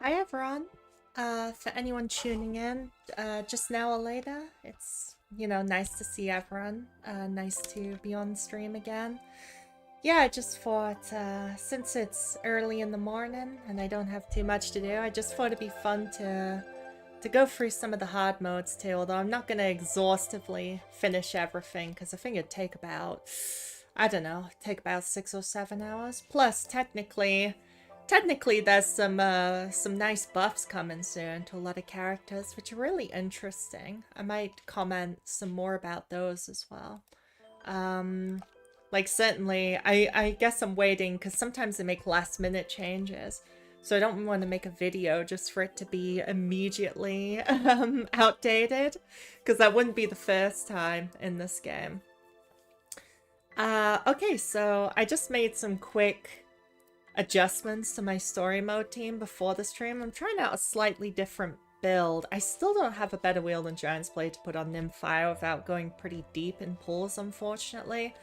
Hi everyone. For anyone tuning in, just now or later, it's, nice to see everyone. Nice to be on stream again. Yeah, I just thought, since it's early in the morning and I don't have too much to do, I just thought it'd be fun to go through some of the hard modes too, although I'm not going to exhaustively finish everything, because I think it'd take about, I don't know, take about 6 or 7 hours. Plus, technically there's some nice buffs coming soon to a lot of characters, which are really interesting. I might comment some more about those as well. Like, certainly, I guess I'm waiting, because sometimes they make last minute changes. So I don't want to make a video just for it to be immediately outdated, because that wouldn't be the first time in this game. Okay, so I just made some quick adjustments to my story mode team before the stream. I'm trying out a slightly different build. I still don't have a better wheel than Giant's Blade to put on Nymphire without going pretty deep in pools, unfortunately.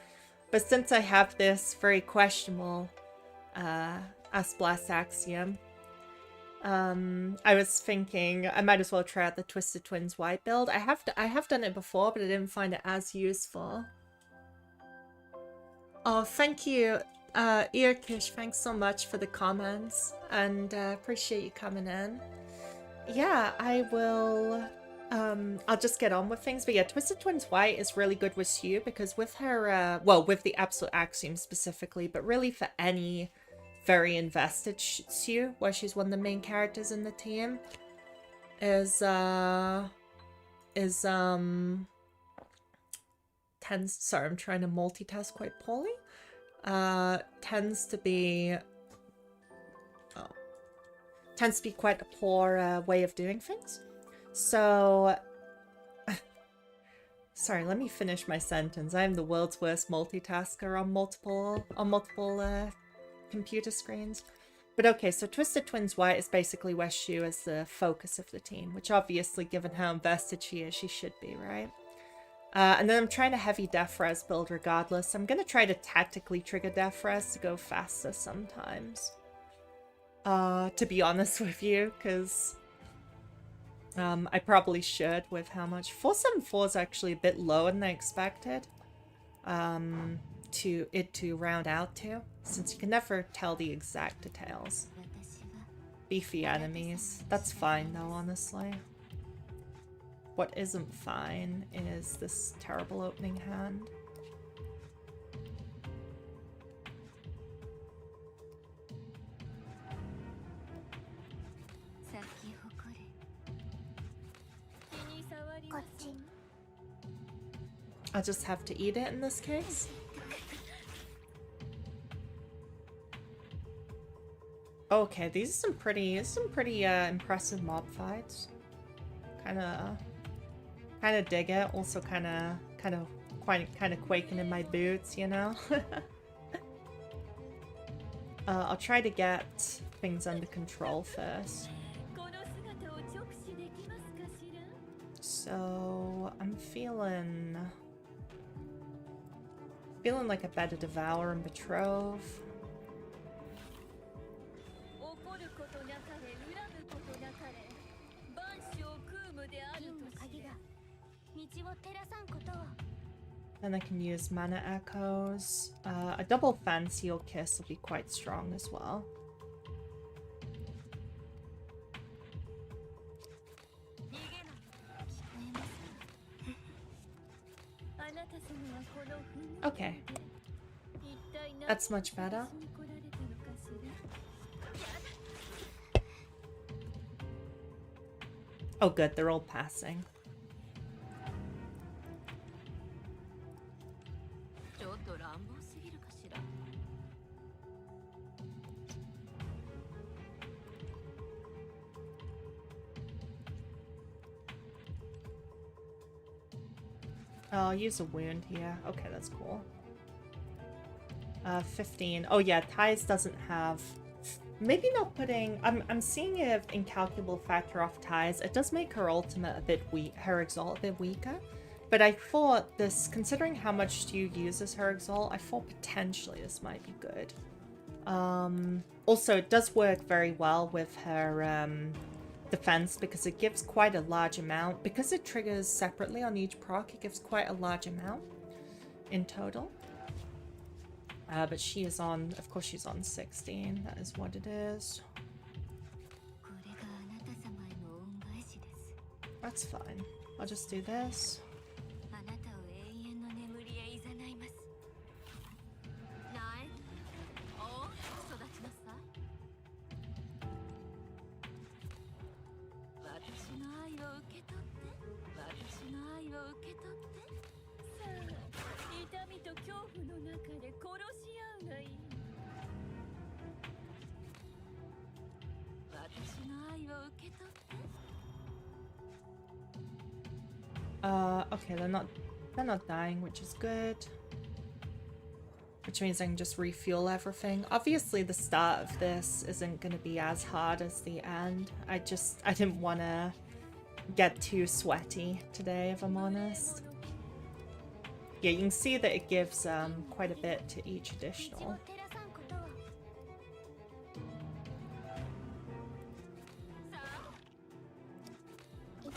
But since I have this very questionable Blast Axiom, I was thinking I might as well try out the Twisted Twins White build. I have done it before, but I didn't find it as useful. Oh, thank you, Earkish. Thanks so much for the comments, and appreciate you coming in. Yeah, I will. I'll just get on with things. But yeah, Twisted Twins White is really good with Sue, because with her, well, with the Absolute Axiom specifically, but really for any very invested Sue, where she's one of the main characters in the team, tends, sorry, I'm trying to multitask quite poorly, tends to be quite a poor way of doing things. So, sorry, let me finish my sentence. I am the world's worst multitasker on multiple computer screens. But okay, so Twisted Twins White is basically where Shu is the focus of the team, which obviously, given how invested she is, she should be, right? And then I'm trying to heavy Death Res build regardless. I'm going to try to tactically trigger Death Res to go faster sometimes. To be honest with you, because I probably should with how much. 474 is actually a bit lower than I expected to round out to, since you can never tell the exact details. Beefy enemies. That's fine though, honestly. What isn't fine is this terrible opening hand. I'll just have to eat it in this case. Okay, these are some pretty impressive mob fights. Kinda dig it. Also kind of quaking in my boots, you know. I'll try to get things under control first. So I'm feeling like a better Devour and Betrove. Then I can use Mana Echoes. A double Fan Seal Kiss will be quite strong as well. Okay. That's much better. Oh good, they're all passing. Oh, I'll use a wound here. Okay, that's cool. 15. Oh yeah, Ties doesn't have... Maybe not putting... I'm seeing an incalculable factor off Ties. It does make her ultimate a bit weak, her Exalt a bit weaker. But I thought this, considering how much Stu uses her Exalt, I thought potentially this might be good. Also, it does work very well with her defense because it gives quite a large amount. Because it triggers separately on each proc, it gives quite a large amount in total. But she is on, of course she's on 16. That is what it is. That's fine. I'll just do this. Okay, they're not dying, which is good. Which means I can just refuel everything. Obviously the start of this isn't gonna be as hard as the end. I didn't wanna get too sweaty today, if I'm honest. Yeah, you can see that it gives quite a bit to each additional.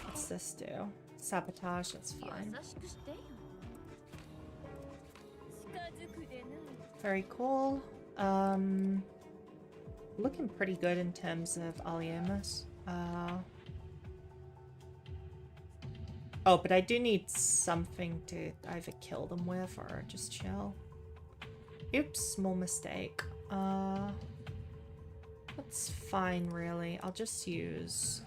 What's this do? Sabotage, that's fine. Very cool. Looking pretty good in terms of Aliemus. Oh, but I do need something to either kill them with or just chill. Oops, small mistake. That's fine, really. I'll just use...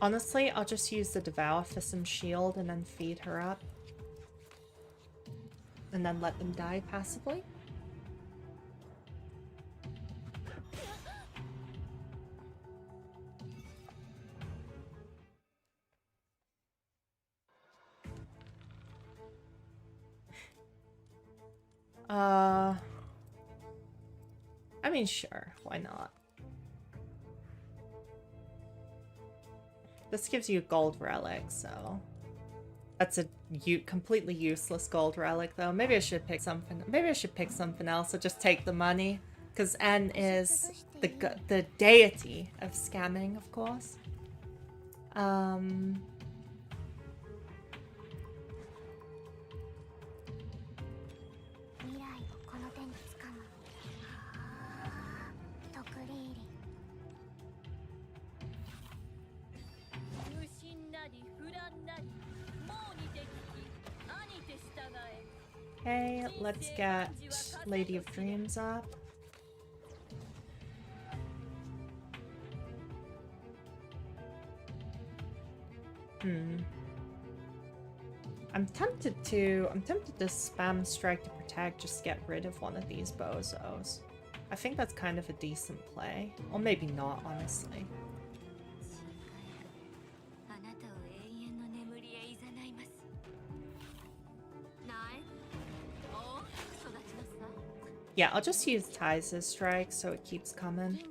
Honestly, I'll just use the Devour for some shield and then feed her up. And then let them die passively. I mean, sure, why not? This gives you a gold relic, so that's a completely useless gold relic, though. Maybe I should pick something. Maybe I should pick something else or just take the money, because N is the deity of scamming, of course. Okay, let's get Lady of Dreams up. I'm tempted to spam Strike to Protect, just get rid of one of these bozos. I think that's kind of a decent play. Or maybe not, honestly. Yeah, I'll just use Ty's strike so it keeps coming.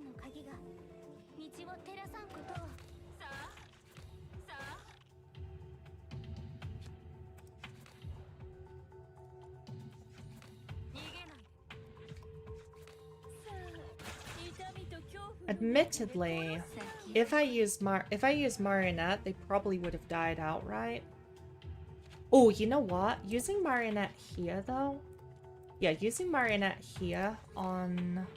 Admittedly, if I use Marionette, they probably would have died outright. Oh, you know what? Using Marionette here, though. Yeah, using Marionette here on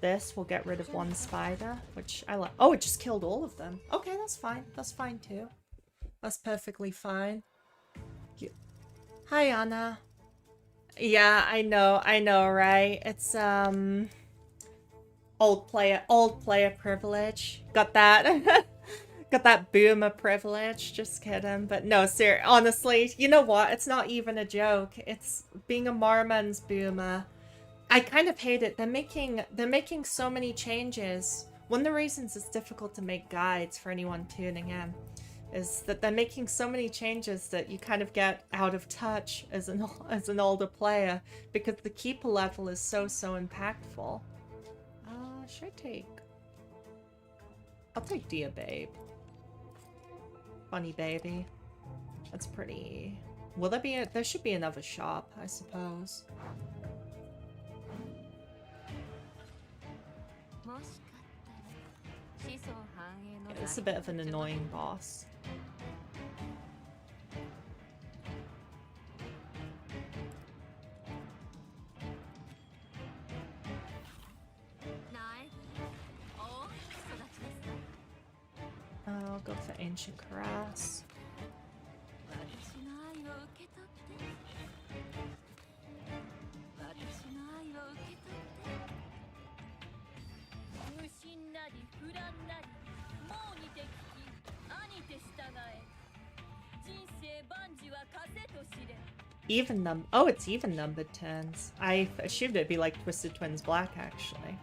this will get rid of one spider, which I like. Oh, it just killed all of them. Okay, that's fine. That's fine, too. That's perfectly fine. Hi, Anna. Yeah, I know, right? It's, old player privilege. Got that. Got that boomer privilege. Just kidding. But no, seriously, honestly, you know what? It's not even a joke. It's being a Morimens boomer. I kind of hate it. They're making so many changes. One of the reasons it's difficult to make guides for anyone tuning in is that they're making so many changes that you kind of get out of touch as an older player because the keeper level is so impactful. Should I take... I'll take Dia Babe. Bunny baby. That's pretty... Will there be there should be another shop, I suppose. It's a bit of an annoying boss. I'll go for Ancient Caress. Even num— oh, it's even numbered turns. I assumed it'd be like Twisted Twins Black, actually.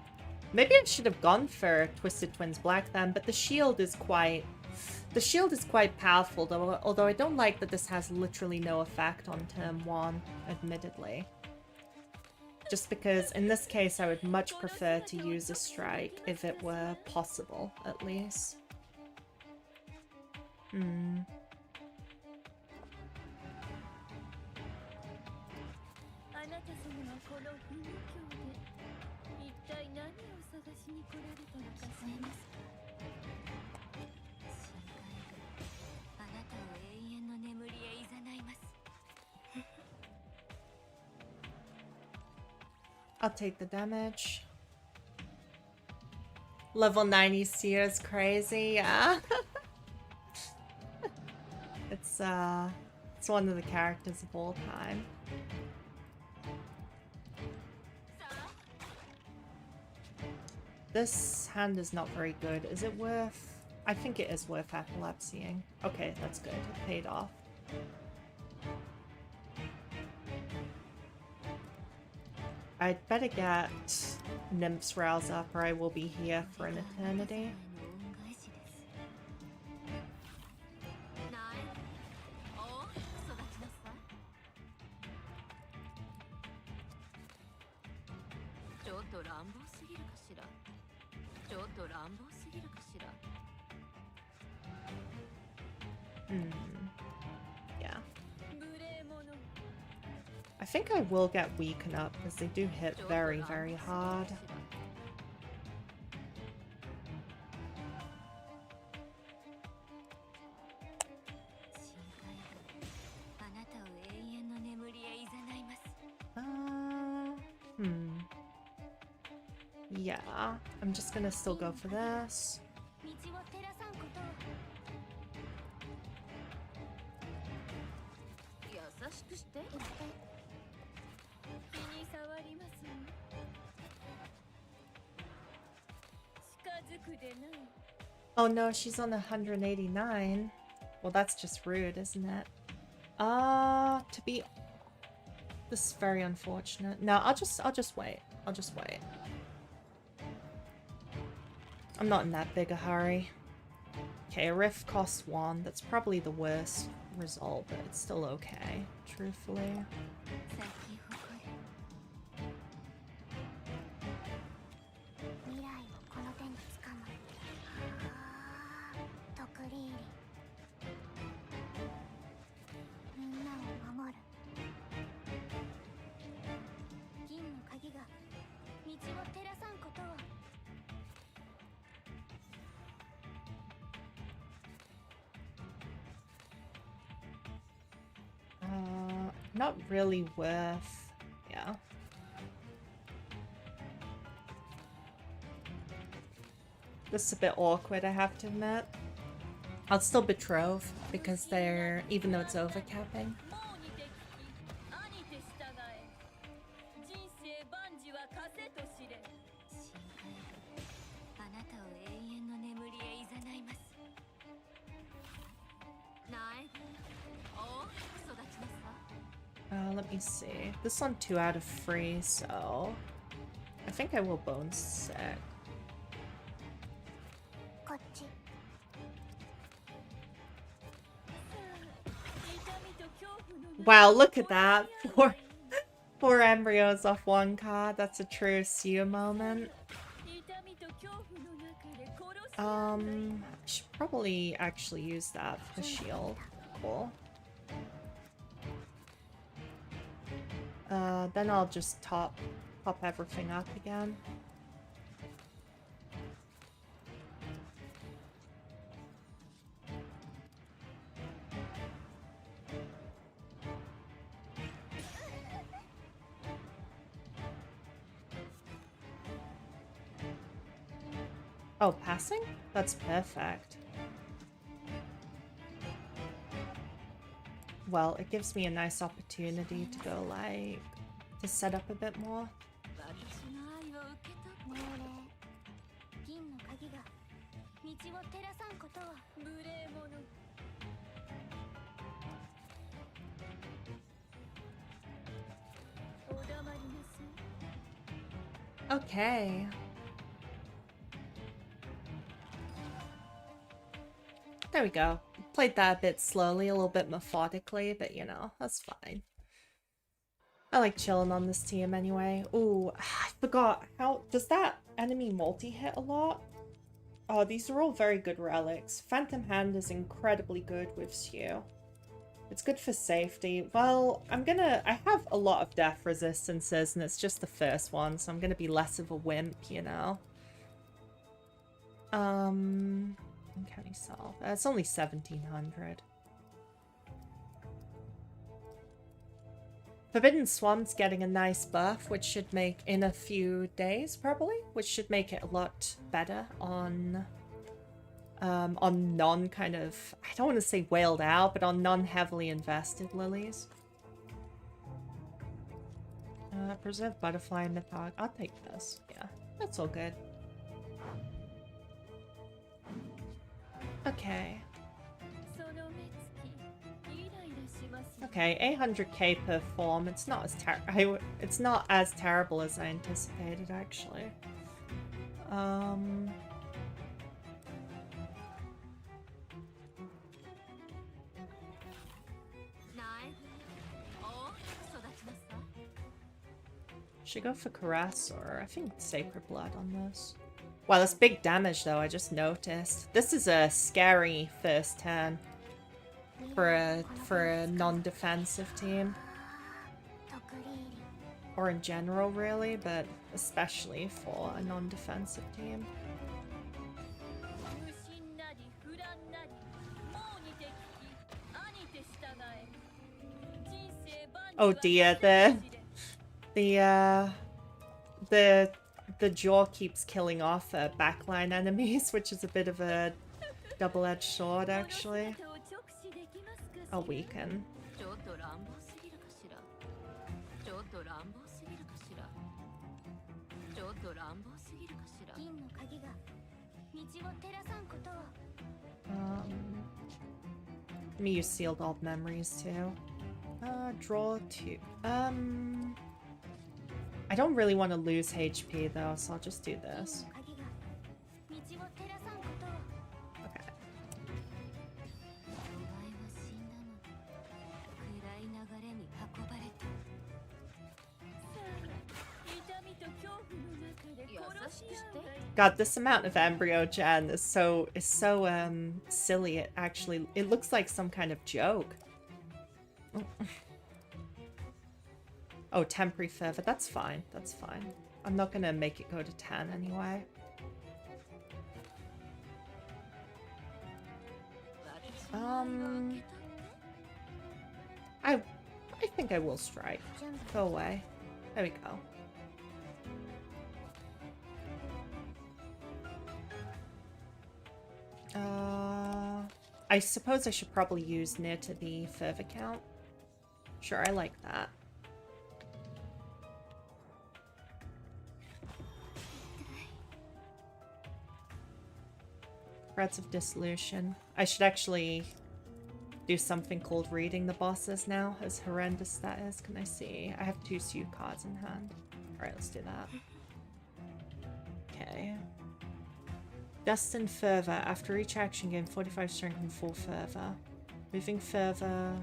Maybe I should have gone for Twisted Twins Black then, but the shield is quite... The shield is quite powerful, though, although I don't like that this has literally no effect on turn 1, admittedly. Just because, in this case, I would much prefer to use a strike if it were possible, at least. I'll take the damage. Level 90 Seer is crazy, yeah. It's one of the characters of all time. This hand is not very good. Is it worth... I think it is worth epilepsying. Okay, that's good. It paid off. I'd better get Nymph's Rouse up or I will be here for an eternity. Yeah. I think I will get Weaken Up because they do hit very, very hard. Yeah, I'm just gonna still go for this. Oh no, she's on 189. Well, that's just rude, isn't it? To be... This is very unfortunate. No, I'll just wait. I'll just wait. I'm not in that big a hurry. Okay, a riff costs 1. That's probably the worst result, but it's still okay, truthfully. Not really worth, yeah. This is a bit awkward, I have to admit. I'll still betroth because they're, even though it's overcapping. Let me see. This one 2 out of 3, so I think I will bone sick. Wow, look at that. Four embryos off 1 card. That's a true Sia moment. I should probably actually use that for shield. Cool. Then I'll just top everything up again. Oh, passing? That's perfect. Well, it gives me a nice opportunity to go, like, to set up a bit more. Okay. There we go. Played that a bit slowly, a little bit methodically, but you know, that's fine. I like chilling on this team anyway. Ooh, I forgot. How does that enemy multi-hit a lot? Oh, these are all very good relics. Phantom Hand is incredibly good with Sue. It's good for safety. Well, I have a lot of death resistances, and it's just the first one, so I'm gonna be less of a wimp, you know? Can we solve? It's only 1700. Forbidden Swamp's getting a nice buff, which should make, in a few days probably, which should make it a lot better on non kind of, I don't want to say whaled out, but on non-heavily invested lilies. Preserve Butterfly and Mythog. I'll take this. Yeah, that's all good. Okay. Okay, 800k per form. It's not as terrible as I anticipated, actually. Should I go for Caress, or I think Sacred Blood on this? Wow, that's big damage though, I just noticed. This is a scary first turn for a non-defensive team. Or in general really, but especially for a non-defensive team. Oh dear, the jaw keeps killing off backline enemies, which is a bit of a double-edged sword, actually. I'll weaken. Let me use Sealed Old Memories, too. Draw 2. I don't really want to lose HP though, so I'll just do this. Okay. God, this amount of embryo gen is so silly. It looks like some kind of joke. Oh, temporary fervor. That's fine. That's fine. I'm not gonna make it go to 10 anyway. I think I will strike. Go away. There we go. I suppose I should probably use near to the fervor count. Sure, I like that. Threats of Dissolution. I should actually do something called reading the bosses now, as horrendous that is. Can I see? I have 2 Sue cards in hand. Alright, let's do that. Okay. Destined Fervor. After each action, gain 45 strength and 4 fervor. Moving Fervor.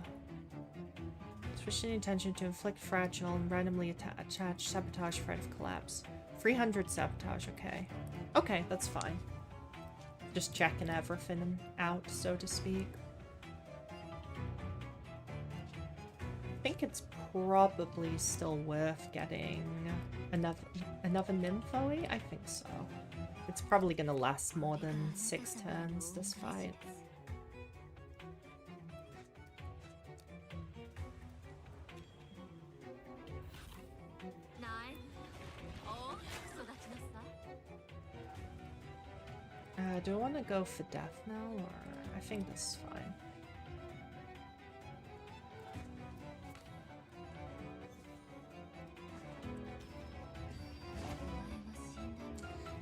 Switching intention to inflict fragile and randomly attach sabotage threat of collapse. 300 sabotage, okay. Okay, that's fine. Just checking everything out, so to speak. I think it's probably still worth getting another Nymphoe. I think so. It's probably gonna last more than 6 turns, this fight. Do I want to go for death now, or I think this is fine.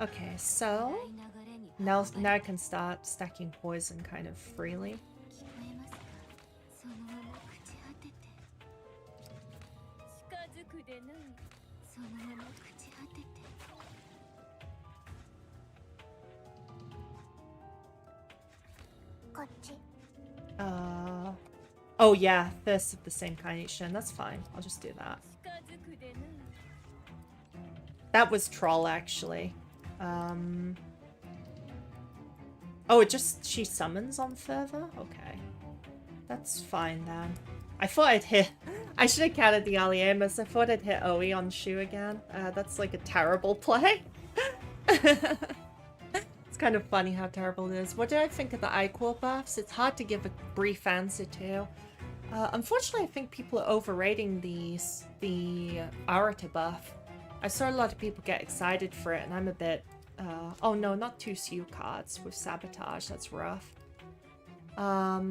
Okay, so now I can start stacking poison kind of freely. Oh yeah, this of the same carnation. That's fine. I'll just do that. That was troll, actually. Oh, she summons on fervor? Okay. That's fine then. I thought I'd hit... I should have counted the Aliemus. I thought I'd hit Oe on Shu again. That's like a terrible play. It's kind of funny how terrible it is. What did I think of the Iquor buffs? It's hard to give a brief answer to. Unfortunately, I think people are overrating the Arata buff. I saw a lot of people get excited for it, and I'm a bit... oh no, not 2 Su cards with Sabotage. That's rough. How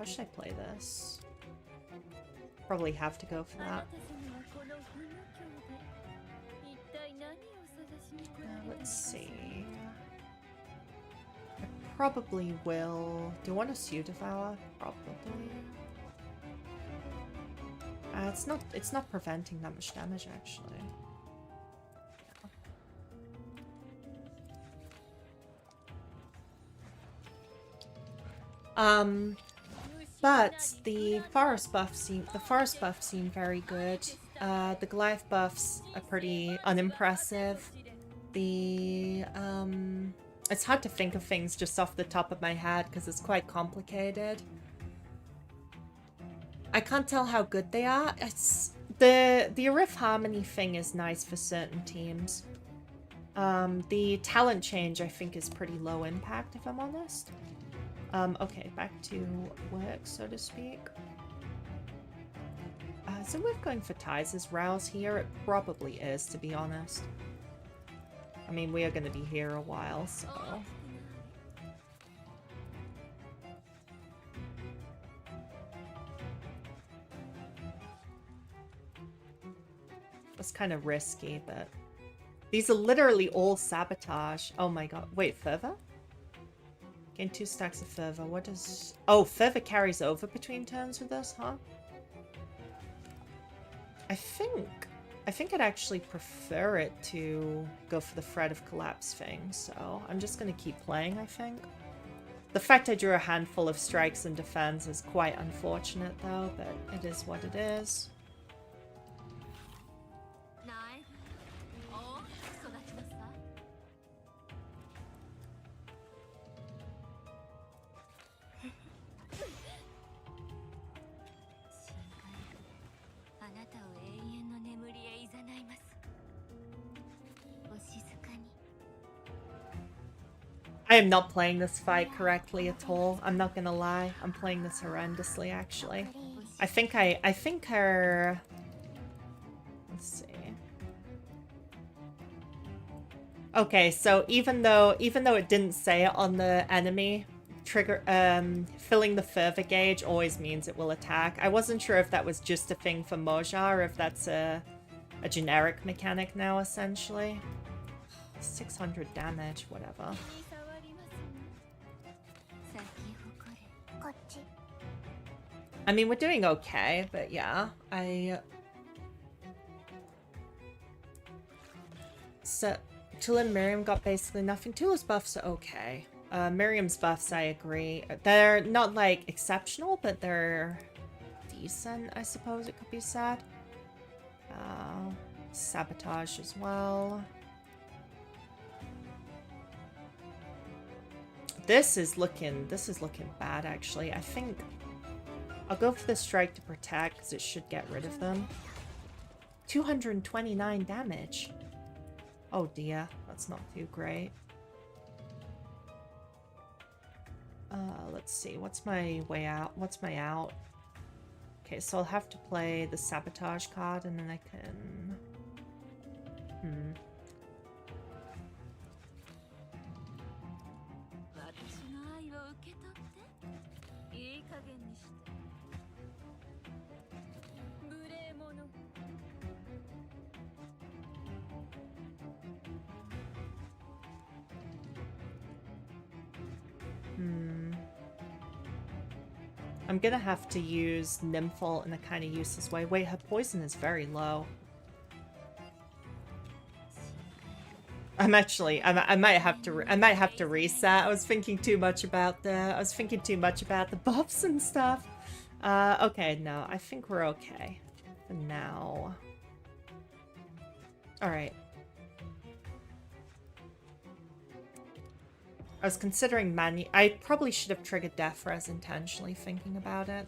should I play this? Probably have to go for that. Let's see. I probably will... Do I want to Su Devour? Probably. It's not preventing that much damage, actually. But the forest buffs seem very good. The Goliath buffs are pretty unimpressive. It's hard to think of things just off the top of my head because it's quite complicated. I can't tell how good they are. It's the Arif Harmony thing is nice for certain teams. The talent change I think is pretty low impact, if I'm honest. Okay, back to work, so to speak. Is it worth going for Tyz's Rouse here? It probably is, to be honest. I mean, we are going to be here a while, so... It's kind of risky, but... These are literally all Sabotage. Oh my god. Wait, Fervor? Gain 2 stacks of Fervor. What is... Oh, Fervor carries over between turns with us, huh? I think I'd actually prefer it to go for the Threat of Collapse thing, so I'm just going to keep playing, I think. The fact I drew a handful of strikes and defense is quite unfortunate, though, but it is what it is. I am not playing this fight correctly at all. I'm not gonna lie. I'm playing this horrendously, actually. I think her... Let's see. Okay, so even though it didn't say it on the enemy, trigger filling the fervor gauge always means it will attack. I wasn't sure if that was just a thing for Moja or if that's a generic mechanic now, essentially. 600 damage, whatever. I mean, we're doing okay, but yeah, So, Tula and Miriam got basically nothing. Tula's buffs are okay. Miriam's buffs, I agree. They're not, like, exceptional, but they're decent, I suppose it could be said. Sabotage as well. This is looking bad, actually. I think I'll go for the strike to protect, because it should get rid of them. 229 damage. Oh dear, that's not too great. Let's see, what's my way out? What's my out? Okay, so I'll have to play the sabotage card, and then I can... I'm gonna have to use Nymphal in a kind of useless way. Wait, her poison is very low. I might have to reset. I was thinking too much about the buffs and stuff. Okay, no, I think we're okay for now. All right. I was considering I probably should have triggered Death Res intentionally, thinking about it.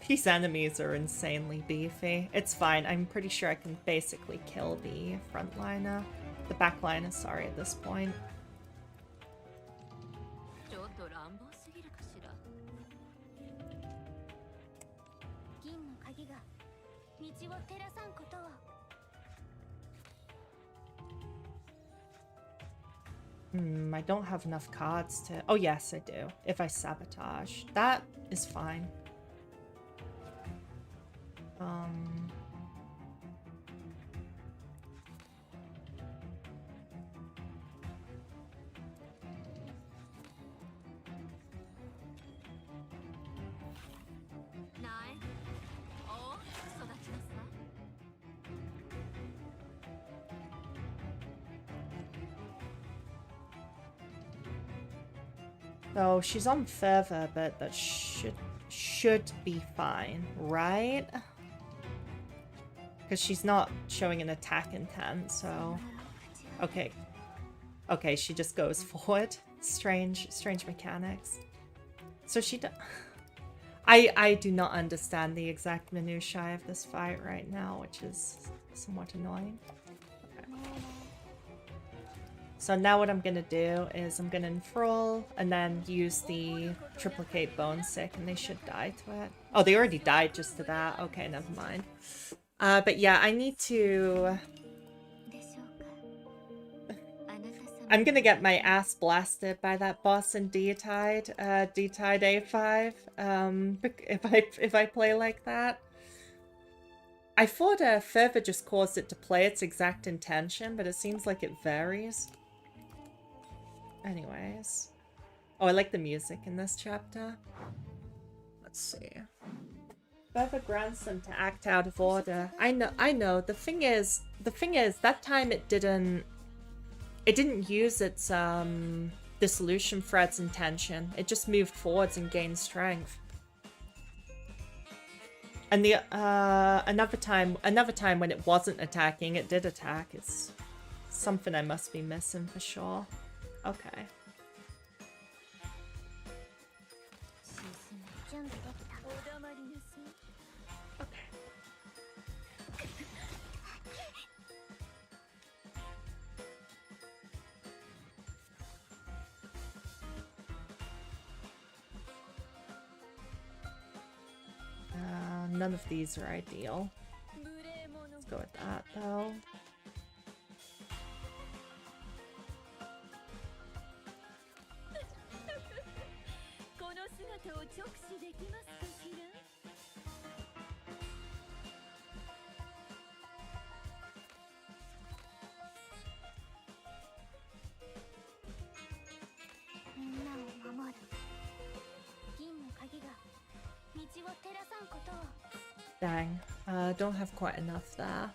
These enemies are insanely beefy. It's fine. I'm pretty sure I can basically kill the frontliner. The backliner, sorry, at this point. I don't have enough cards to... Oh, yes, I do. If I sabotage. That is fine. So she's on fervor, but that should be fine, right? Because she's not showing an attack intent, so... Okay. Okay, she just goes forward. Strange mechanics. So she I do not understand the exact minutiae of this fight right now, which is somewhat annoying. Okay. So now what I'm gonna do is I'm gonna enthrall and then use the triplicate bone sick, and they should die to it. Oh, they already died just to that. Okay, never mind. But yeah, I need to... I'm gonna get my ass blasted by that boss in D-Tide A5. If I play like that. I thought Fervor just caused it to play its exact intention, but it seems like it varies. Anyways. Oh, I like the music in this chapter. Let's see. Fervor grants them to act out of order. I know. The thing is, that time it didn't use its dissolution thread's intention. It just moved forwards and gained strength. And the another time when it wasn't attacking, it did attack. It's something I must be missing for sure. Okay. None of these are ideal. Let's go with that, though. Dang, don't have quite enough there.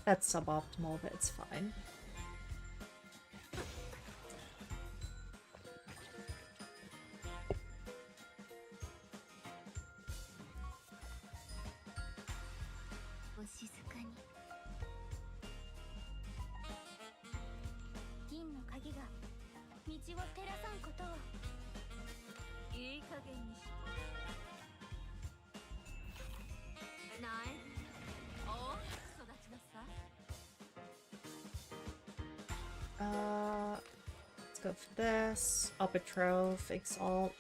That's suboptimal, but it's fine. Let's go for this. Albatross, Exalt.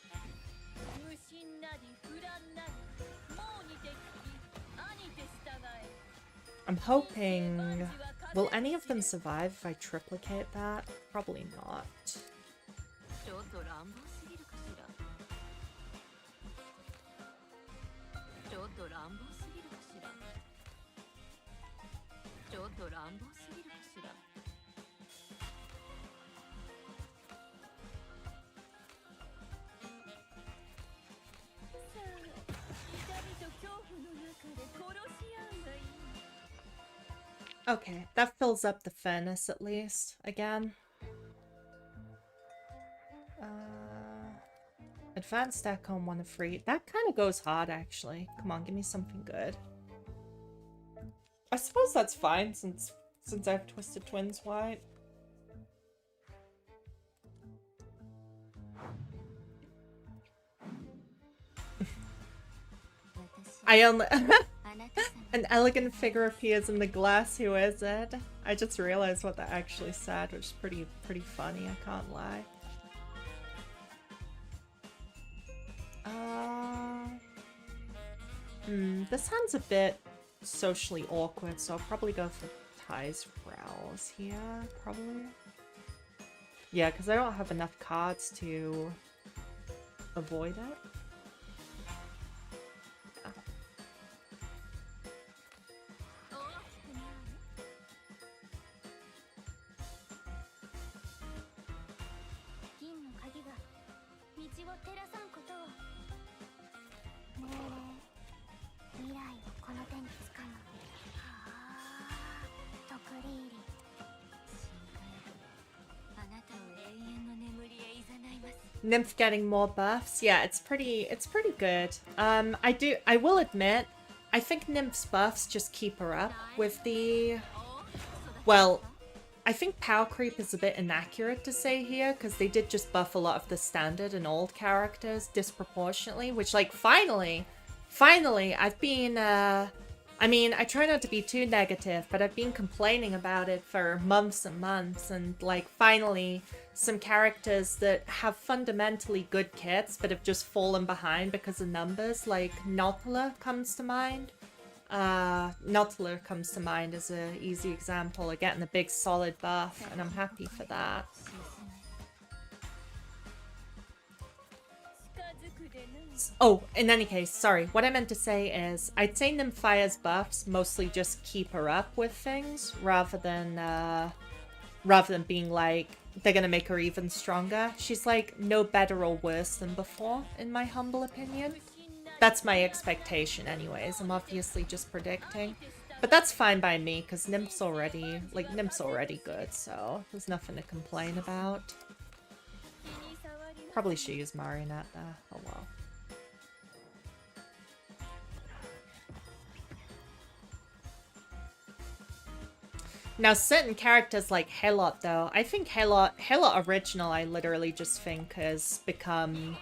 I'm hoping... Will any of them survive if I triplicate that? Probably not. Okay, that fills up the furnace at least, again. Advanced deck on 1 of 3. That kind of goes hard, actually. Come on, give me something good. I suppose that's fine, since I've Twisted Twins white. I only... An elegant figure appears in the glass. Who is it? I just realized what that actually said, which is pretty funny, I can't lie. This hand's a bit socially awkward, so I'll probably go for Ty's Rouse here, probably. Yeah, because I don't have enough cards to avoid it. Nymph getting more buffs. Yeah, it's pretty good. I will admit, I think Nymph's buffs just keep her up with the... Well, I think power creep is a bit inaccurate to say here, because they did just buff a lot of the standard and old characters disproportionately, which, like, finally, I've been, I mean, I try not to be too negative, but I've been complaining about it for months and months, and, like, finally, some characters that have fundamentally good kits, but have just fallen behind because of numbers, like Nautila comes to mind. Nautila comes to mind as an easy example of getting a big solid buff, and I'm happy for that. Oh, in any case, sorry. What I meant to say is, I'd say Nymphia's buffs mostly just keep her up with things, rather than being like, they're gonna make her even stronger. She's like no better or worse than before, in my humble opinion. That's my expectation anyways. I'm obviously just predicting. But that's fine by me, because Nymph's already good, so there's nothing to complain about. Probably should use Marionette there. Oh well. Now, certain characters like Helot, though, I think Helot Original, I literally just think has become,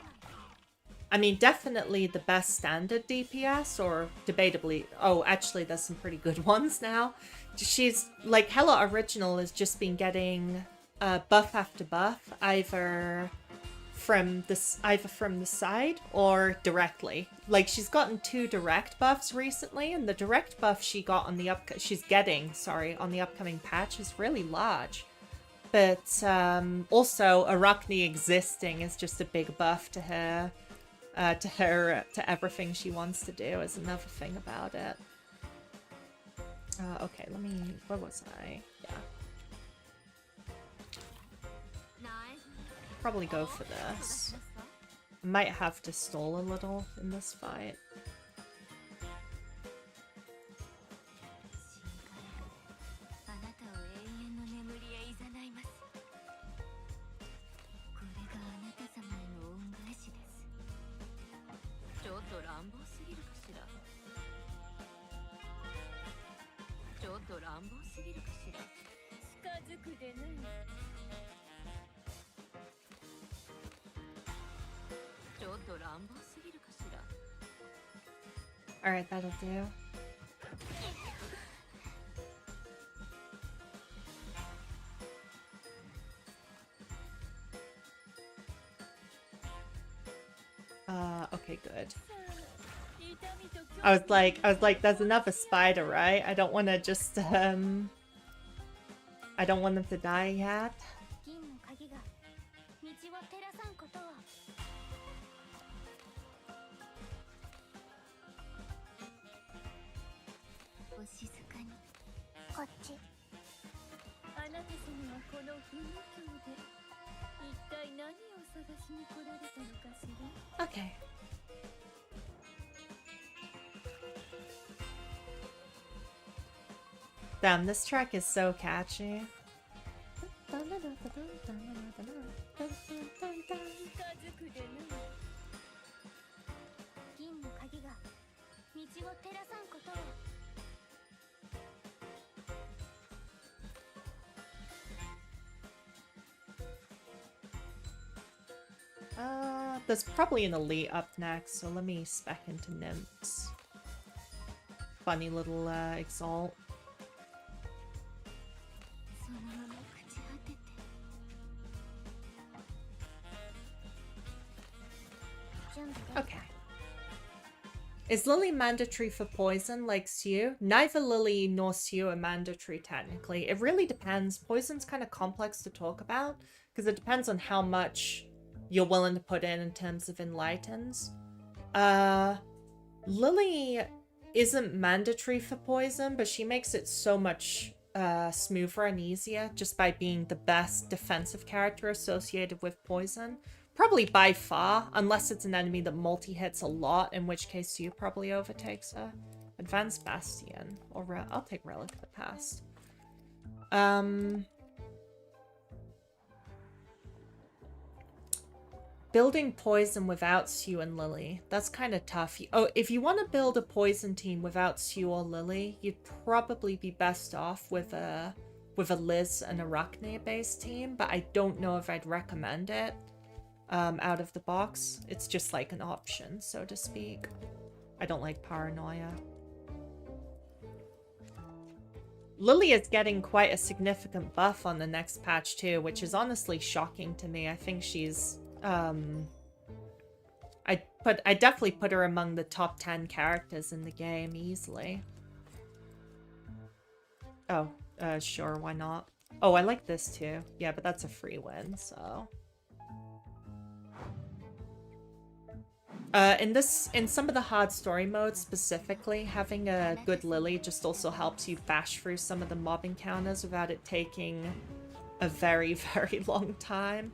I mean, definitely the best standard DPS, or debatably, oh, actually, there's some pretty good ones now. She's, like, Helot Original has just been getting buff after buff, either from the side or directly. Like, she's gotten 2 direct buffs recently, and the direct buff she got on the she's getting, sorry, on the upcoming patch is really large. But also Arachne existing is just a big buff to her, to everything she wants to do is another thing about it. Okay, let me, where was I? Yeah. Probably go for this. Might have to stall a little in this fight. Alright, that'll do. Okay, good. I was like, there's another spider, right? I don't want to just, I don't want them to die yet. Okay. Damn, this track is so catchy. There's probably an elite up next, so let me spec into nymphs. Funny little exalt. Okay. Is Lily mandatory for poison like Sue? Neither Lily nor Sue are mandatory technically. It really depends. Poison's kind of complex to talk about because it depends on how much you're willing to put in terms of enlightens. Lily isn't mandatory for poison, but she makes it so much smoother and easier just by being the best defensive character associated with poison. Probably by far, unless it's an enemy that multi-hits a lot, in which case Sue probably overtakes her. Advanced Bastion, or I'll take Relic of the Past. Building poison without Sue and Lily. That's kind of tough. Oh, if you want to build a poison team without Sue or Lily, you'd probably be best off with a Liz and Arachne-based team, but I don't know if I'd recommend it out of the box. It's just like an option, so to speak. I don't like Paranoia. Lily is getting quite a significant buff on the next patch too, which is honestly shocking to me. I think she's I definitely put her among the top 10 characters in the game easily. Oh, sure, why not? Oh, I like this too. Yeah, but that's a free win, so. In some of the hard story modes specifically, having a good Lily just also helps you bash through some of the mob encounters without it taking a very, very long time.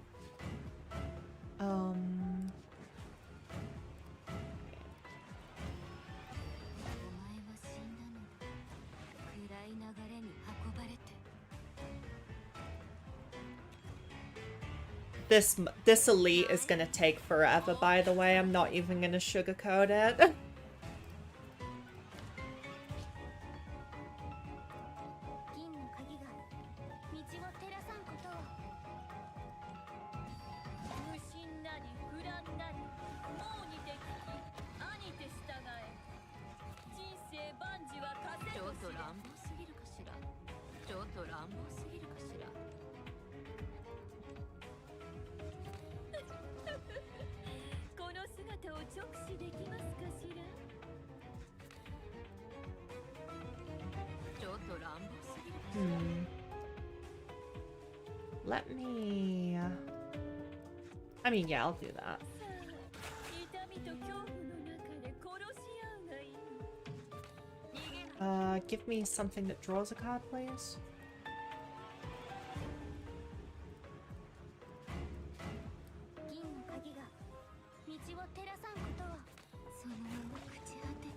This elite is gonna take forever, by the way. I'm not even gonna sugarcoat it. Let me... I mean, yeah, I'll do that. Give me something that draws a card, please.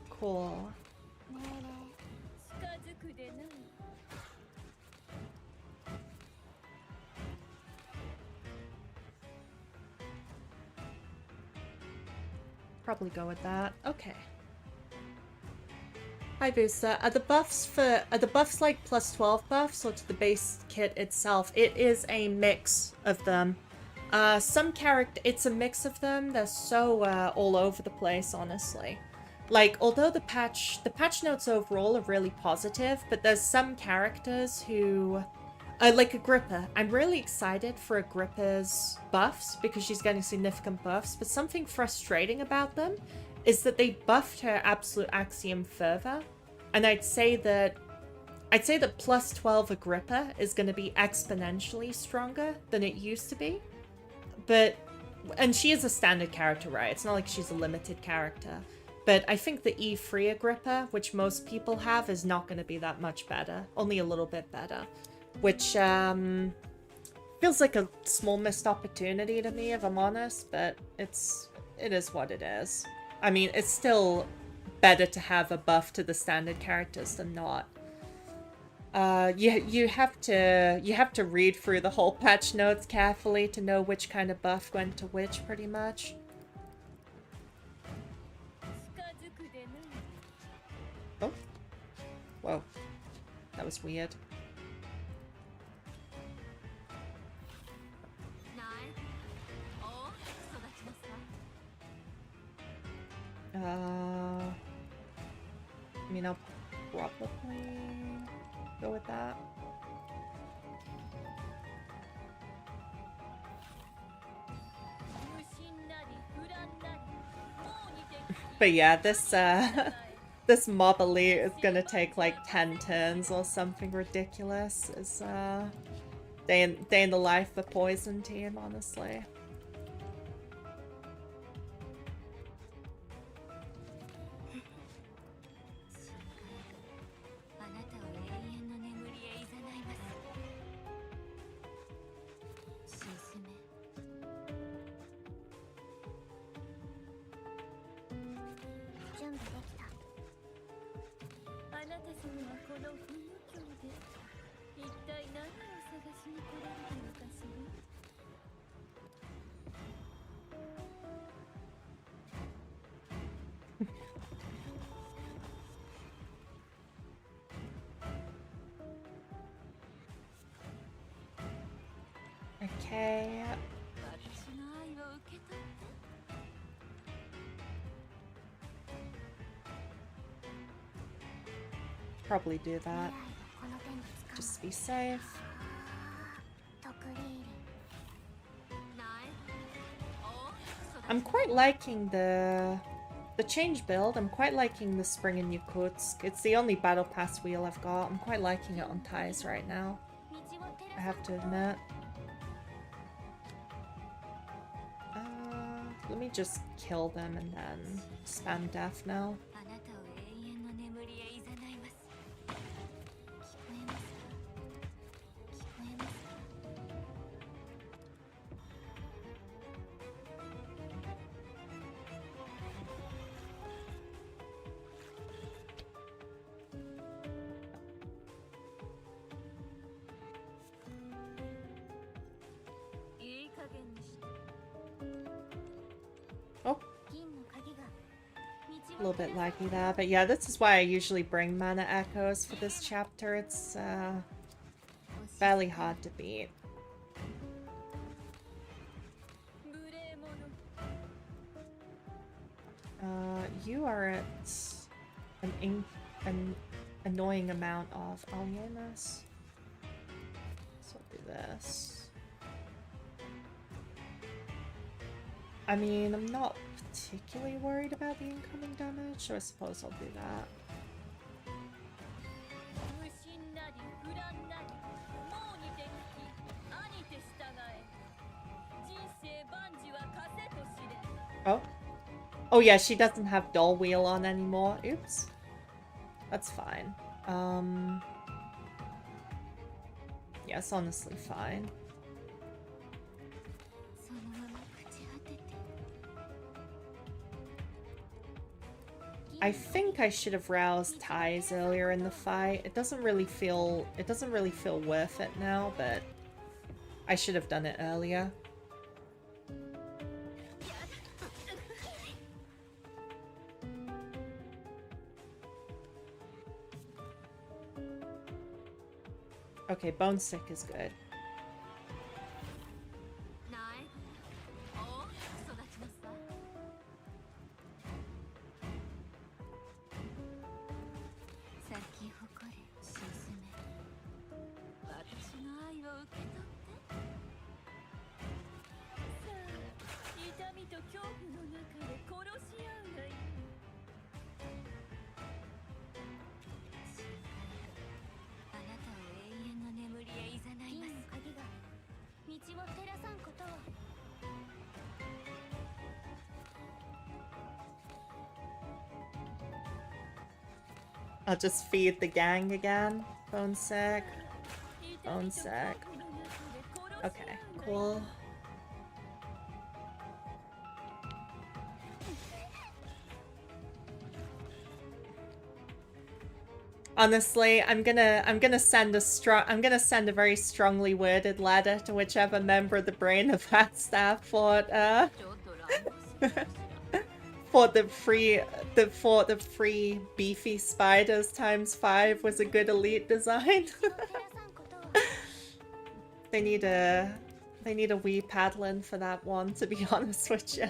Cool. Probably go with that. Okay. Hi Booster. Are the buffs like plus 12 buffs or to the base kit itself? It is a mix of them. Some character, it's a mix of them. They're so all over the place, honestly. Like, although the patch notes overall are really positive, but there's some characters who, like Agrippa. I'm really excited for Agrippa's buffs because she's getting significant buffs, but something frustrating about them is that they buffed her absolute axiom fervor, and I'd say that plus 12 Agrippa is going to be exponentially stronger than it used to be. But, and she is a standard character, right? It's not like she's a limited character. But I think the E3 Agrippa, which most people have, is not going to be that much better. Only a little bit better. Which, feels like a small missed opportunity to me, if I'm honest. But it is what it is. I mean, it's still better to have a buff to the standard characters than not. You have to read through the whole patch notes carefully to know which kind of buff went to which, pretty much. Oh. Whoa. That was weird. I mean, I'll probably go with that. But yeah, this this mob elite is gonna take like 10 turns or something ridiculous. It's day in the life of the poison team, honestly. Okay. Probably do that. Just to be safe. I'm quite liking the change build. I'm quite liking the Spring in Yakutsk. It's the only Battle Pass wheel I've got. I'm quite liking it on ties right now, I have to admit. Let me just kill them and then spam death now. A little bit laggy there, but yeah, this is why I usually bring Mana Echoes for this chapter. It's fairly hard to beat. You are at an annoying amount of Alienas. So I'll do this. I mean, I'm not particularly worried about the incoming damage, so I suppose I'll do that. Oh. Oh yeah, she doesn't have Dull Wheel on anymore. Oops. That's fine. Yeah, it's honestly fine. I think I should have roused ties earlier in the fight. It doesn't really feel worth it now, but I should have done it earlier. Okay, Bone Sick is good. I'll just feed the gang again. Bone sack. Bone sack. Okay, cool. Honestly, I'm gonna send a very strongly worded letter to whichever member of the Brain of Fat staff thought for the free beefy spiders ×5 was a good elite design. They need a wee paddling for that one, to be honest with you.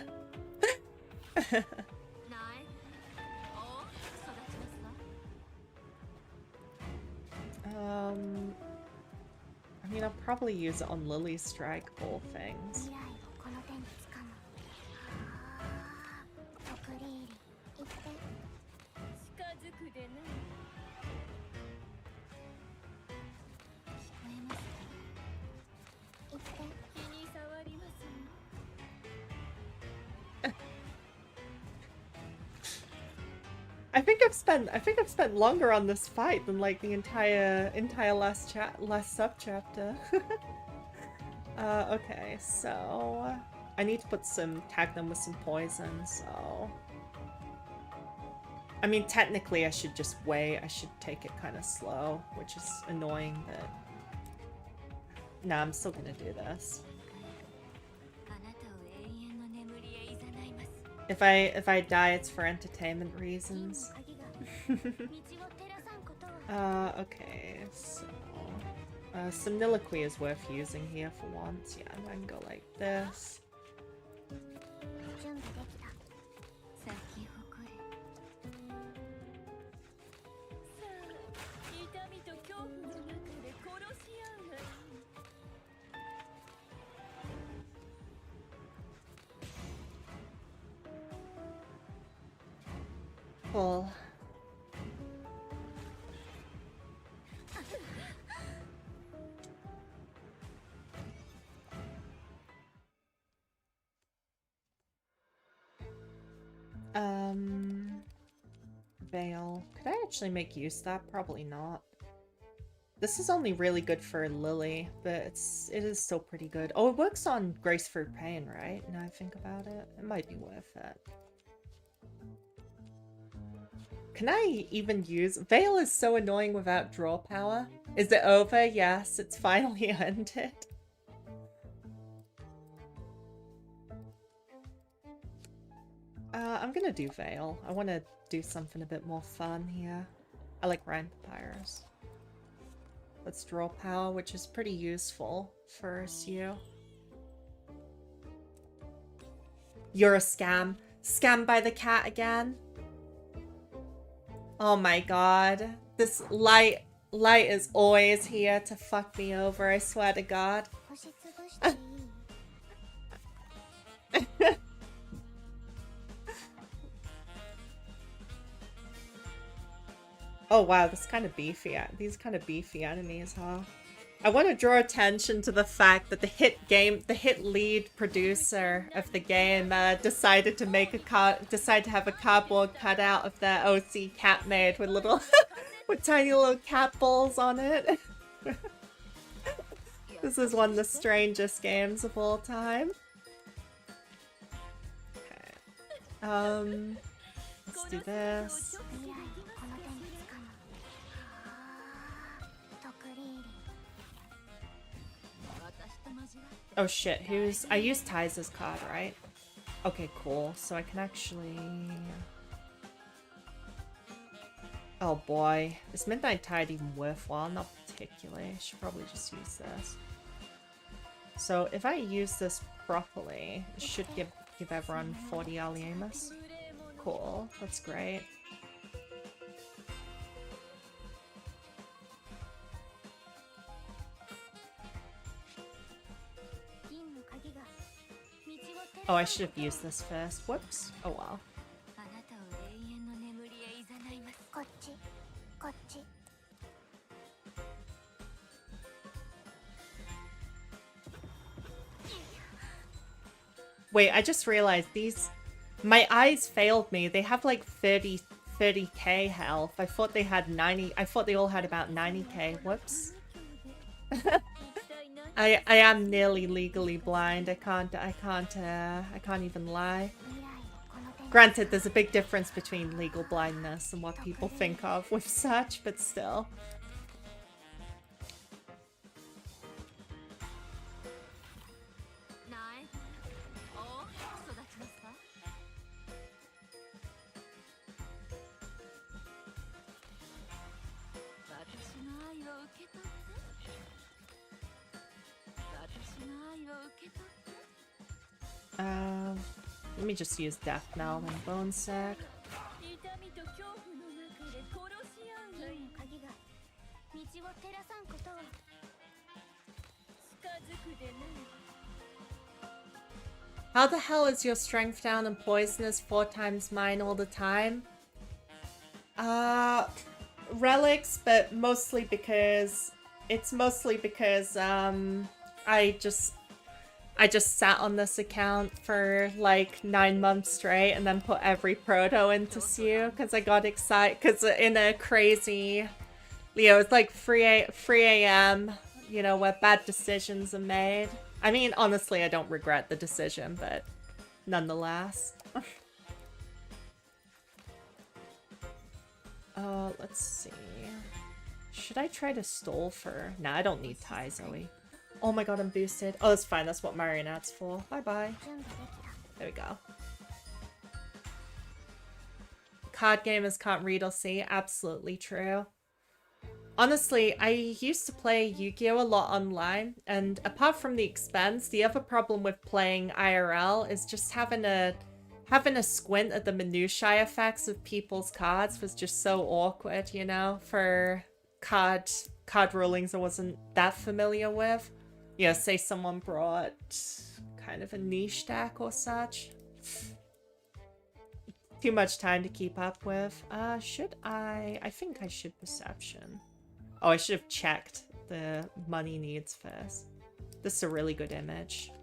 I mean, I'll probably use it on Lily's strike ball things. I think I've spent longer on this fight than like the entire last sub chapter. Okay, so I need to tag them with some poison, so I mean technically I should just wait. I should take it kind of slow, which is annoying, but nah, I'm still gonna do this. If I die, it's for entertainment reasons. Okay, so Soliloquy is worth using here for once. Yeah, I can go like this. Cool. Veil. Could I actually make use of that? Probably not. This is only really good for Lily, but it is still pretty good. Oh, it works on Grace for Pain, right? Now I think about it. It might be worth it. Can I even use... Veil is so annoying without draw power. Is it over? Yes, it's finally ended. I'm gonna do Veil. I want to do something a bit more fun here. I like Rhyme Papyrus. Let's draw power, which is pretty useful for SU. You're a scam. Scammed by the cat again? Oh my god. This light is always here to fuck me over, I swear to god. Oh wow, this kind of beefy. These kind of beefy enemies, huh? I want to draw attention to the fact that the hit lead producer of the game decided to have a cardboard cutout of their OC cat maid with little with tiny little cat balls on it. This is one of the strangest games of all time. Okay. Let's do this. Oh shit, I used Tyza's card, right? Okay, cool. So I can actually... Oh boy. Is Midnight Tide even worthwhile? Not particularly. I should probably just use this. So if I use this properly, it should give everyone 40 Aliemus. Cool. That's great. Oh, I should have used this first. Whoops. Oh well. Wait, I just realized my eyes failed me. They have like 30 30k health. I thought they had 90. I thought they all had about 90k. Whoops. I am nearly legally blind. I can't even lie. Granted, there's a big difference between legal blindness and what people think of with such, but still. Let me just use Death Knell and Bone Sack. How the hell is your strength down and poisonous 4 times mine all the time? Relics, but mostly because I just sat on this account for like 9 months straight and then put every proto into Sue because I got excited because in a crazy, it's like 3 a.m., where bad decisions are made. I mean, honestly, I don't regret the decision, but nonetheless. Let's see. Should I try to stall for... Nah, I don't need Ty, Zoe. Oh my god, I'm boosted. Oh, that's fine. That's what Marionette's for. Bye-bye. There we go. Card gamers can't read or see. Absolutely true. Honestly, I used to play Yu-Gi-Oh! A lot online, and apart from the expense, the other problem with playing IRL is just having a squint at the minutiae effects of people's cards was just so awkward, for card rulings I wasn't that familiar with. Say someone brought kind of a niche deck or such. Too much time to keep up with. Should I? I think I should Perception. Oh, I should have checked the money needs first. This is a really good image.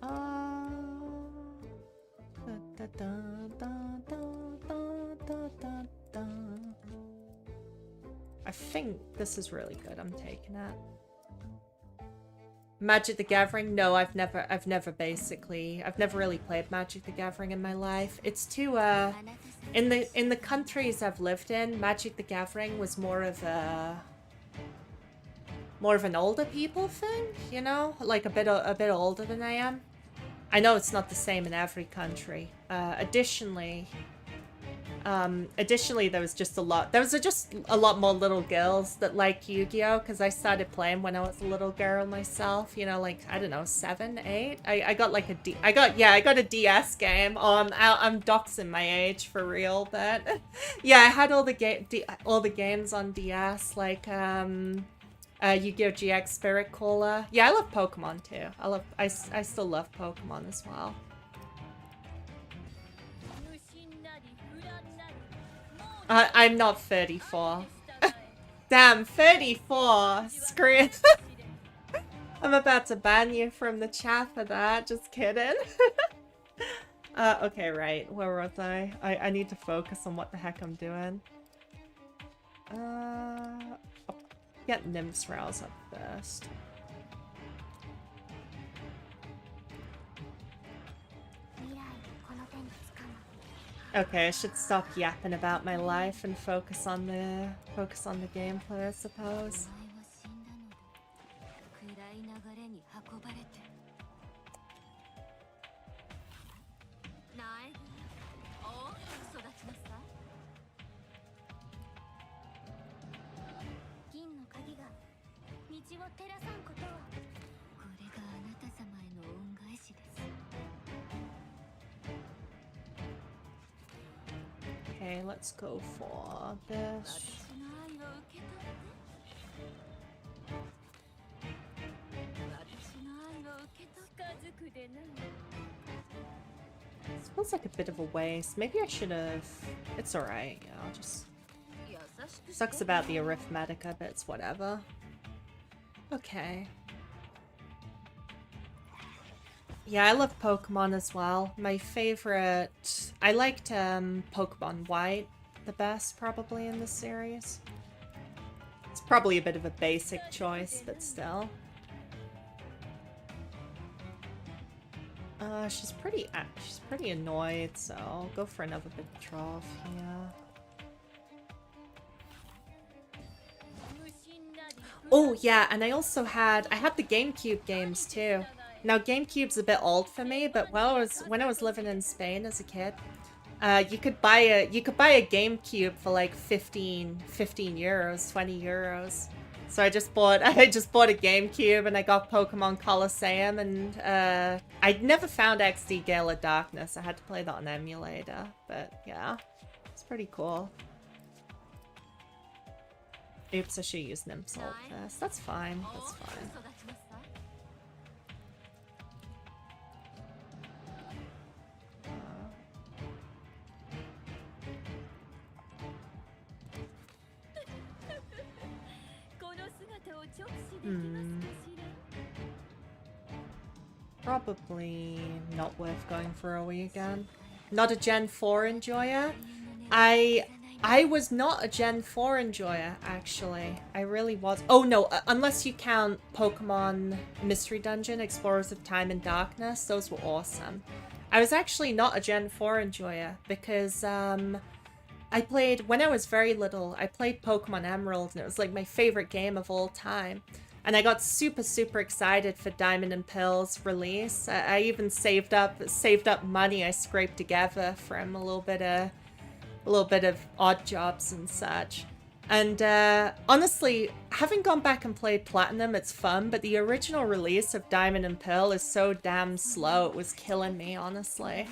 I think this is really good. I'm taking it. Magic the Gathering? No, I've never really played Magic the Gathering in my life. It's too in the countries I've lived in, Magic the Gathering was more of an older people thing, like a bit older than I am. I know it's not the same in every country. Additionally, there was just a lot more little girls that like Yu-Gi-Oh! Because I started playing when I was a little girl myself, like, I don't know, 7, 8? I got like I got a DS game. Oh, I'm doxing my age for real, but yeah, I had all the games on DS, like, Yu-Gi-Oh! GX Spirit Caller. Yeah, I love Pokemon too. I still love Pokemon as well. I'm not 34. Damn, 34! Screw it. I'm about to ban you from the chat for that. Just kidding. Okay, right. Where was I? I need to focus on what the heck I'm doing. I'll get Nymph's Rouse up first. Okay, I should stop yapping about my life and focus on the gameplay, I suppose. Okay, let's go for this. This feels like a bit of a waste. Maybe I should have... It's alright, yeah, I'll just... Sucks about the Arithmetica, but it's whatever. Okay. Yeah, I love Pokemon as well. My favorite... I liked Pokemon White the best, probably, in this series. It's probably a bit of a basic choice, but still. She's pretty annoyed, so I'll go for another big trough here. Oh yeah, and I had the GameCube games too. Now GameCube's a bit old for me, but when I was living in Spain as a kid, you could buy a GameCube for like 15 euros, 20 euros. So I just bought a GameCube and I got Pokemon Colosseum, and I'd never found XD Gale of Darkness. I had to play that on emulator, but yeah, it's pretty cool. Oops, I should use Nymsalt first. That's fine. That's fine. Probably not worth going for a Wii again. Not a Gen 4 enjoyer. I was not a Gen 4 enjoyer, actually. I really was. Oh no, unless you count Pokemon Mystery Dungeon, Explorers of Time and Darkness. Those were awesome. I was actually not a Gen 4 enjoyer because I played, when I was very little, I played Pokemon Emerald, and it was like my favorite game of all time. And I got super, super excited for Diamond and Pearl's release. I even saved up money I scraped together from a little bit of odd jobs and such. And honestly, having gone back and played Platinum, it's fun, but the original release of Diamond and Pearl is so damn slow, it was killing me, honestly.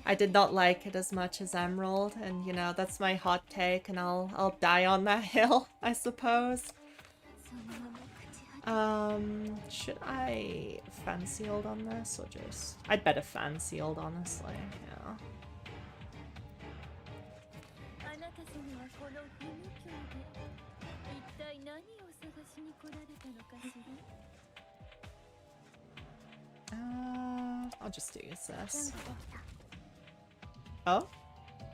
I did not like it as much as Emerald, and you know, that's my hot take, and I'll die on that hill, I suppose. Should I fan sealed on this, or just... I'd better fan sealed, honestly, yeah. I'll just use this. Oh?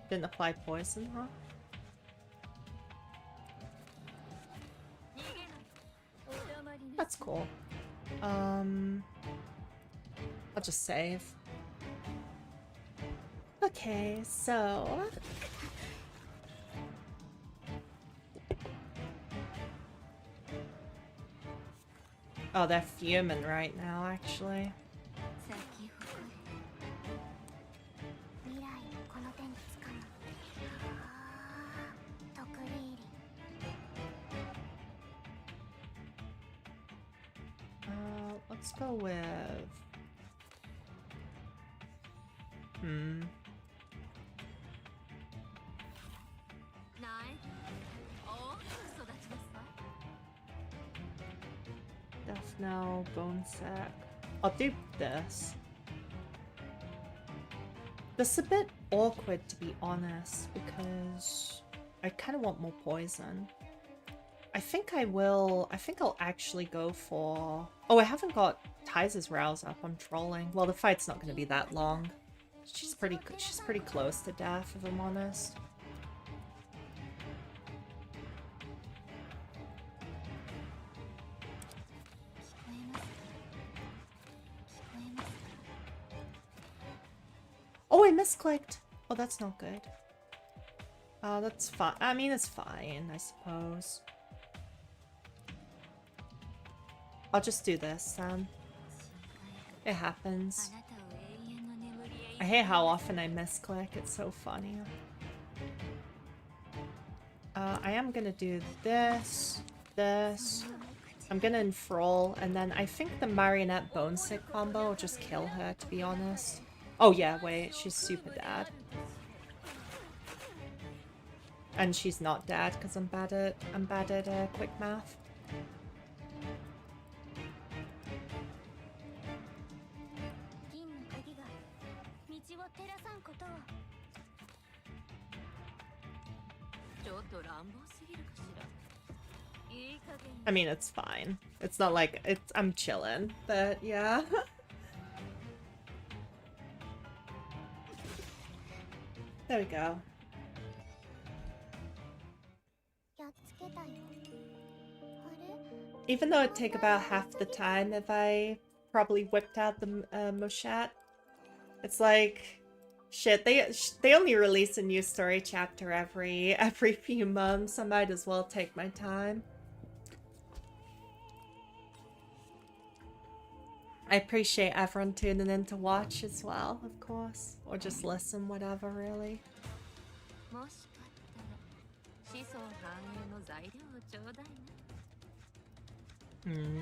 Didn't apply poison, huh? That's cool. I'll just save. Okay, so... Oh, they're fuming right now, actually. Let's go with... Death Knell, Bone Sack. I'll do this. This is a bit awkward, to be honest, because I kind of want more poison. I think I'll actually go for... Oh, I haven't got Tyza's Rouse up. I'm trolling. Well, the fight's not going to be that long. She's pretty close to death, if I'm honest. Oh, I misclicked. Oh, that's not good. That's fine. I mean, it's fine, I suppose. I'll just do this, then. It happens. I hate how often I misclick. It's so funny. I am gonna do this, this. I'm gonna enthrall, and then I think the Marionette Bone Sick combo will just kill her, to be honest. Oh yeah, wait, she's super dead. And she's not dead because I'm bad at quick math. I mean, it's fine. It's not like I'm chilling, but yeah. There we go. Even though it'd take about half the time if I probably whipped out the Moshat, it's like, shit. They only release a new story chapter every few months. I might as well take my time. I appreciate everyone tuning in to watch as well, of course, or just listen, whatever, really. Hmm.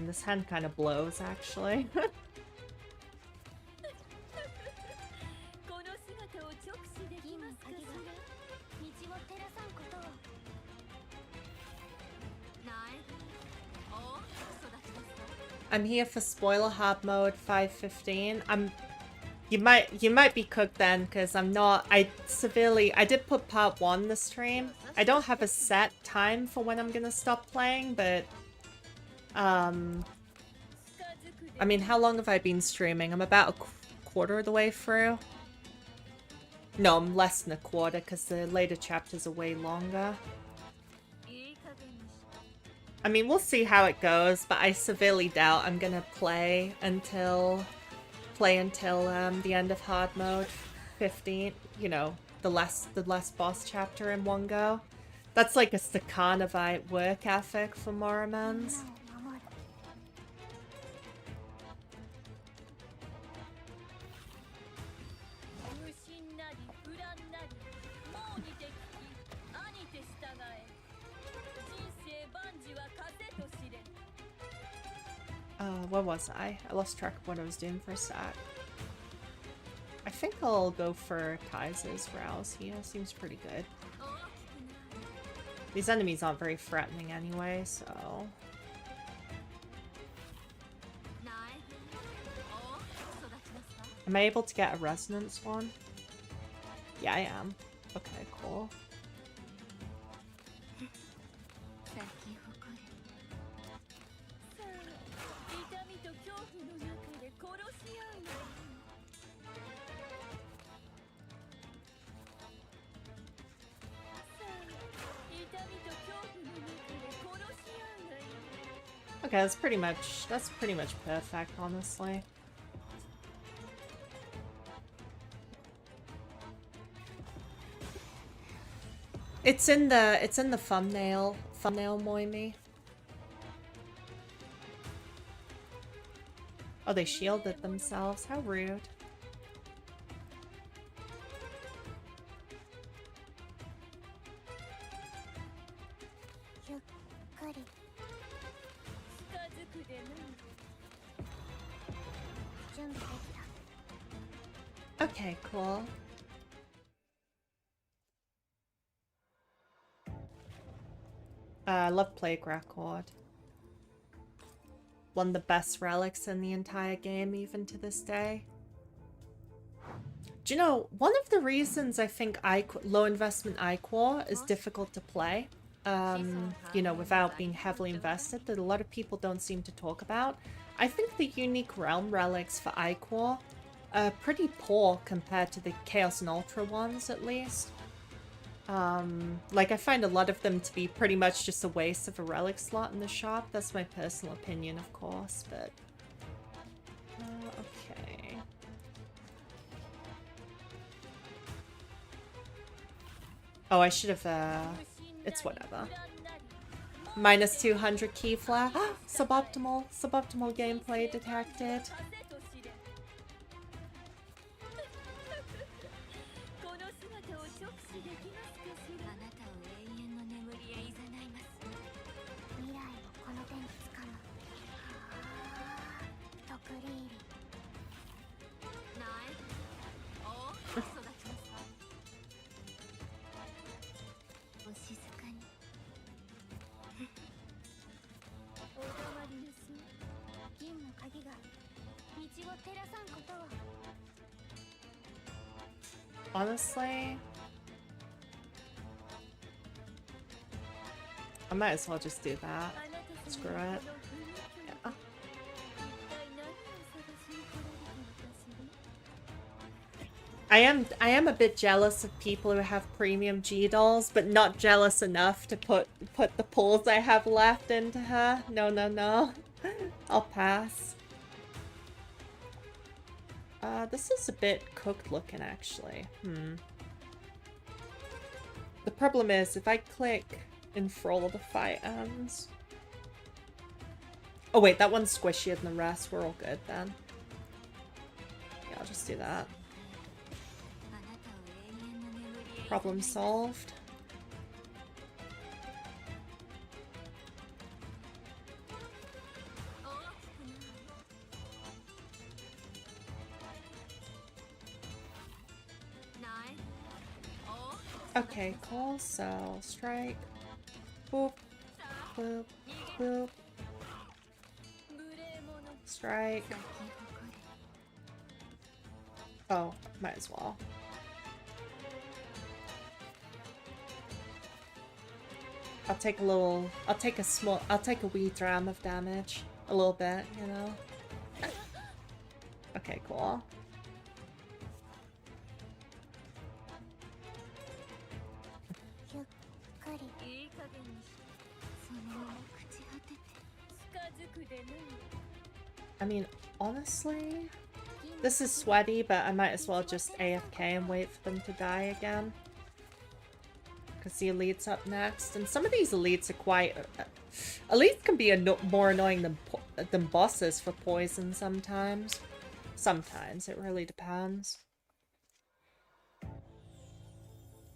This hand kind of blows, actually. I'm here for spoiler hard mode 5:15. You might be cooked then, because I'm not. I did put part 1 this stream. I don't have a set time for when I'm gonna stop playing, but I mean, how long have I been streaming? I'm about a quarter of the way through. No, I'm less than a quarter, because the later chapters are way longer. I mean, we'll see how it goes, but I severely doubt I'm gonna play until the end of hard mode 15. You know, the last boss chapter in one go. That's like a Stakhanovite work ethic for Morimens. Where was I? I lost track of what I was doing for a sec. I think I'll go for Kaiser's Rouse here. Seems pretty good. These enemies aren't very threatening anyway, so... Am I able to get a resonance one? Yeah, I am. Okay, cool. Okay, that's pretty much perfect, honestly. It's in the thumbnail Moimi. Oh, they shielded themselves. How rude. Okay, cool. I love Plague Record. One of the best relics in the entire game, even to this day. Do you know, one of the reasons I think low investment iQuar is difficult to play, you know, without being heavily invested, that a lot of people don't seem to talk about. I think the unique realm relics for iQuar are pretty poor compared to the Chaos and Ultra ones, at least. Like, I find a lot of them to be pretty much just a waste of a relic slot in the shop. That's my personal opinion, of course, but... okay. Oh, I should have, it's whatever. Minus 200 key flare. Suboptimal gameplay detected. Honestly, I might as well just do that. Screw it. Yeah. I am a bit jealous of people who have premium G dolls, but not jealous enough to put the pulls I have left into her. No, no, no. I'll pass. This is a bit cooked looking, actually. The problem is, if I click Enthrall, the fight ends. Oh wait, that one's squishier than the rest. We're all good then. Yeah, I'll just do that. Problem solved. Okay, cool. So, strike. Boop. Boop. Boop. Strike. Oh, might as well. I'll take a wee dram of damage. A little bit, you know? Okay, cool. I mean, honestly, this is sweaty, but I might as well just AFK and wait for them to die again. Because the elite's up next. And some of these elites are quite... elites can be more annoying than bosses for poison sometimes. Sometimes, it really depends.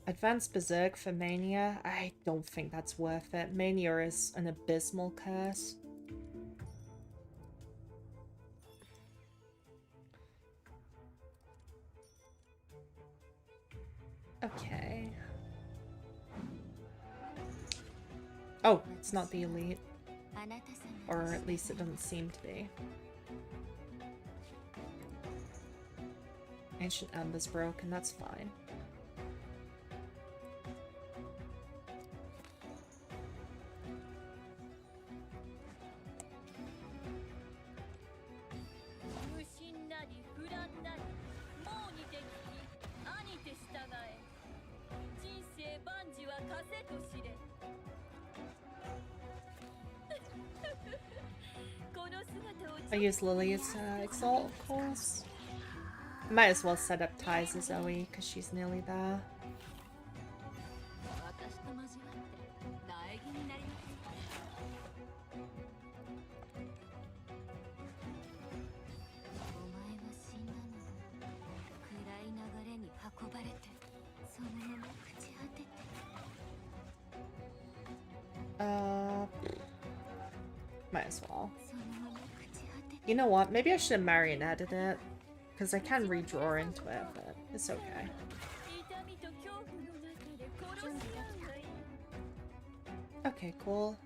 Advanced Berserk for Mania? I don't think that's worth it. Mania is an abysmal curse. Okay. Oh, it's not the elite. Or at least it doesn't seem to be. Ancient Ember's broken, that's fine. I use Lily's Exalt, of course. Might as well set up ties as Zoe, because she's nearly there. Might as well. You know what? Maybe I should have marionetted it. Because I can redraw into it, but it's okay. Okay, cool.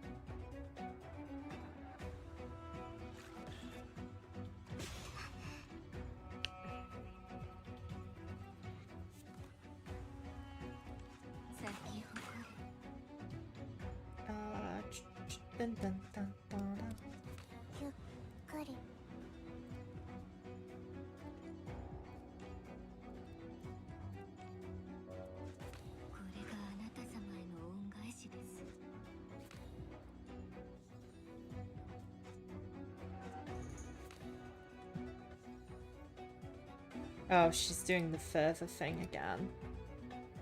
Dun, dun, dun, dun, dun. Oh, she's doing the further thing again.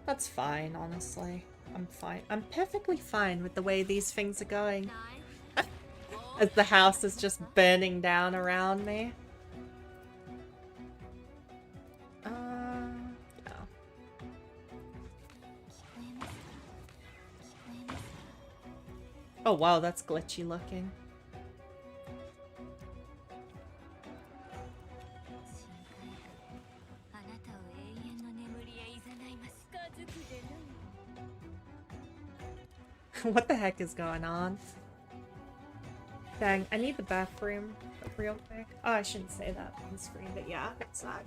That's fine, honestly. I'm fine. I'm perfectly fine with the way these things are going. As the house is just burning down around me. Yeah. Oh wow, that's glitchy looking. What the heck is going on? Dang, I need the bathroom real quick. Oh, I shouldn't say that on the screen, but yeah, it's that.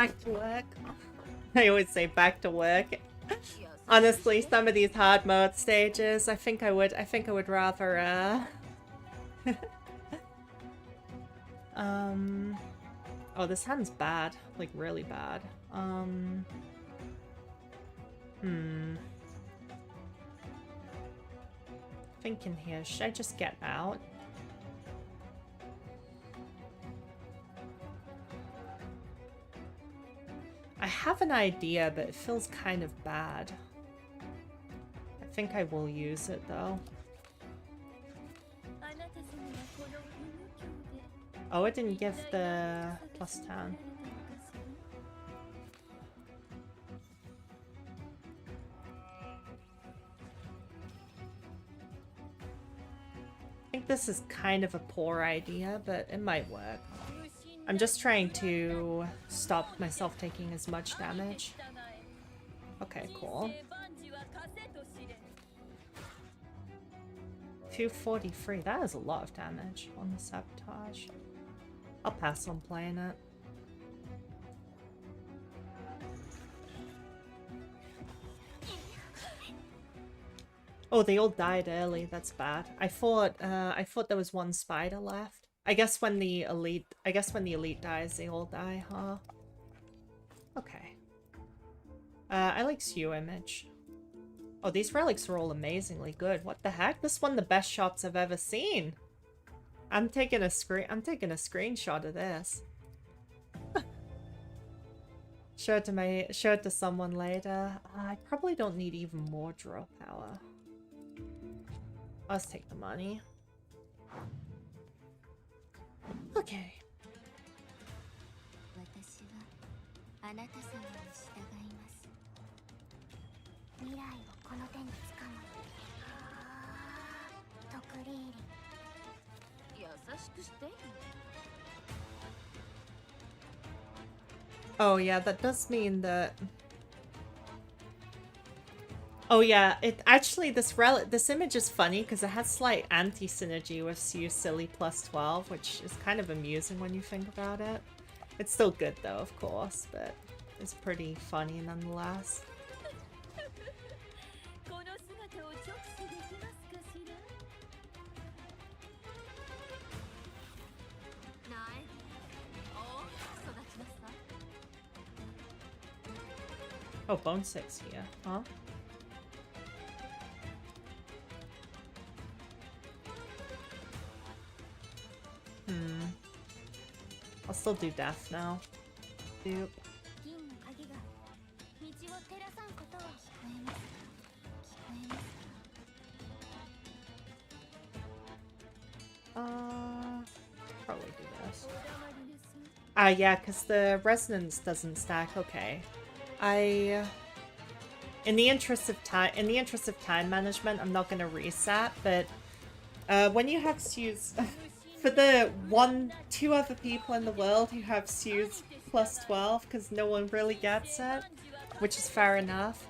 Back to work. I always say back to work. Honestly, some of these hard mode stages, I think I would rather oh, this hand's bad. Like really bad. Thinking here, should I just get out? I have an idea, but it feels kind of bad. I think I will use it though. Oh, it didn't give the +10. I think this is kind of a poor idea, but it might work. I'm just trying to stop myself taking as much damage. Okay, cool. 243, that is a lot of damage on the sabotage. I'll pass on playing it. Oh, they all died early. That's bad. I thought there was one spider left. I guess when the elite dies, they all die, huh? Okay. I like Sue Image. Oh, these relics are all amazingly good. What the heck? This is one of the best shots I've ever seen. I'm taking a screenshot of this. Show it to someone later. I probably don't need even more draw power. Let's take the money. Okay. Oh yeah, that does mean that... Oh yeah, it actually, this image is funny because it has slight anti-synergy with Sue Silly +12, which is kind of amusing when you think about it. It's still good though, of course, but it's pretty funny nonetheless. Oh, Bone 6 here, huh? I'll still do death now. Doop. Probably do this. Yeah, because the resonance doesn't stack. Okay. In the interest of time management, I'm not gonna reset, but when you have Sue's for the 2 other people in the world who have Sue's +12, because no one really gets it, which is fair enough.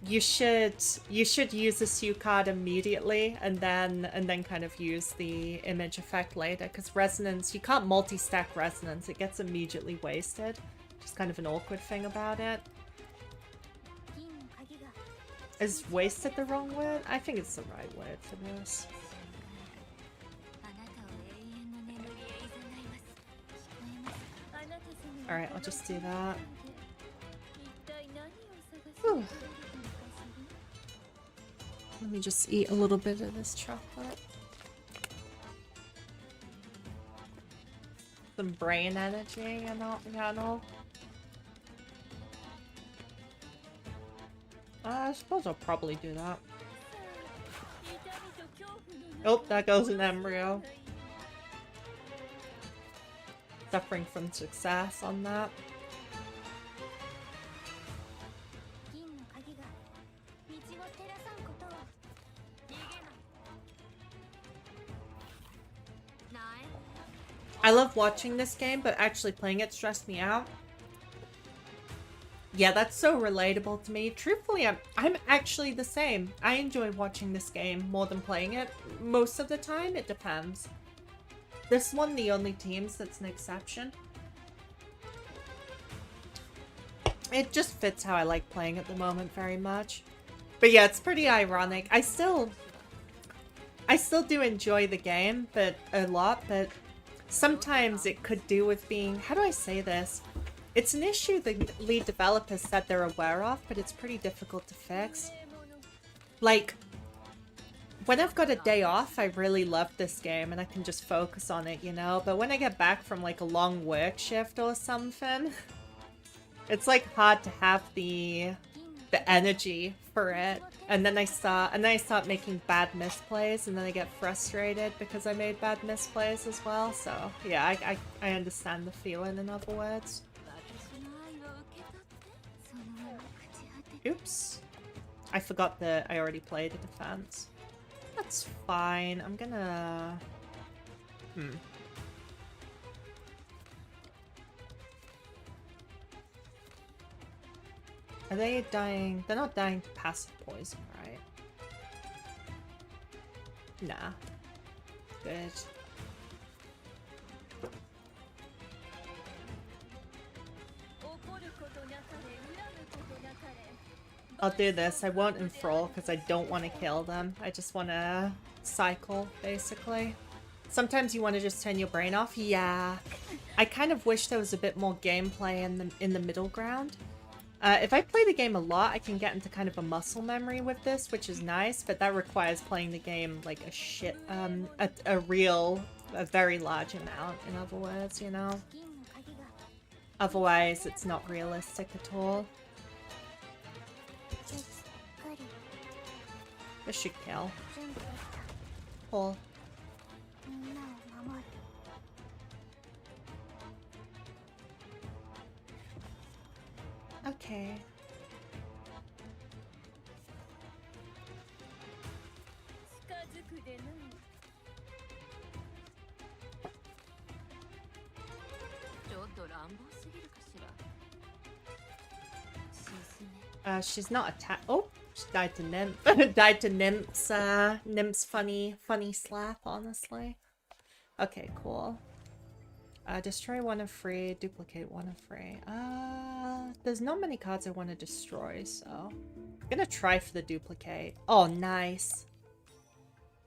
You should use the Sue card immediately and then kind of use the image effect later, because resonance, you can't multi-stack resonance, it gets immediately wasted. Just kind of an awkward thing about it. Is wasted the wrong word? I think it's the right word for this. Alright, I'll just do that. Whew. Let me just eat a little bit of this chocolate. Some brain energy and all. I suppose I'll probably do that. Oh, that goes an embryo. Suffering from success on that. I love watching this game, but actually playing it stressed me out. Yeah, that's so relatable to me. Truthfully, I'm actually the same. I enjoy watching this game more than playing it. Most of the time, it depends. This one, the only teams that's an exception. It just fits how I like playing at the moment very much. But yeah, it's pretty ironic. I still do enjoy the game, but a lot, but sometimes it could do with being, how do I say this? It's an issue the lead developers said they're aware of, but it's pretty difficult to fix. Like, when I've got a day off, I really love this game and I can just focus on it, you know? But when I get back from like a long work shift or something, it's like hard to have the energy for it. And then I start making bad misplays, and then I get frustrated because I made bad misplays as well. So yeah, I understand the feeling, in other words. Oops. I forgot that I already played a defense. That's fine. I'm gonna... Are they dying? They're not dying to passive poison, right? Nah. Good. I'll do this. I won't enthrall because I don't want to kill them. I just want to cycle, basically. Sometimes you want to just turn your brain off. Yeah. I kind of wish there was a bit more gameplay in the middle ground. If I play the game a lot, I can get into kind of a muscle memory with this, which is nice, but that requires playing the game like a very large amount, in other words, you know? Otherwise, it's not realistic at all. This should kill. Cool. Okay. She's not attacked. Oh, she died to Nymph. Died to Nymph's, Nymph's funny slap, honestly. Okay, cool. Destroy one of free, duplicate one of free. There's not many cards I want to destroy, so I'm gonna try for the duplicate. Oh, nice.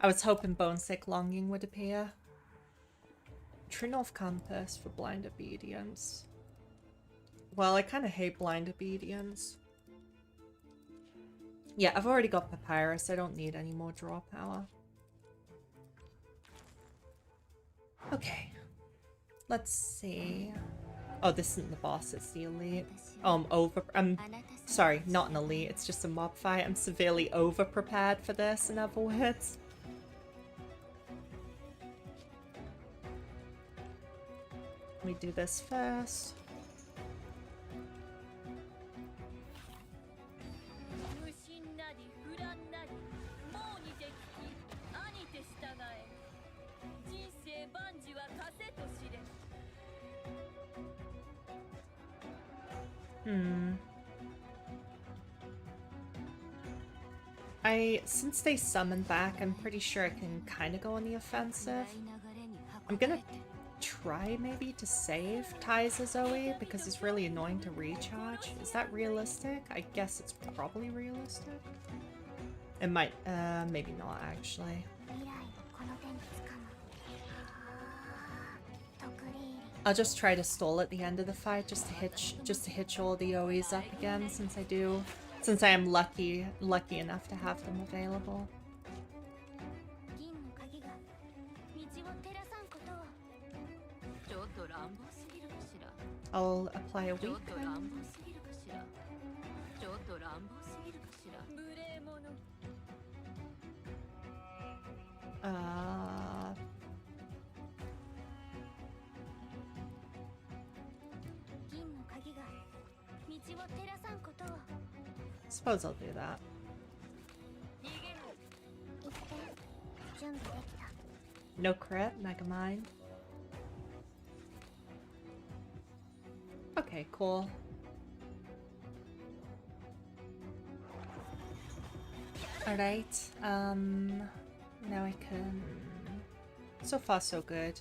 I was hoping Bonesick Longing would appear. True North Compass for Blind Obedience. Well, I kind of hate Blind Obedience. Yeah, I've already got Papyrus. I don't need any more draw power. Okay. Let's see. Oh, this isn't the boss, it's the elite. Oh, I'm sorry, not an elite, it's just a mob fight. I'm severely over-prepared for this, in other words. Let me do this first. Since they summoned back, I'm pretty sure I can kind of go on the offensive. I'm gonna try maybe to save Tai's Zoe because it's really annoying to recharge. Is that realistic? I guess it's probably realistic. It might, maybe not actually. I'll just try to stall at the end of the fight just to hitch all the OEs up again since I am lucky enough to have them available. I'll apply a weaken. Suppose I'll do that. No crit, Megamind. Okay, cool. Alright, now I can... So far, so good.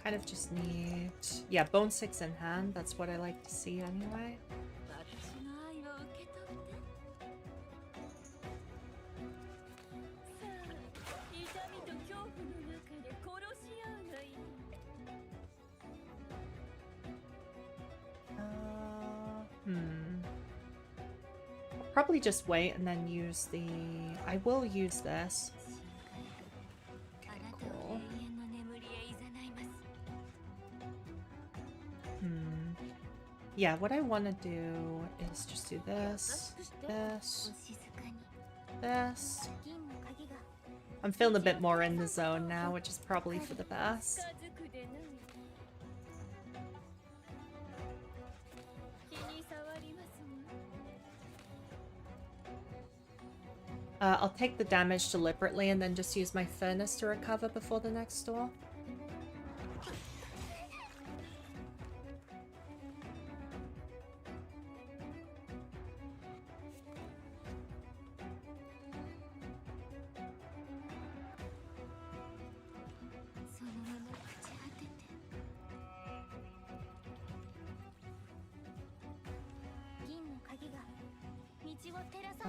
Kind of just need... Yeah, Bone 6 in hand. That's what I like to see anyway. Probably just wait and then use the... I will use this. Okay, cool. Yeah, what I want to do is just do this, this, this. I'm feeling a bit more in the zone now, which is probably for the best. I'll take the damage deliberately and then just use my furnace to recover before the next door.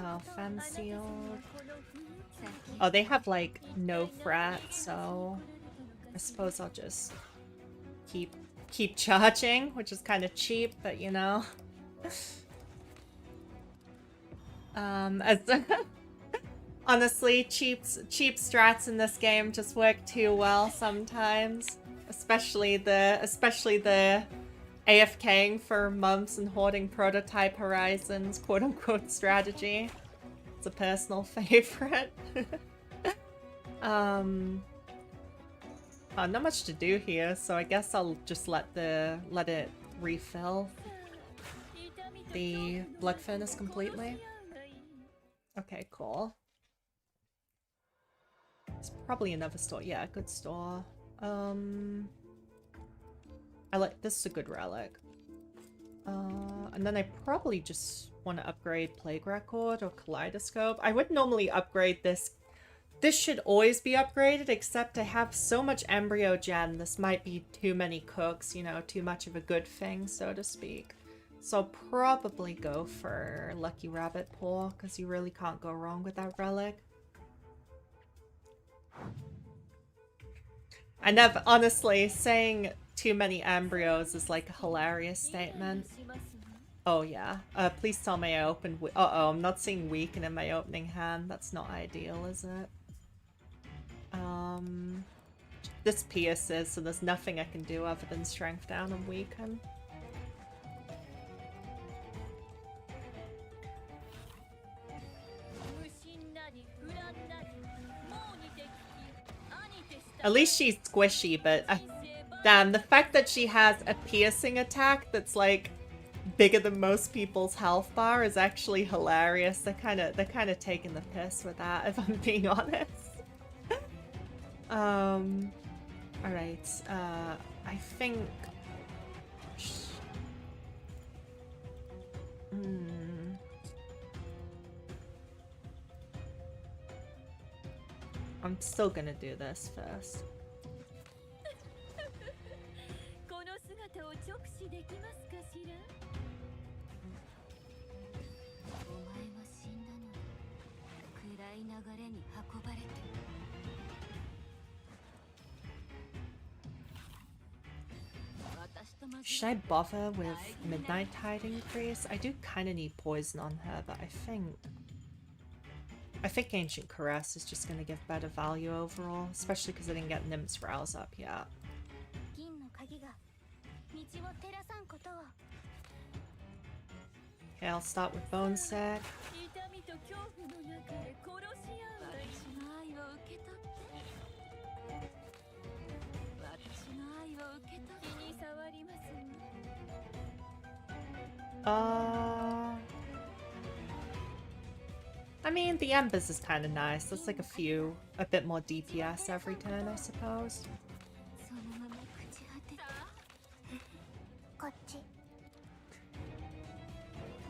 Oh, fan sealed. Oh, they have like no fret, so I suppose I'll just keep charging, which is kind of cheap, but you know. As honestly, cheap strats in this game just work too well sometimes, especially the AFKing for months and hoarding prototype horizons, quote-unquote strategy. It's a personal favorite. Not much to do here, so I guess I'll just let it refill the blood furnace completely. Okay, cool. It's probably another store. Yeah, good store. I like this is a good relic. And then I probably just want to upgrade Plague Record or Kaleidoscope. I would normally upgrade this. This should always be upgraded, except I have so much Embryo Gen. This might be too many cooks, you know, too much of a good thing, so to speak. So I'll probably go for Lucky Rabbit Paw, because you really can't go wrong with that relic. I never, honestly, saying too many embryos is like a hilarious statement. Oh yeah. Please tell me I opened... Uh-oh, I'm not seeing weaken in my opening hand. That's not ideal, is it? This pierces, so there's nothing I can do other than strength down and weaken. At least she's squishy, but damn, the fact that she has a piercing attack that's like bigger than most people's health bar is actually hilarious. They're kind of taking the piss with that, if I'm being honest. All right. I think. I'm still gonna do this first. Should I bother with Midnight Tide increase? I do kind of need poison on her, but I think Ancient Caress is just going to give better value overall, especially because I didn't get Nymph's Rouse up yet. Okay, I'll start with Bone Sack. I mean, the Embers is kind of nice. That's like a bit more DPS every turn, I suppose.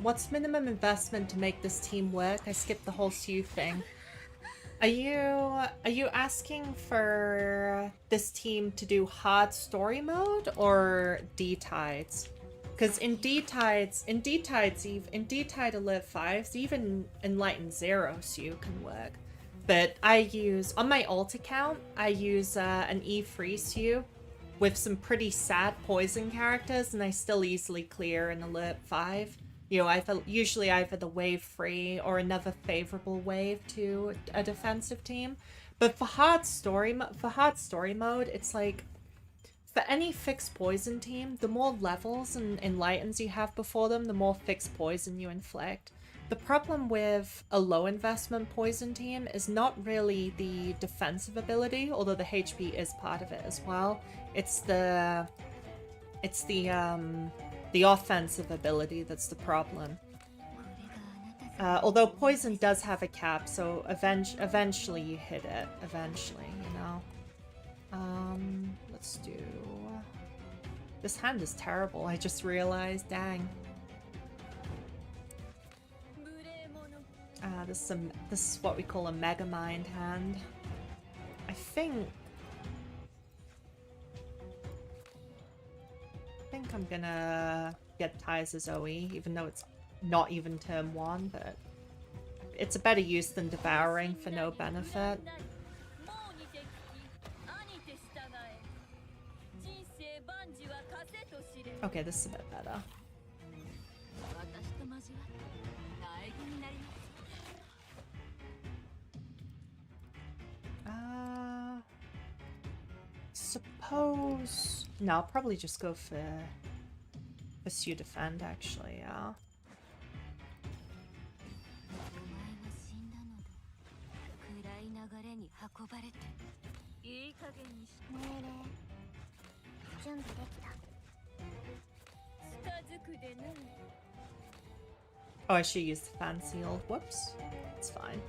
What's minimum investment to make this team work? I skipped the whole Sue thing. Are you asking for this team to do hard story mode or D-Tides? Because in D-Tides, in D-Tide Alert 5s, even Enlightened Zeros you can work. But I use, on my alt account, I use an E-Free Sue with some pretty sad poison characters, and I still easily clear an Alert 5. You know, usually either the wave free or another favorable wave to a defensive team. But for hard story mode, it's like for any fixed poison team, the more levels and enlightens you have before them, the more fixed poison you inflict. The problem with a low investment poison team is not really the defensive ability, although the HP is part of it as well. It's the offensive ability that's the problem. Although poison does have a cap, so eventually you hit it. Eventually, you know. Let's do... This hand is terrible, I just realized. Dang. This is what we call a Mega Mind hand. I think I'm gonna get Ties as OE, even though it's not even turn 1, but it's a better use than Devouring for no benefit. Okay, this is a bit better. Suppose... No, I'll probably just go for Pursue Defend, actually, yeah. Oh, I should use the fancy old... Whoops. It's fine.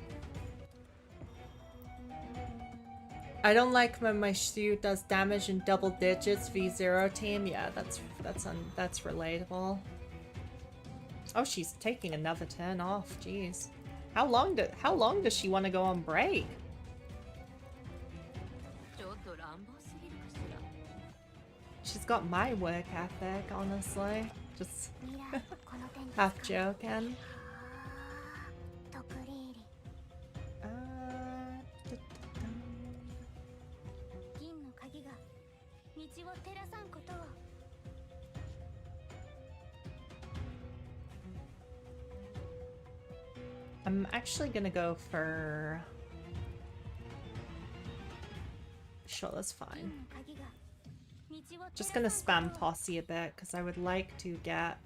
I don't like when my Shu does damage in double digits v0 team. Yeah, that's relatable. Oh, she's taking another turn off. Jeez. How long does she want to go on break? She's got my work ethic, honestly. Just half joking. I'm actually gonna go for... Sure, that's fine. Just gonna spam Posse a bit, because I would like to get...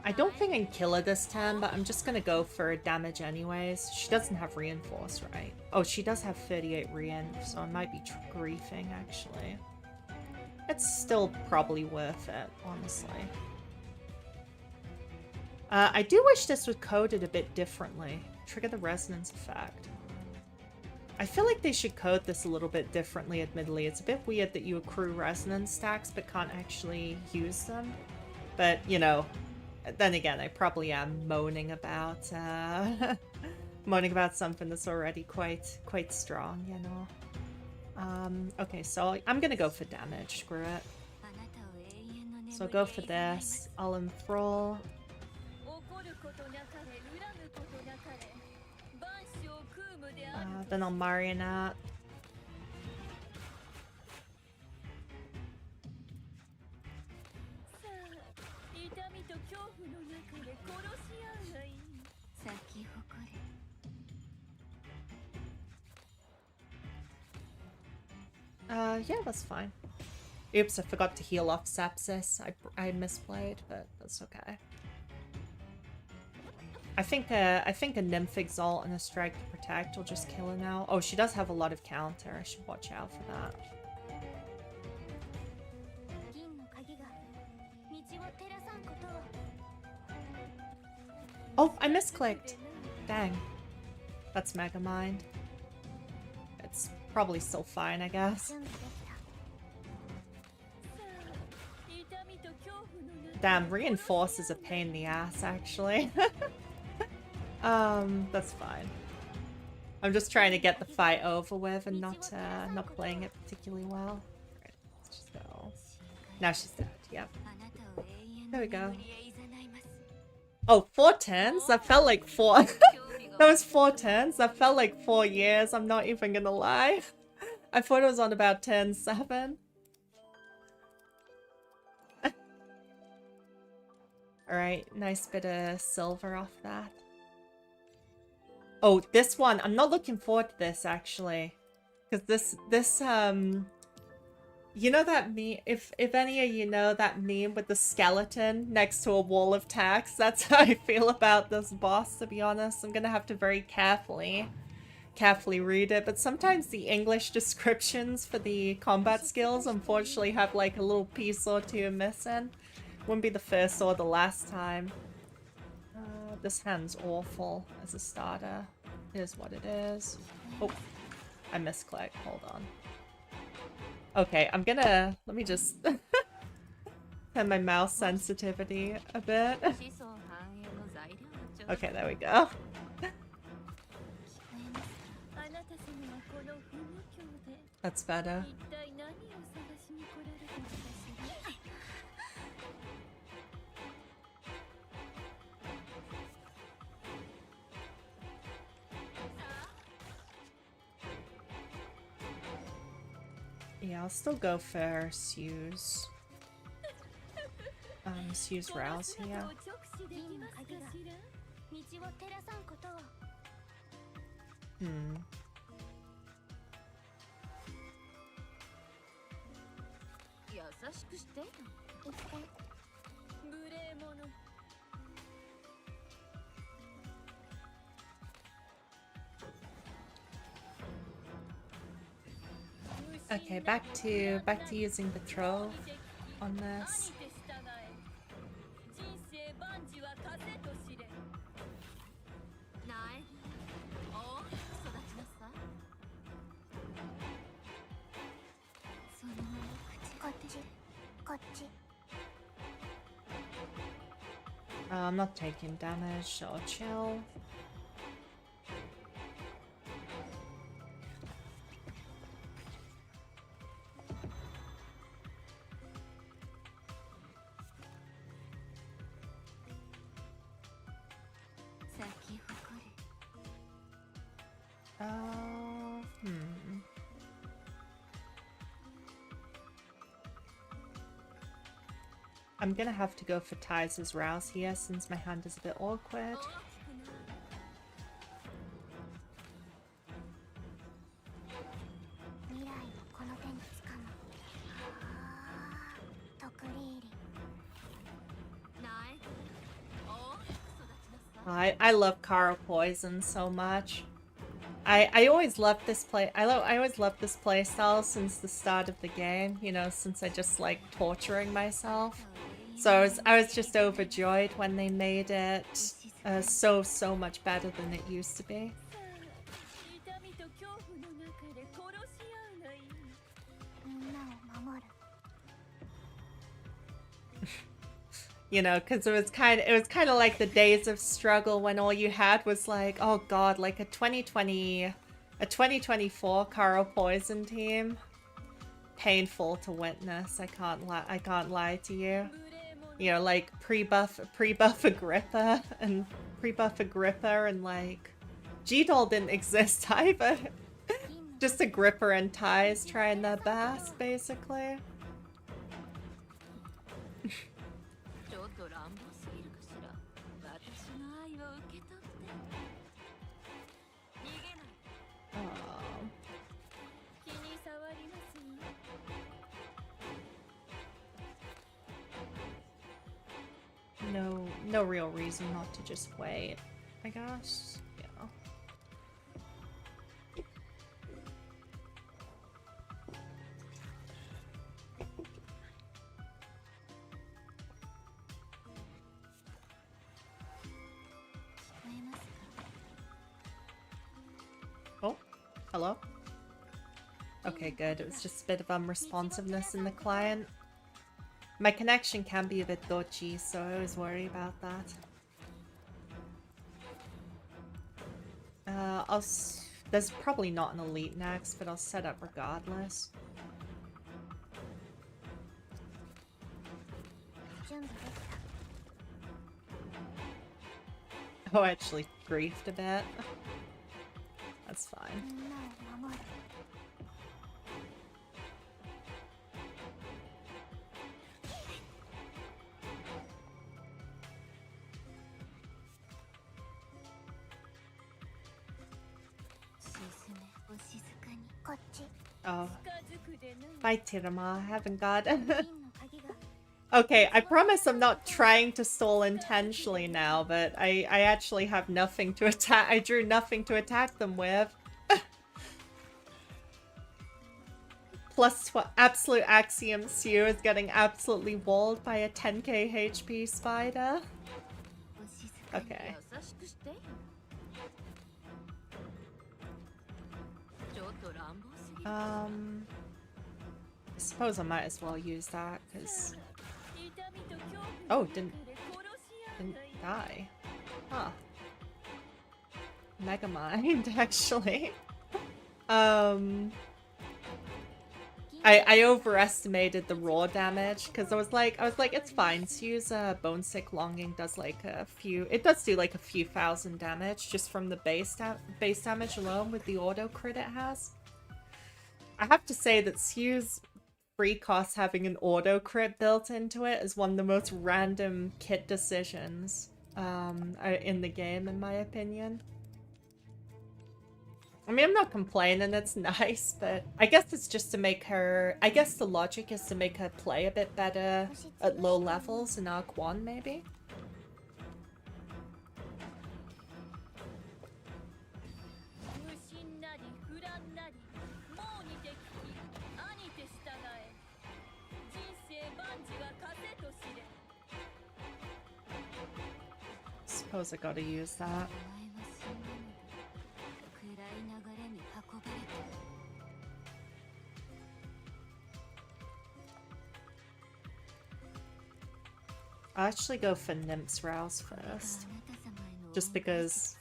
I don't think I can kill her this time, but I'm just gonna go for damage anyways. She doesn't have reinforce, right? Oh, she does have 38 reinf, so I might be griefing, actually. It's still probably worth it, honestly. I do wish this was coded a bit differently. Trigger the resonance effect. I feel like they should code this a little bit differently, admittedly. It's a bit weird that you accrue resonance stacks but can't actually use them. But, you know, then again, I probably am moaning about something that's already quite strong, you know. Okay, so I'm gonna go for damage. Screw it. So go for this. I'll enthrall. Then I'll marionette. Yeah, that's fine. Oops, I forgot to heal off sepsis. I misplayed, but that's okay. I think a Nymph Exalt and a Strike to Protect will just kill her now. Oh, she does have a lot of counter. I should watch out for that. Oh, I misclicked. Dang. That's Megamind. It's probably still fine, I guess. Damn, Reinforce is a pain in the ass, actually. That's fine. I'm just trying to get the fight over with and not playing it particularly well. Alright, let's just go. Now she's dead, yep. There we go. Oh, 4 turns? That felt like 4. That was 4 turns? That felt like 4 years, I'm not even gonna lie. I thought it was on about turn 7. Alright, nice bit of silver off that. Oh, this one. I'm not looking forward to this, actually. Because this, you know that meme? If any of you know that meme with the skeleton next to a wall of text, that's how I feel about this boss, to be honest. I'm gonna have to very carefully read it. But sometimes the English descriptions for the combat skills, unfortunately, have like a little piece or two missing. Wouldn't be the first or the last time. This hand's awful as a starter. It is what it is. Oh, I misclicked. Hold on. Okay, I'm gonna... Let me just... turn my mouse sensitivity a bit. Okay, there we go. That's better. Yeah, I'll still go for Sue's. Sue's Rouse here. Okay, back to using the Trove on this. I'm not taking damage, so I'll chill. I'm gonna have to go for Ty's Rouse here since my hand is a bit awkward. I love Karo Poison so much. I always loved this play. I always loved this playstyle since the start of the game. You know, since I just like torturing myself. So I was just overjoyed when they made it so much better than it used to be. You know, because it was kind of like the days of struggle when all you had was like, oh god, like a 2024 Karo Poison team. Painful to witness. I can't lie to you. You know, like pre-buff Agrippa and like G-Doll didn't exist either. Just Agrippa and Ty's trying their best, basically. No real reason not to just wait, I guess. Yeah. Hello? Okay, good. It was just a bit of unresponsiveness in the client. My connection can be a bit dodgy, so I always worry about that. There's probably not an elite next, but I'll set up regardless. Oh, I actually griefed a bit. That's fine. Oh. Bye, Tirama. I haven't got it. Okay, I promise I'm not trying to stall intentionally now, but I actually have nothing to attack. I drew nothing to attack them with. Plus absolute Axiom Seer is getting absolutely walled by a 10k HP spider. Okay. I suppose I might as well use that, because... Oh, didn't die. Huh. Megamind, actually. I overestimated the raw damage, because I was like, it's fine. To use Bone Sick Longing does like a few, it does do like a few thousand damage just from the base damage alone with the auto crit it has. I have to say that Sue's free cost having an auto crit built into it is one of the most random kit decisions in the game, in my opinion. I mean, I'm not complaining, it's nice, but I guess it's just to make her... I guess the logic is to make her play a bit better at low levels in Arc 1, maybe? Suppose I gotta use that. I'll actually go for Nymph's Rouse first. Just because,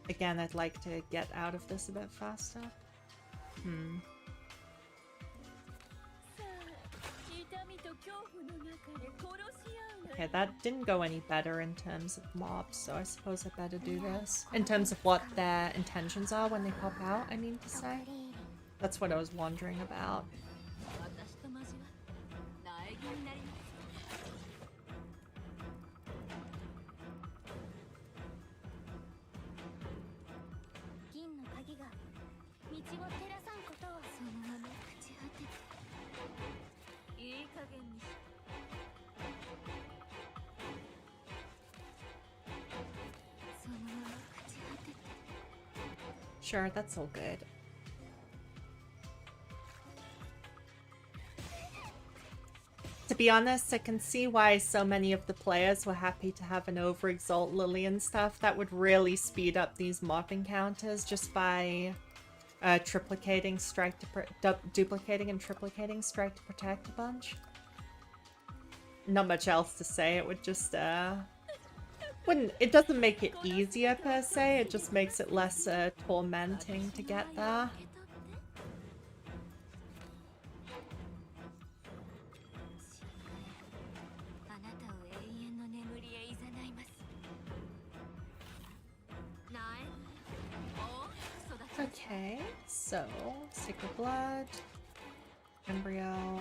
again, I'd like to get out of this a bit faster. Okay, that didn't go any better in terms of mobs, so I suppose I better do this. In terms of what their intentions are when they pop out, I mean to say. That's what I was wondering about. Sure, that's all good. To be honest, I can see why so many of the players were happy to have an Overexalt Lily and stuff. That would really speed up these mob encounters just by duplicating and triplicating strike to protect a bunch. Not much else to say. It would just it doesn't make it easier per se, it just makes it less tormenting to get there. Okay, so Sacred Blood, Embryo.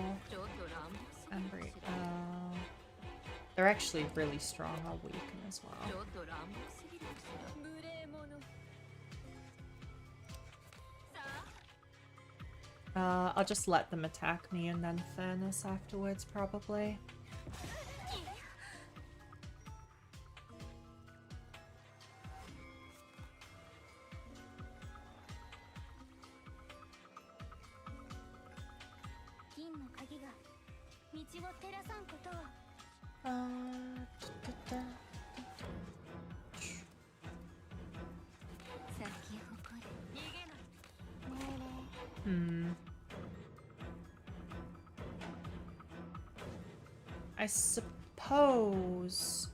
They're actually really strong, I'll weaken as well. I'll just let them attack me and then Furnace afterwards, probably. I suppose...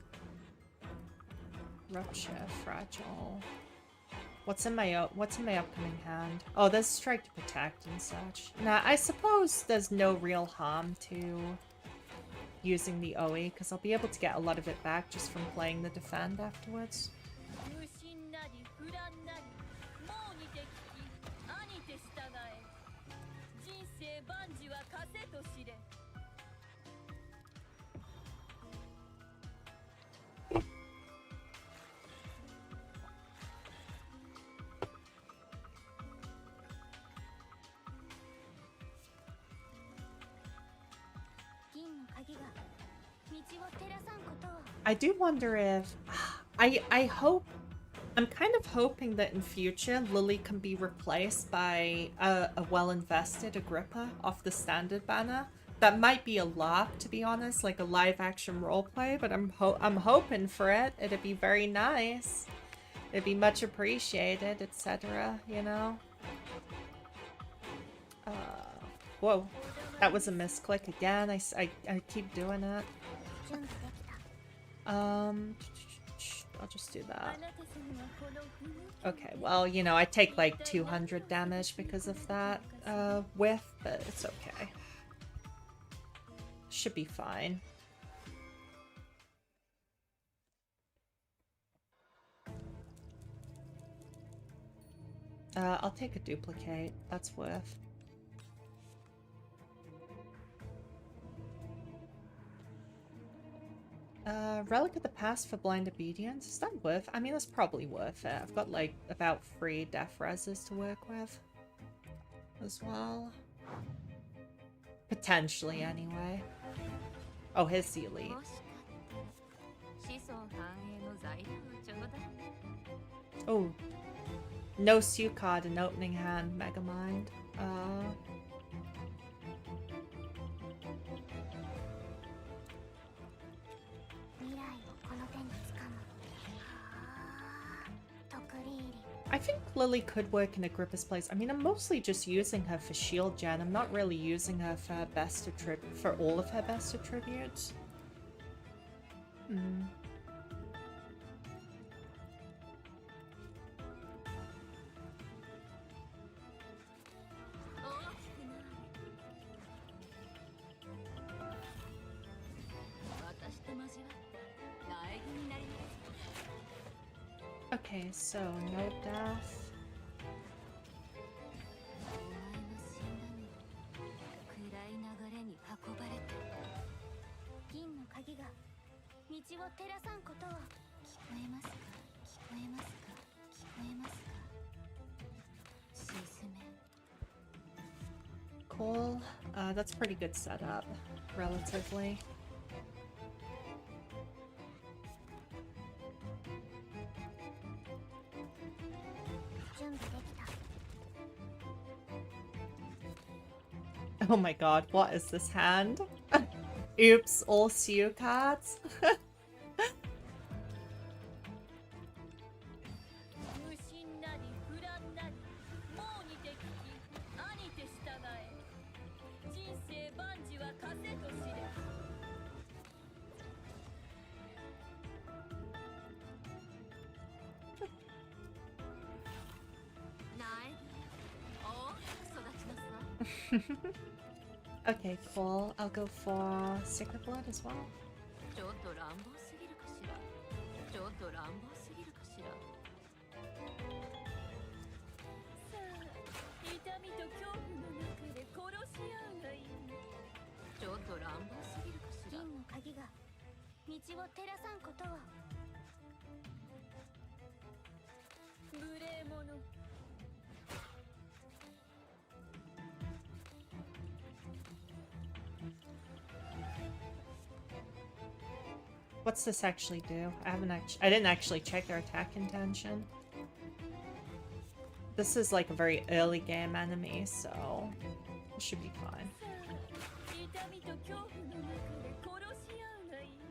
Rupture, fragile. What's in my upcoming hand? Oh, there's strike to protect and such. Nah, I suppose there's no real harm to using the OE, because I'll be able to get a lot of it back just from playing the defend afterwards. I do wonder if... I hope... I'm kind of hoping that in future, Lily can be replaced by a well-invested Agrippa off the standard banner. That might be a lot, to be honest, like a live-action roleplay, but I'm hoping for it. It'd be very nice. It'd be much appreciated, etc., you know? Whoa. That was a misclick again. I keep doing it. I'll just do that. Okay, well, you know, I take like 200 damage because of that whiff, but it's okay. Should be fine. I'll take a duplicate. That's worth. Relic of the Past for Blind Obedience. Is that worth? I mean, that's probably worth it. I've got like about 3 death reses to work with as well. Potentially, anyway. Oh, here's the elite. Oh. No Sue card in opening hand, Megamind. I think Lily could work in Agrippa's place. I mean, I'm mostly just using her for shield gen. I'm not really using her for for all of her best attributes. Okay, so no death. Cool. That's pretty good setup, relatively. Oh my god, what is this hand? Oops, all Sue cards? Okay, cool. I'll go for Sacred Blood as well. What's this actually do? I didn't actually check their attack intention. This is like a very early game enemy, so it should be fine.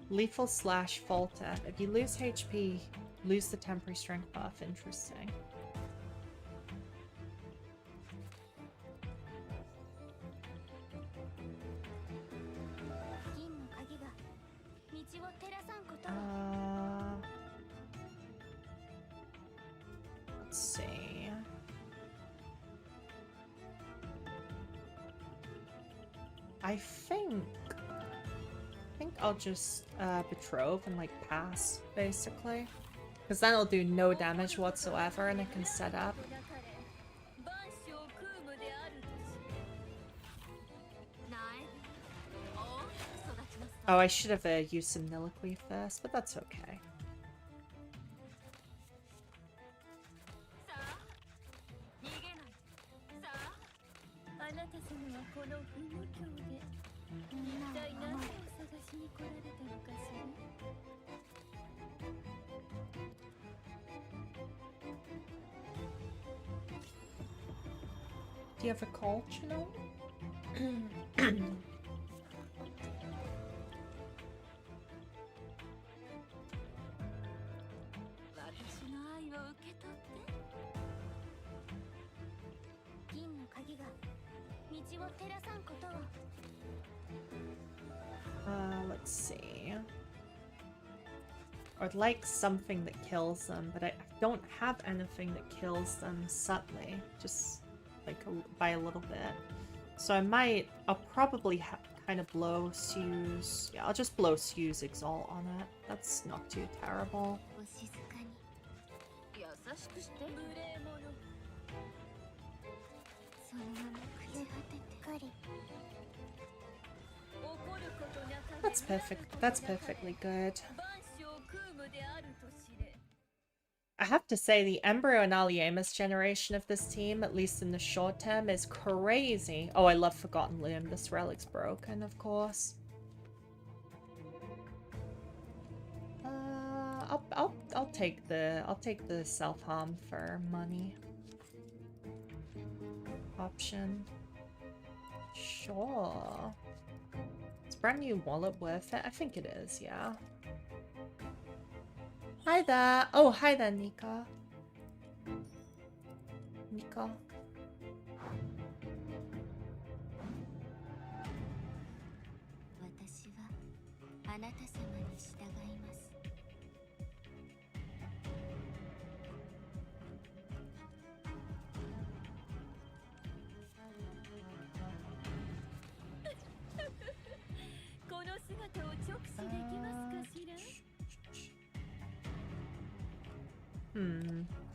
Lethal slash falter. If you lose HP, lose the temporary strength buff. Interesting. see. I think I'll just betroth and like pass basically, because then it'll do no damage whatsoever and it can set up. Oh, I should have used some Niliqui first, but that's okay. Do you have a call, Chino? Let's see. I'd like something that kills them, but I don't have anything that kills them subtly, just like by a little bit. So I'll probably kind of blow Sue's. Yeah, I'll just blow Sue's Exalt on it. That's not too terrible. That's perfect. That's perfectly good. I have to say, the Embryo and Aliemus generation of this team, at least in the short term, is crazy. Oh, I love Forgotten Loom. This relic's broken, of course. I'll take the self-harm for money option. Sure. Is brand new wallet worth it? I think it is, yeah. Hi there. Oh, hi there, Nika. Nika.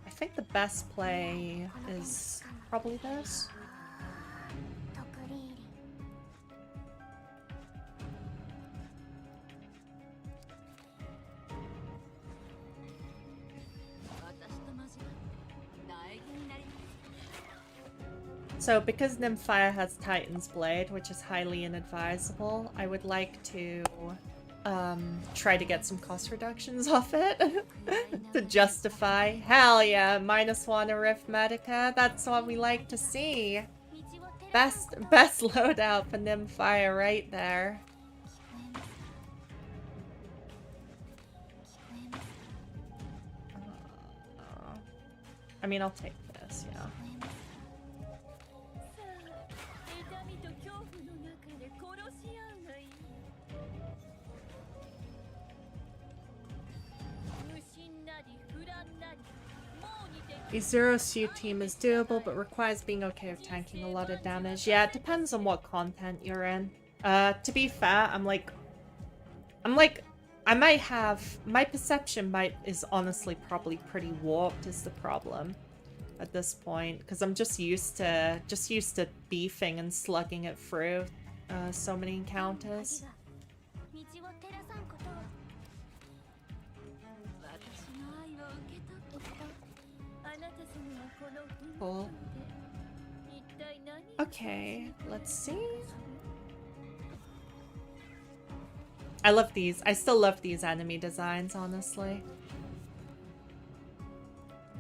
I think the best play is probably this. So because Nymphia has Titan's Blade, which is highly inadvisable, I would like to try to get some cost reductions off it to justify. Hell yeah, -1 Arithmetica. That's what we like to see. Best loadout for Nymphia right there. I mean, I'll take this, yeah. A zero suit team is doable, but requires being okay with tanking a lot of damage. Yeah, it depends on what content you're in. To be fair, I might have, my perception is honestly probably pretty warped is the problem at this point, because I'm just used to beefing and slugging it through so many encounters. Cool. Okay, let's see. I love these. I still love these enemy designs, honestly.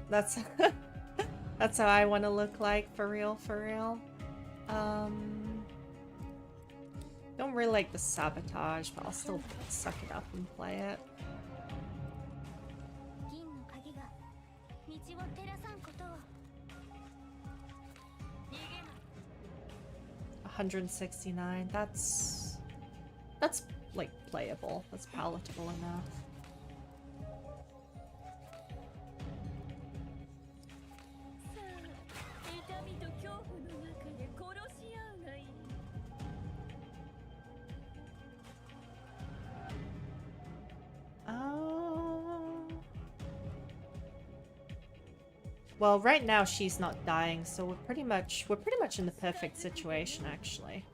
That's that's how I want to look like, for real, for real. Don't really like the sabotage, but I'll still suck it up and play it. 169. That's like playable. That's palatable enough. Well, right now she's not dying, so we're pretty much in the perfect situation, actually.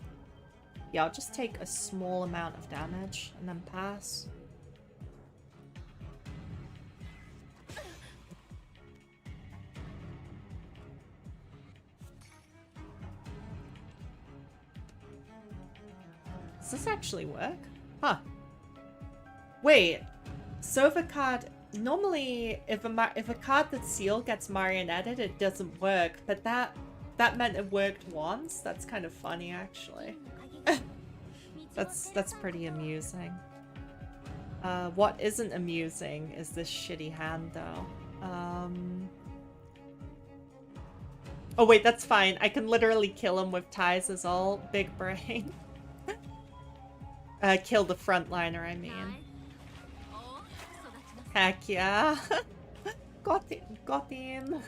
Yeah, I'll just take a small amount of damage and then pass. Does this actually work? Huh. Wait. So if a card... Normally, if a card that's sealed gets marionetted, it doesn't work. But that meant it worked once. That's kind of funny, actually. That's pretty amusing. What isn't amusing is this shitty hand, though. Oh wait, that's fine. I can literally kill him with ties as all. Big brain. Kill the frontliner, I mean. Heck yeah. Got him.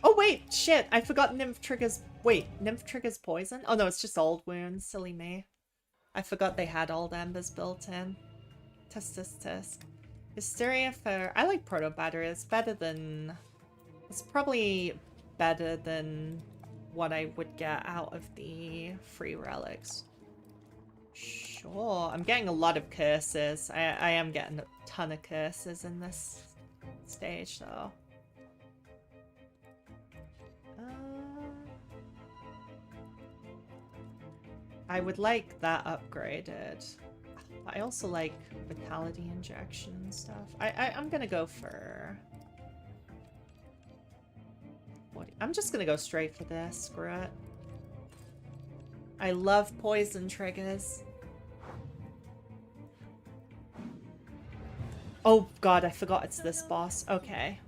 Oh wait, shit, I forgot Nymph triggers... Wait, Nymph triggers poison? Oh no, it's just old wounds, silly me. I forgot they had old embers built in. Tisk. Hysteria for... I like Proto Battery, it's better than... It's probably better than what I would get out of the free relics. Sure, I'm getting a lot of curses. I am getting a ton of curses in this stage, though. I would like that upgraded. I also like vitality injection and stuff. I'm gonna go for... I'm just gonna go straight for this. Screw it. I love poison triggers. Oh god, I forgot it's this boss. Okay.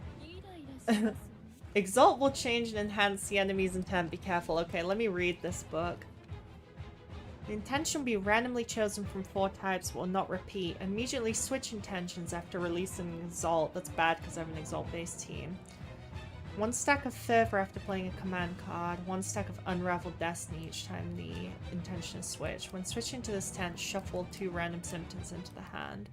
Exalt will change and enhance the enemy's intent. Be careful. Okay, let me read this book. The intention will be randomly chosen from 4 types, will not repeat. Immediately switch intentions after releasing Exalt. That's bad because I have an Exalt-based team. 1 stack of Fervor after playing a command card. 1 stack of Unraveled Destiny each time the intention is switched. When switching to this tent, shuffle 2 random symptoms into the hand.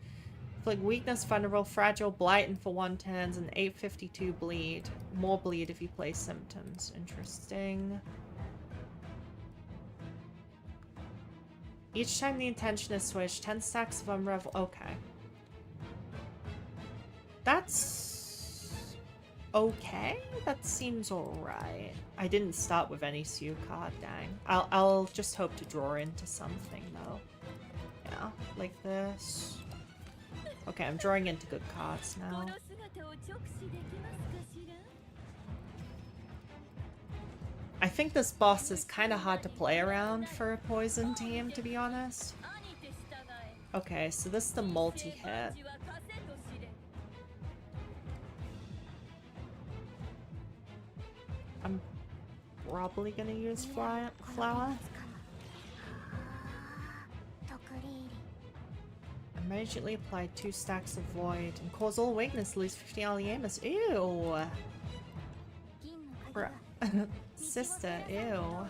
Inflict weakness, vulnerable, fragile, blighten for 1 turns, and 852 bleed. More bleed if you play symptoms. Interesting. Each time the intention is switched, 10 stacks of Unravel. Okay. That's... okay? That seems alright. I didn't start with any Sue card, dang. I'll just hope to draw into something, though. Yeah, like this. Okay, I'm drawing into good cards now. I think this boss is kind of hard to play around for a poison team, to be honest. Okay, so this is the multi-hit. I'm probably gonna use Flower. Immediately apply 2 stacks of Void and cause all weakness, lose 50 Aliemus. Ew! Sister, ew.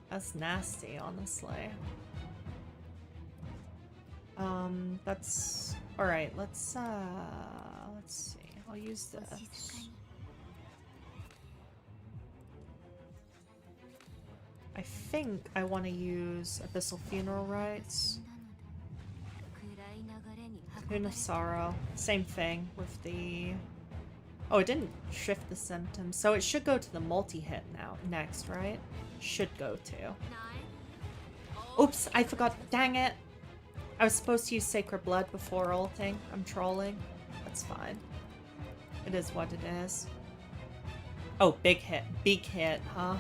That's nasty, honestly. That's... Alright, let's see. I'll use this. I think I want to use Abyssal Funeral Rites. Cocoon of Sorrow. Same thing with the... Oh, it didn't shift the symptoms. So it should go to the multi-hit now. Next, right? Should go to. Oops, I forgot. Dang it. I was supposed to use Sacred Blood before ulting. I'm trolling. That's fine. It is what it is. Oh, big hit. Big hit, huh?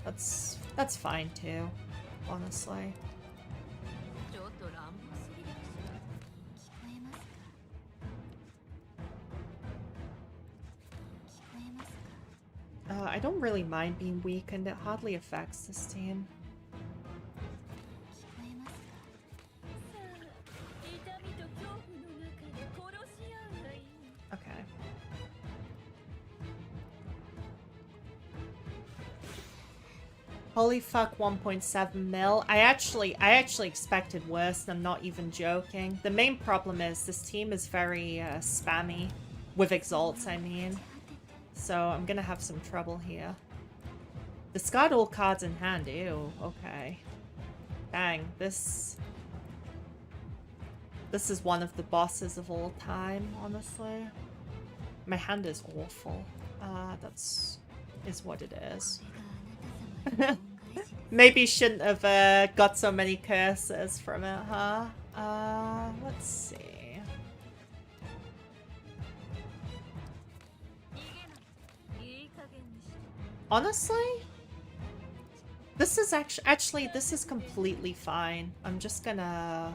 That's fine too, honestly. I don't really mind being weakened. It hardly affects this team. Okay. Holy fuck, 1.7 mil. I actually expected worse, and I'm not even joking. The main problem is this team is very spammy. With exalts, I mean. So I'm gonna have some trouble here. Discard all cards in hand. Ew, okay. Dang, this is one of the bosses of all time, honestly. My hand is awful. Is what it is. Maybe shouldn't have got so many curses from it, huh? Let's see. Honestly, this is actually this is completely fine. I'm just gonna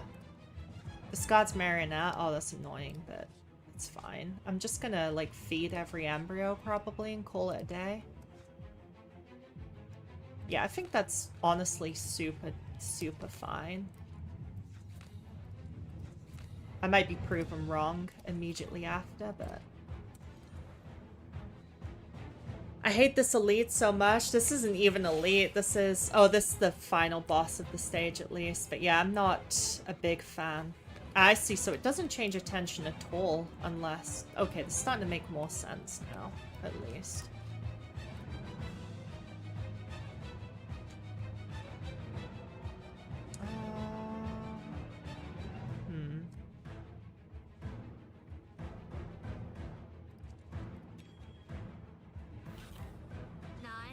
discard Marionette. Oh, that's annoying, but it's fine. I'm just gonna like feed every embryo probably and call it a day. Yeah, I think that's honestly super fine. I might be proven wrong immediately after, but... I hate this elite so much. This isn't even elite. This is... Oh, this is the final boss of the stage at least. But yeah, I'm not a big fan. I see, so it doesn't change attention at all unless... Okay, this is starting to make more sense now, at least.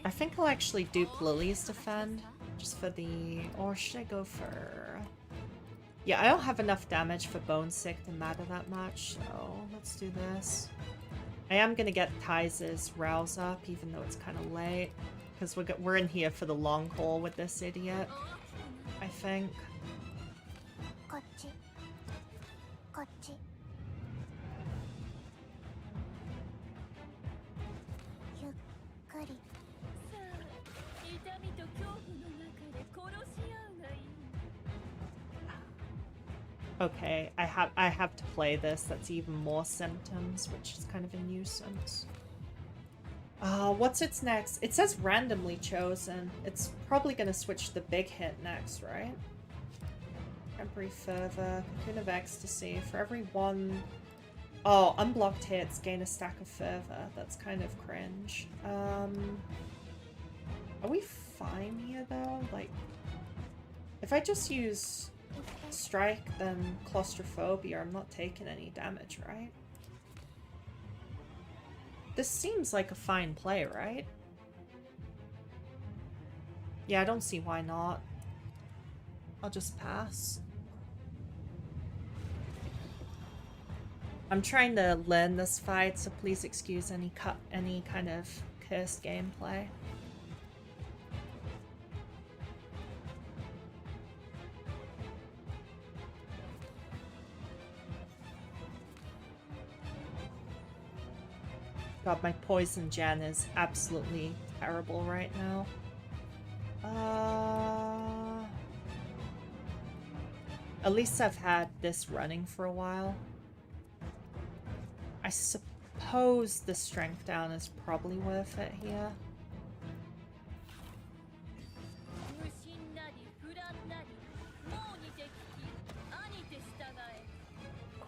I think I'll actually dupe Lily's defend, just for the... Or should I go for... Yeah, I don't have enough damage for Bone Sick to matter that much, so let's do this. I am gonna get Tyze's Rouse up, even though it's kind of late, because we're in here for the long haul with this idiot, I think. Okay, I have to play this. That's even more symptoms, which is kind of a nuisance. What's its next? It says randomly chosen. It's probably gonna switch to the big hit next, right? Temporary Fervor, Cocoon of Ecstasy. For every one... Oh, unblocked hits, gain a stack of Fervor. That's kind of cringe. Are we fine here, though? Like, if I just use... Strike, then Claustrophobia, I'm not taking any damage, right? This seems like a fine play, right? Yeah, I don't see why not. I'll just pass. I'm trying to learn this fight, so please excuse any kind of cursed gameplay. God, my poison gen is absolutely terrible right now. At least I've had this running for a while. I suppose the strength down is probably worth it here.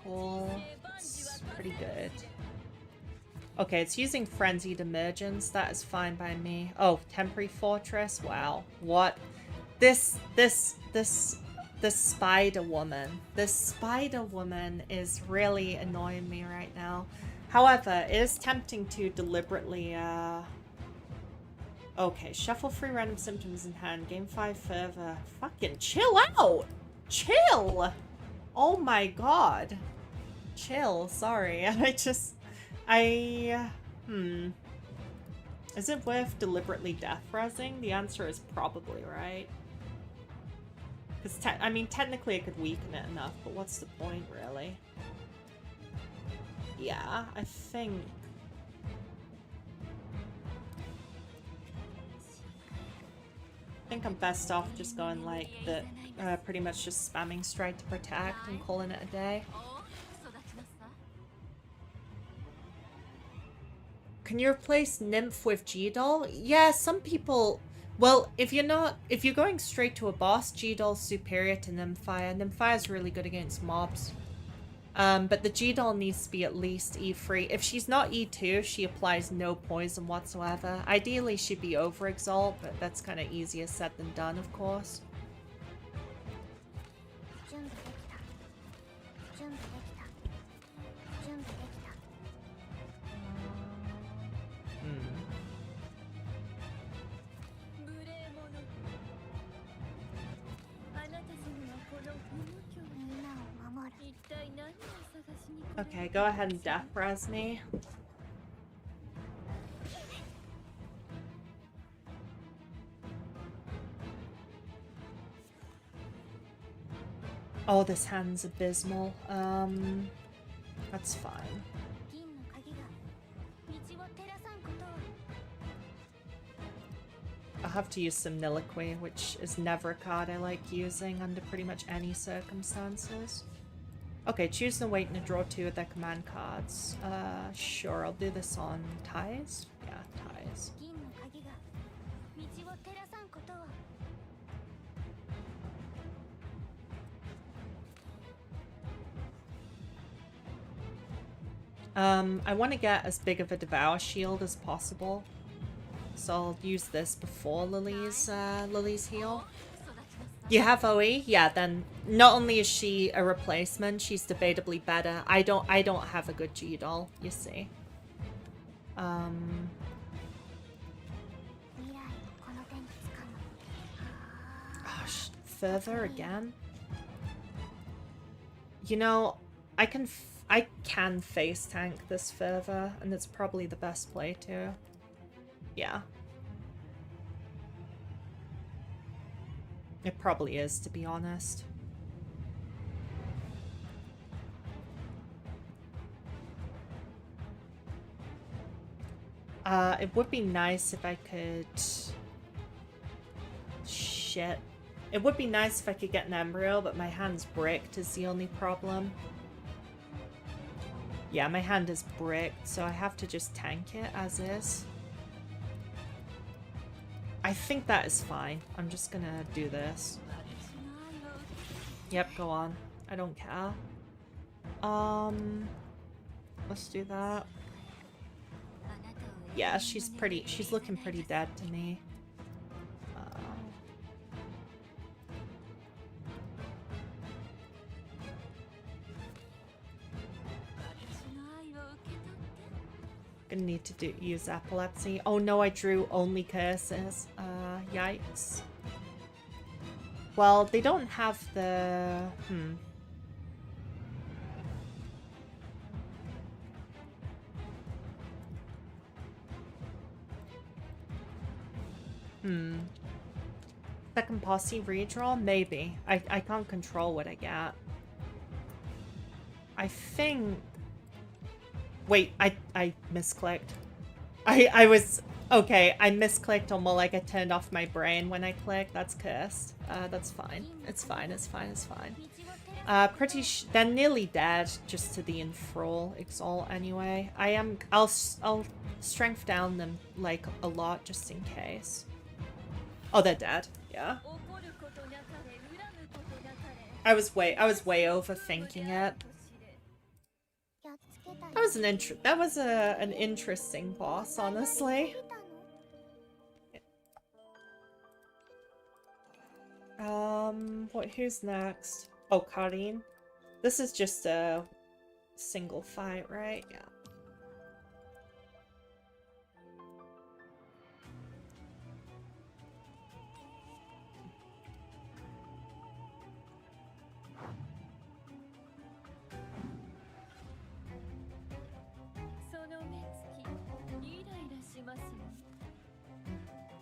Cool. It's pretty good. Okay, it's using Frenzied Emergence. That is fine by me. Oh, Temporary Fortress. Wow. What? This Spider Woman. This Spider Woman is really annoying me right now. However, it is tempting to deliberately, Okay, shuffle 3 random symptoms in hand. Gain 5 Fervor. Fucking chill out! Chill! Oh my god. Chill, sorry. Is it worth deliberately death resing? The answer is probably, right? Because, I mean, technically it could weaken it enough, but what's the point, really? Yeah, I think I'm best off just going like the, pretty much just spamming Strike to protect and calling it a day. Can you replace Nymph with G-Doll? Yeah, some people Well, if you're going straight to a boss, G-Doll's superior to Nymphia. Nymphia's really good against mobs. But the G-Doll needs to be at least E3. If she's not E2, she applies no poison whatsoever. Ideally, she'd be over Exalt, but that's kind of easier said than done, of course. Okay, go ahead and death res me. Oh, this hand's abysmal. That's fine. I'll have to use some Niliqui, which is never a card I like using under pretty much any circumstances. Okay, choose the wait and draw 2 of their command cards. Sure, I'll do this on ties. Yeah, ties. I want to get as big of a Devour Shield as possible. So I'll use this before Lily's heal. You have OE? Yeah, then not only is she a replacement, she's debatably better. I don't have a good G-Doll, you see. Oh, further again? You know, I can face tank this further, and it's probably the best play too. Yeah. It probably is, to be honest. It would be nice if I could... Shit. It would be nice if I could get an embryo, but my hand's bricked is the only problem. Yeah, my hand is bricked, so I have to just tank it as is. I think that is fine. I'm just gonna do this. Yep, go on. I don't care. Let's do that. Yeah, she's looking pretty dead to me. Gonna need to use epilepsy. Oh no, I drew only curses. Yikes. Well, they don't have the... Second posse redraw? Maybe. I can't control what I get. I think... Wait, I misclicked. I was... Okay, I misclicked on while I get turned off my brain when I click. That's cursed. That's fine. It's fine, it's fine, it's fine. They're nearly dead, just to the enthrall exalt anyway. I'll strength down them, like, a lot, just in case. Oh, they're dead. Yeah. I was way overthinking it. That was an interesting boss, honestly. Who's next? Oh, Karin. This is just a single fight, right? Yeah.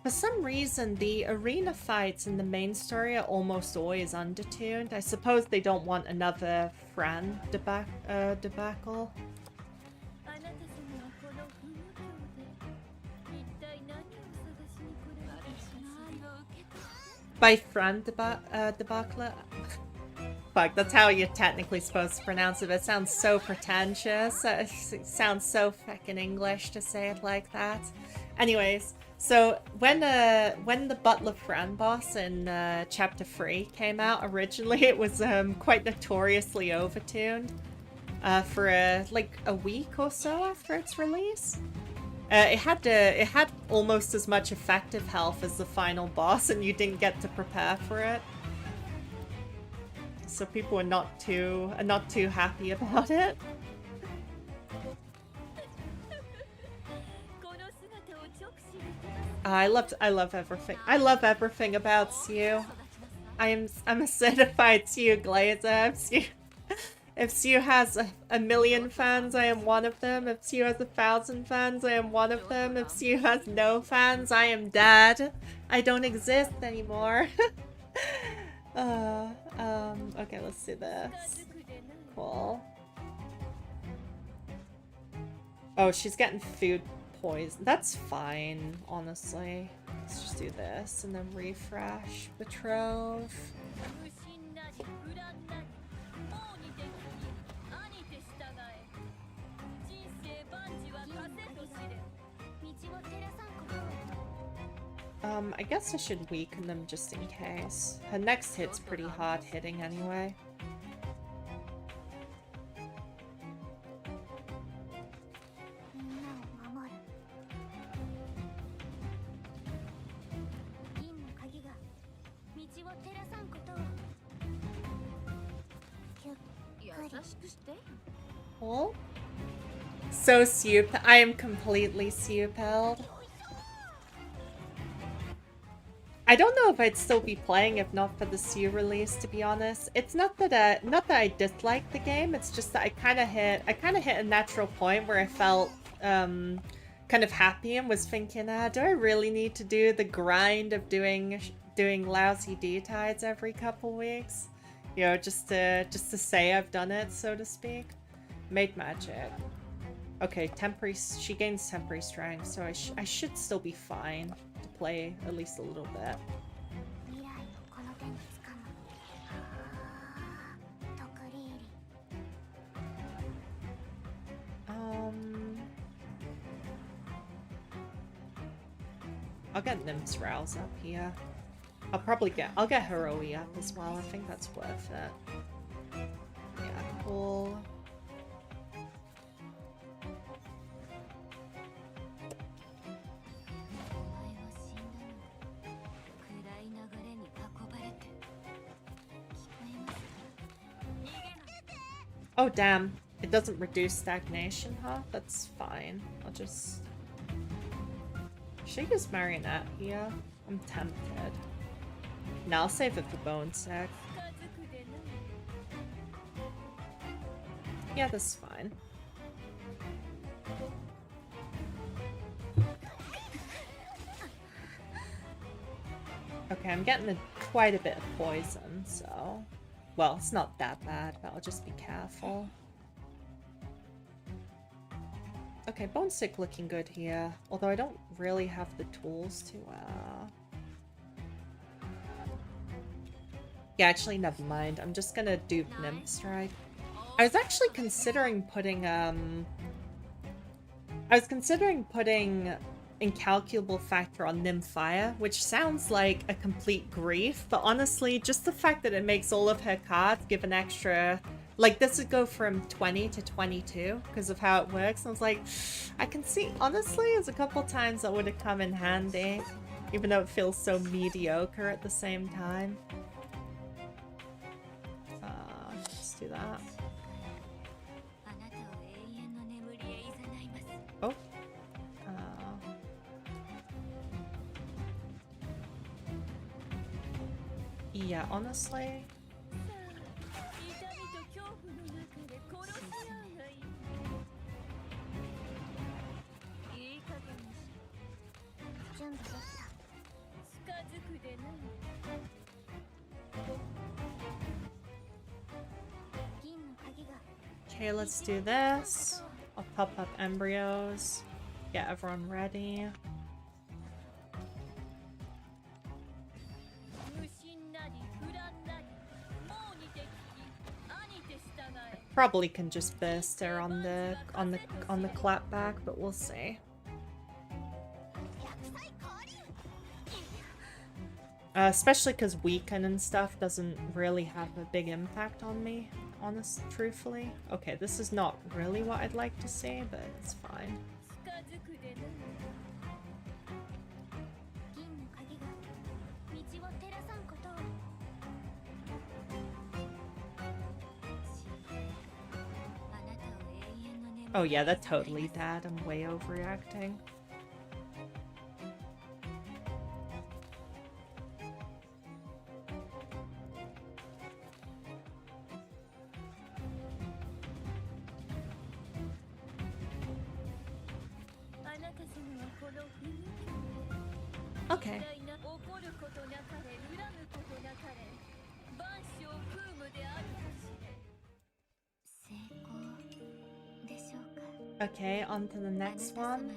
For some reason, the arena fights in the main story are almost always undertuned. I suppose they don't want another Fran debacle. By Fran debacle? Fuck, that's how you're technically supposed to pronounce it. It sounds so pretentious. It sounds so fucking English to say it like that. Anyways. So when the Butler Fran boss in Chapter 3 came out, originally it was quite notoriously overtuned for like a week or so after its release. It had almost as much effective health as the final boss, and you didn't get to prepare for it. So people are not too happy about it. I love everything. I love everything about Sue. I'm a certified Sue glazer. If Sue has a million fans, I am one of them. If Sue has 1,000 fans, I am one of them. If Sue has no fans, I am dead. I don't exist anymore. Okay, let's do this. Cool. Oh, she's getting food poison. That's fine, honestly. Let's just do this and then refresh. Betrove. I guess I should weaken them just in case. Her next hit's pretty hard hitting anyway. Cool. So I am completely Sue-pelled. I don't know if I'd still be playing if not for the Sue release, to be honest. It's not that I dislike the game, it's just that I kind of hit a natural point where I felt kind of happy and was thinking, do I really need to do the grind of doing lousy D-tides every couple weeks? You know, just to say I've done it, so to speak. Made magic. Okay, she gains temporary strength, so I should still be fine to play at least a little bit. I'll get Nymph's Rouse up here. I'll get Heroe up as well. I think that's worth it. Yeah, cool. Oh damn, it doesn't reduce stagnation, huh? That's fine. I'll just... Should I use Marionette here? I'm tempted. No, I'll save it for Bone Sack. Yeah, this is fine. Okay, I'm getting quite a bit of poison, so... Well, it's not that bad, but I'll just be careful. Okay, Bone Stick looking good here. Although I don't really have the tools to, Yeah, actually, never mind. I'm just gonna do Nymph Strike. I was actually considering putting, Incalculable Factor on Nymphia, which sounds like a complete grief, but honestly, just the fact that it makes all of her cards give an extra... Like, this would go from 20 to 22 because of how it works. And I was like, I can see, honestly, there's a couple times that would have come in handy, even though it feels so mediocre at the same time. Let's do that. Oh. Yeah, honestly. Okay, let's do this. I'll pop up embryos. Get everyone ready. Probably can just burst her on the clapback, but we'll see. Especially because weaken and stuff doesn't really have a big impact on me, truthfully. Okay, this is not really what I'd like to see, but it's fine. Oh yeah, that totally dad. I'm way overreacting. Okay. Okay, on to the next one.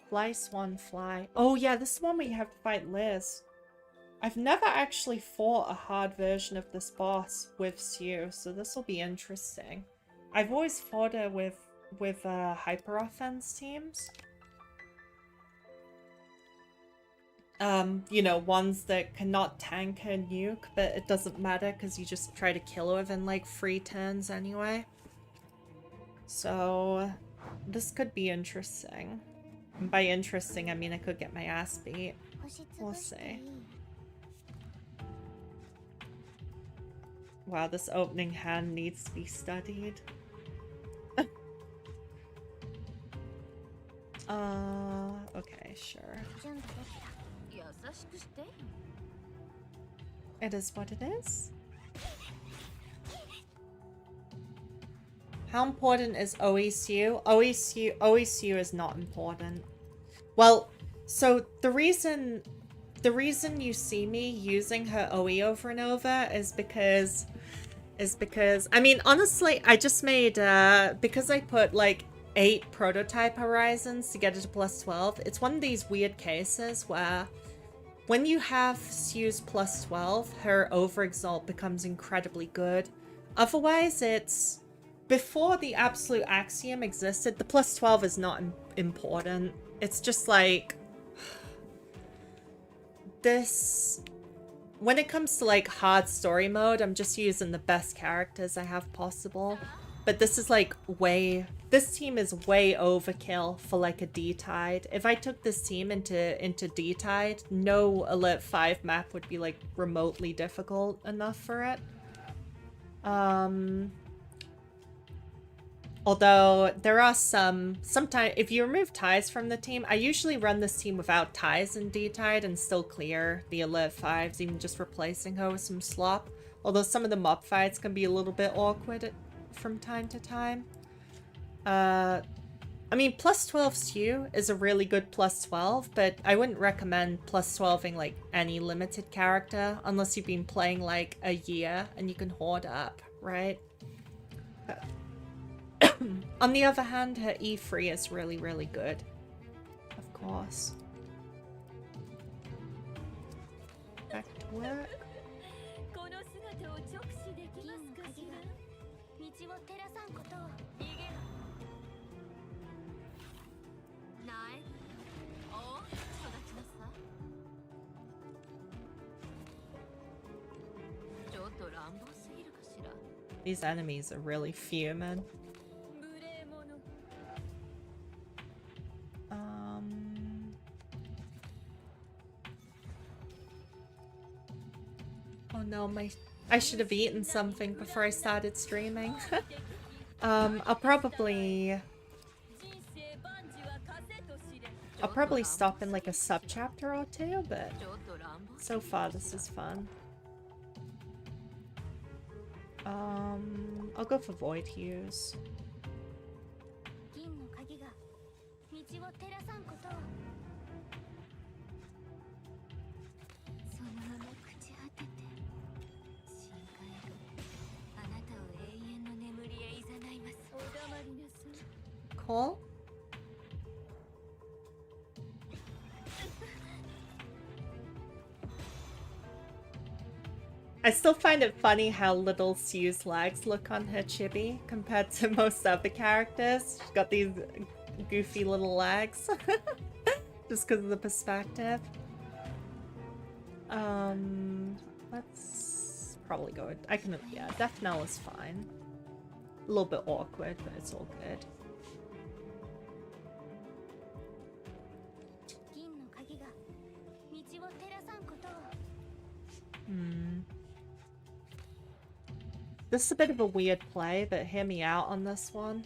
Fly, Swan, Fly. Oh yeah, this is one where you have to fight Liz. I've never actually fought a hard version of this boss with Sue, so this will be interesting. I've always fought her with hyper offense teams. You know, ones that cannot tank her nuke, but it doesn't matter because you just try to kill her within like 3 turns anyway. So this could be interesting. And by interesting, I mean I could get my ass beat. We'll see. Wow, this opening hand needs to be studied. Okay, sure. It is what it is. How important is OECU? OECU is not important. Well, so the reason you see me using her OE over and over is because I mean, honestly, I just made because I put like 8 prototype horizons to get it to plus 12. It's one of these weird cases where when you have Sue's plus 12, her overexalt becomes incredibly good. Otherwise, it's before the absolute axiom existed, the plus 12 is not important. It's just like this. When it comes to like hard story mode, I'm just using the best characters I have possible. But this is like this team is way overkill for like a D-Tide. If I took this team into D-Tide, no Alert 5 map would be like remotely difficult enough for it. Although there are sometimes if you remove ties from the team, I usually run this team without ties in D-Tide and still clear the Alert 5s, even just replacing her with some slop. Although some of the mob fights can be a little bit awkward from time to time. I mean, plus 12 Sue is a really good plus 12, but I wouldn't recommend plus 12ing like any limited character unless you've been playing like a year and you can hoard up, right? On the other hand, her E3 is really, really good. Of course. Back to work. These enemies are really fuming. Oh no, I should have eaten something before I started streaming. I'll probably stop in like a sub-chapter or 2, but so far this is fun. I'll go for Void Hues. Cool. still find it funny how little Sue's legs look on her chibi compared to most other characters. She's got these goofy little legs. Just because of the perspective. Let's probably go with, yeah, Death Knell is fine. A little bit awkward, but it's all good. This is a bit of a weird play, but hear me out on this one.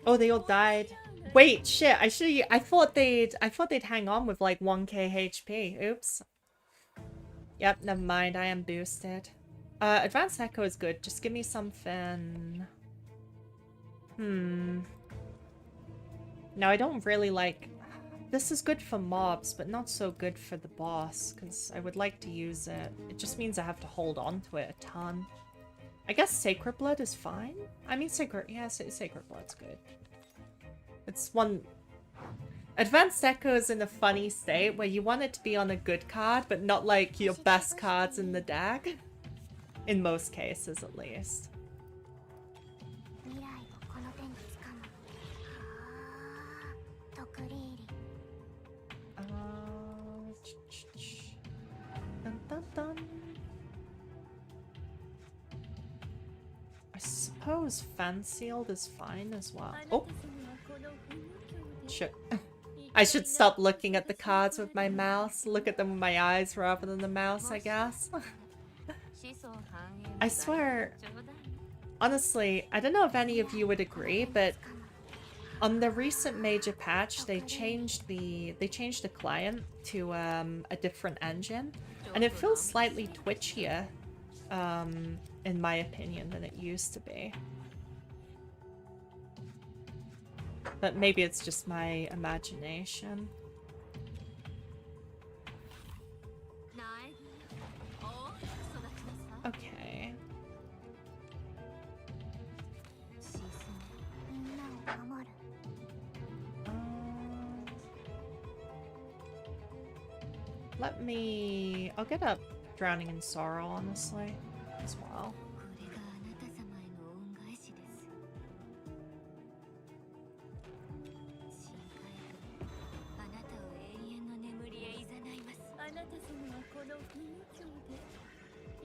Oh, they all died. Wait, shit. I thought they'd hang on with like 1k HP. Oops. Yep, never mind. I am boosted. Advanced Echo is good. Just give me something. No, I don't really like... This is good for mobs, but not so good for the boss, because I would like to use it. It just means I have to hold on to it a ton. I guess Sacred Blood is fine. I mean, Sacred Blood's good. It's one... Advanced Echo is in a funny state where you want it to be on a good card, but not like your best cards in the deck. In most cases, at least. Dun, dun, dun. I suppose Fan Sealed is fine as well. Oh! Shit. I should stop looking at the cards with my mouse. Look at them with my eyes rather than the mouse, I guess. I swear, honestly, I don't know if any of you would agree, but on the recent major patch, they changed the client to a different engine, and it feels slightly twitchier, in my opinion, than it used to be. But maybe it's just my imagination. Okay. Let me... I'll get up Drowning in Sorrow, honestly, as well.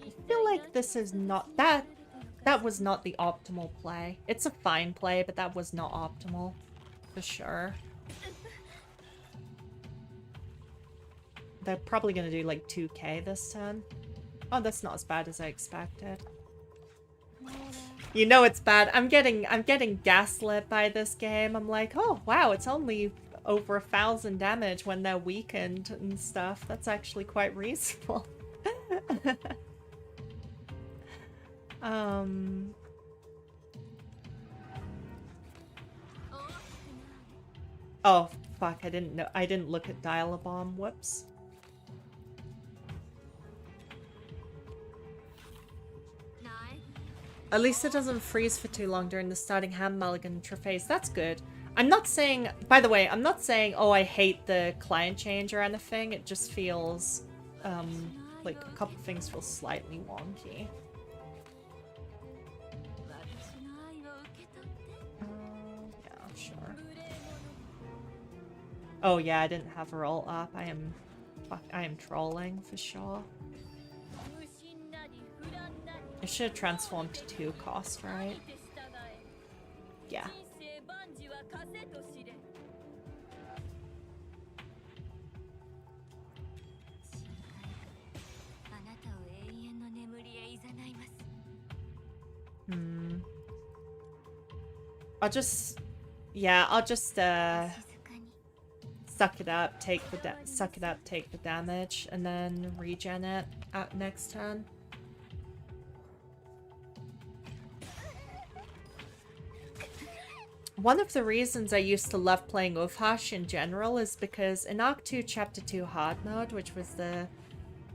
I feel like this is not... That was not the optimal play. It's a fine play, but that was not optimal. For sure. They're probably gonna do like 2k this turn. Oh, that's not as bad as I expected. You know it's bad. I'm getting gaslit by this game. I'm like, oh wow, it's only over 1,000 damage when they're weakened and stuff. That's actually quite reasonable. Oh fuck, I didn't know. I didn't look at Dial-A-Bomb. Whoops. At least it doesn't freeze for too long during the starting hand mulligan phase. That's good. I'm not saying, by the way, I'm not saying, oh, I hate the client change or anything. It just feels, like a couple things feel slightly wonky. Yeah, sure. Oh yeah, I didn't have her ult up. I am trolling for sure. It should have transformed to 2 cost, right? Yeah. I'll just suck it up, take the damage, and then regen it out next turn. one of the reasons I used to love playing Ufhash in general is because in Arc 2 Chapter 2 Hard Mode, which was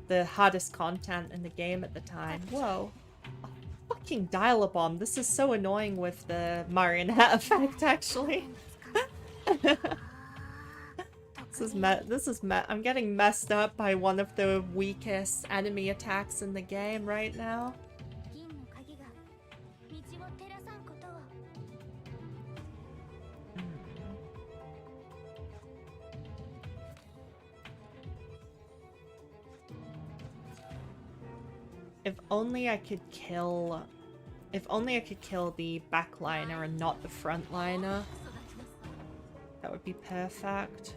the hardest content in the game at the time. Whoa. Oh, fucking dial-a-bomb. This is so annoying with the marionette effect, actually. I'm getting messed up by one of the weakest enemy attacks in the game right now. If only I could kill the backliner and not the frontliner. That would be perfect.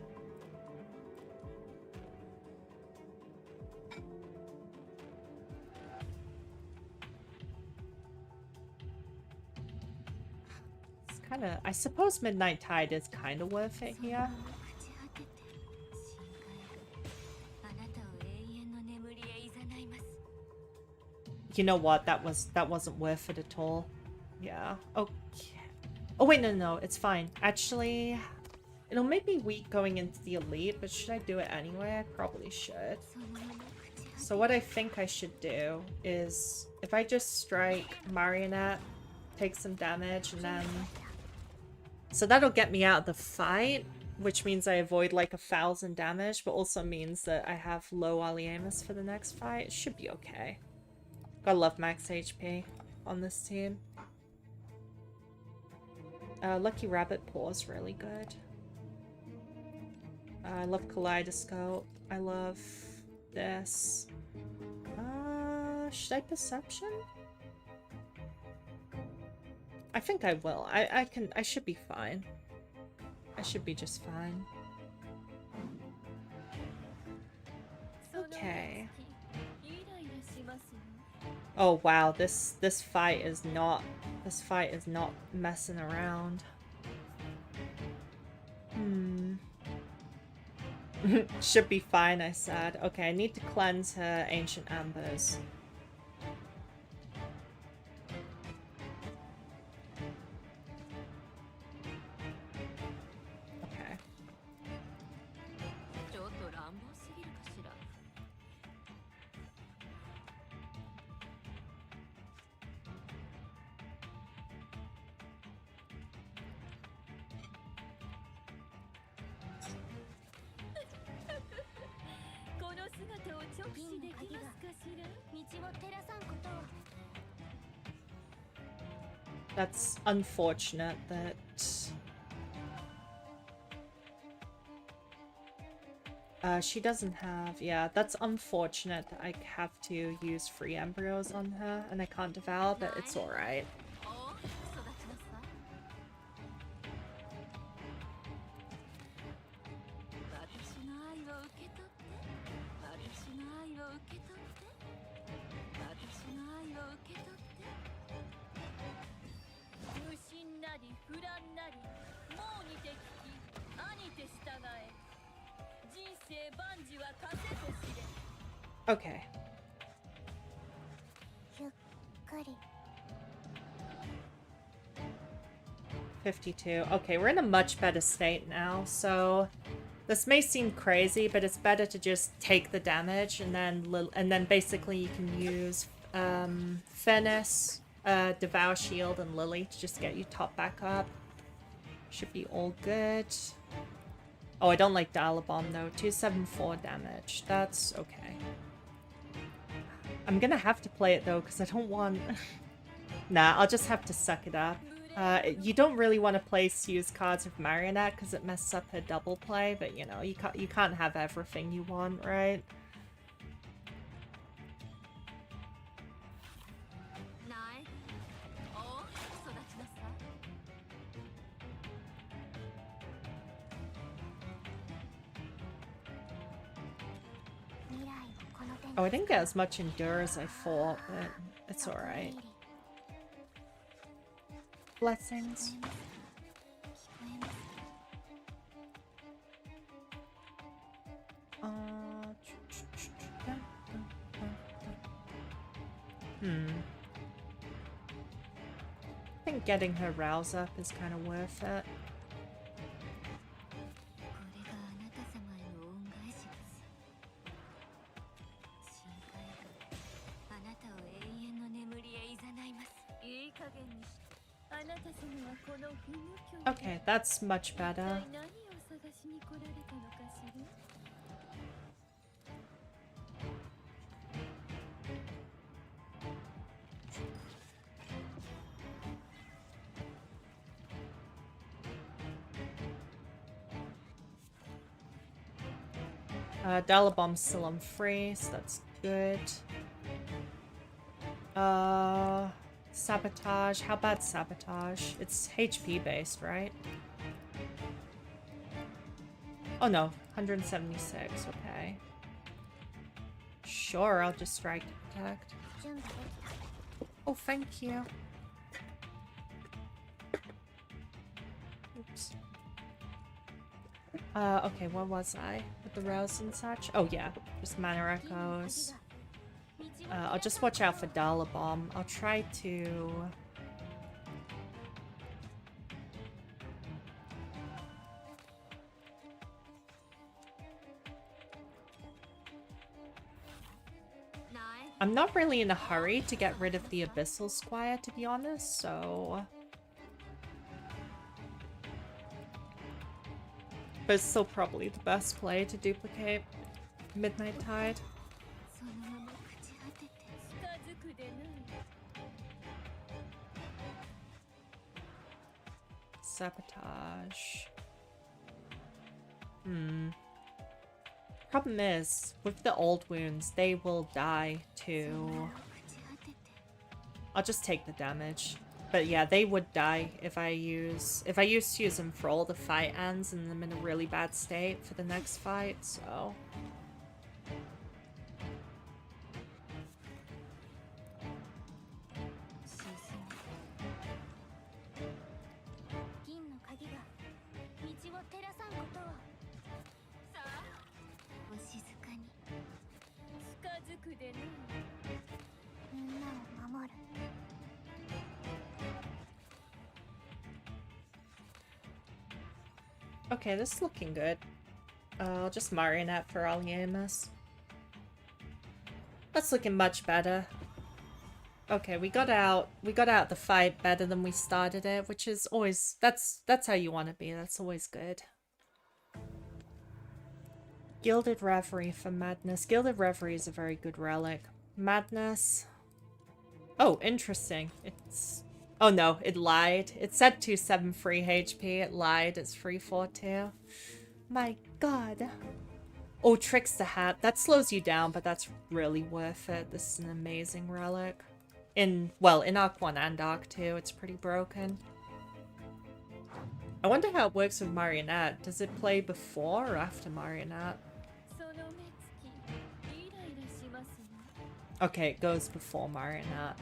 It's kinda, I suppose Midnight Tide is kinda worth it here. You know what? That wasn't worth it at all. Yeah. Okay. Oh wait, no, it's fine. Actually, it'll make me weak going into the elite, but should I do it anyway? I probably should. So what I think I should do is, if I just strike Marionette, take some damage, and then... So that'll get me out of the fight, which means I avoid like 1,000 damage, but also means that I have low Aliemus for the next fight. It should be okay. Gotta love max HP on this team. Lucky Rabbit Paw is really good. I love Kaleidoscope. I love this. Should I Perception? I think I will. I should be fine. I should be just fine. Okay. Oh wow, this fight is not messing around. Should be fine, I said. Okay, I need to cleanse her Ancient Ambers. Okay. That's unfortunate that... she doesn't have... Yeah, that's unfortunate that I have to use free embryos on her and I can't devour, but it's alright. Okay. 52. Okay, we're in a much better state now, so this may seem crazy, but it's better to just take the damage and then basically you can use Furnace, Devour Shield, and Lily to just get you top back up. Should be all good. Oh, I don't like Dial-a-Bomb though. 274 damage. That's okay. I'm gonna have to play it though, because I don't want... Nah, I'll just have to suck it up. You don't really want to play Sue's cards with Marionette because it messes up her double play, but you know, you can't have everything you want, right? Oh, I didn't get as much Endure as I thought, but it's alright. Blessings. I think getting her rouse up is kind of worth it. Okay, that's much better. Dollar Bomb's still on free, so that's good. Sabotage. How about Sabotage? It's HP based, right? Oh no, 176, okay. Sure, I'll just strike to protect. Oh, thank you. Oops. Okay, where was I? With the rouse and such? Oh yeah, just mana echoes. I'll just watch out for Dollar Bomb. I'll try to... I'm not really in a hurry to get rid of the Abyssal Squire, to be honest, so... But it's still probably the best play to duplicate Midnight Tide. Sabotage. Problem is, with the old wounds, they will die too. I'll just take the damage. But yeah, they would die if I used to use them for all the fight ends and I'm in a really bad state for the next fight, so... Okay, this is looking good. I'll just Marionette for Aliemus. That's looking much better. Okay, we got out the fight better than we started it, which is always that's how you want to be. That's always good. Gilded Reverie for Madness. Gilded Reverie is a very good relic. Madness. Oh, interesting. It's... Oh no, it lied. It said 273 HP. It lied. It's 342. My god. Oh, Trickster Hat. That slows you down, but that's really worth it. This is an amazing relic. In Arc 1 and Arc 2, it's pretty broken. I wonder how it works with Marionette. Does it play before or after Marionette? Okay, it goes before Marionette.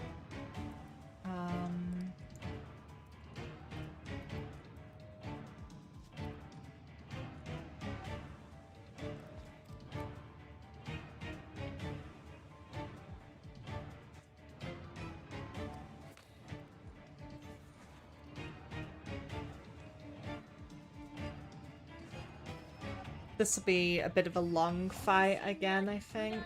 This will be a bit of a long fight again, I think.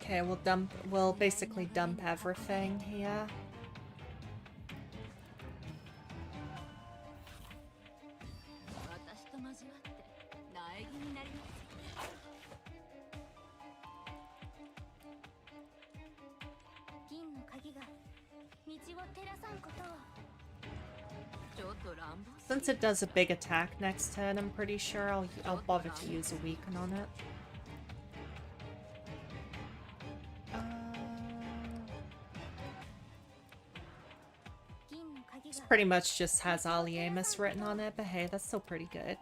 Okay, we'll basically dump everything here. Since it does a big attack next turn, I'm pretty sure I'll bother to use a weaken on it. This pretty much just has Aliemus written on it, but hey, that's still pretty good.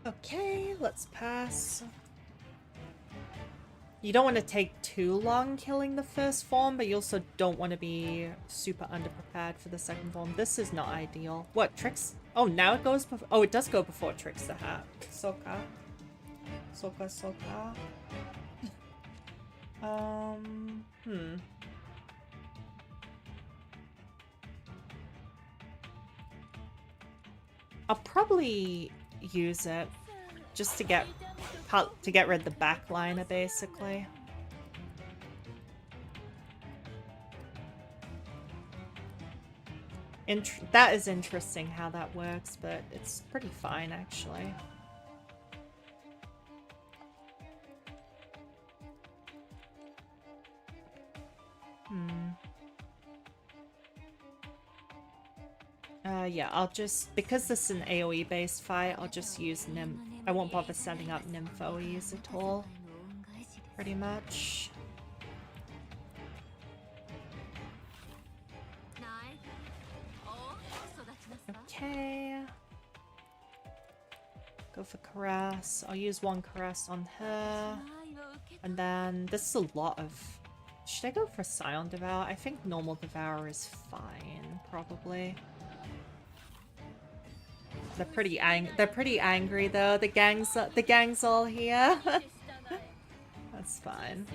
Okay, let's pass. You don't want to take too long killing the first form, but you also don't want to be super underprepared for the second form. This is not ideal. What, Tricks? Oh, now it goes before... Oh, it does go before Tricks the Hat. Soka. Soka. I'll probably use it just to get rid of the backliner, basically. That is interesting how that works, but it's pretty fine, actually. Yeah, I'll just... Because this is an AoE-based fight, I'll just use Nymph. I won't bother setting up Nymph-OEs at all. Pretty much. Okay. Go for Caress. I'll use one Caress on her. And then this is a lot of... Should I go for Scion Devour? I think normal Devour is fine, probably. They're pretty angry though. The gang's all here. That's fine.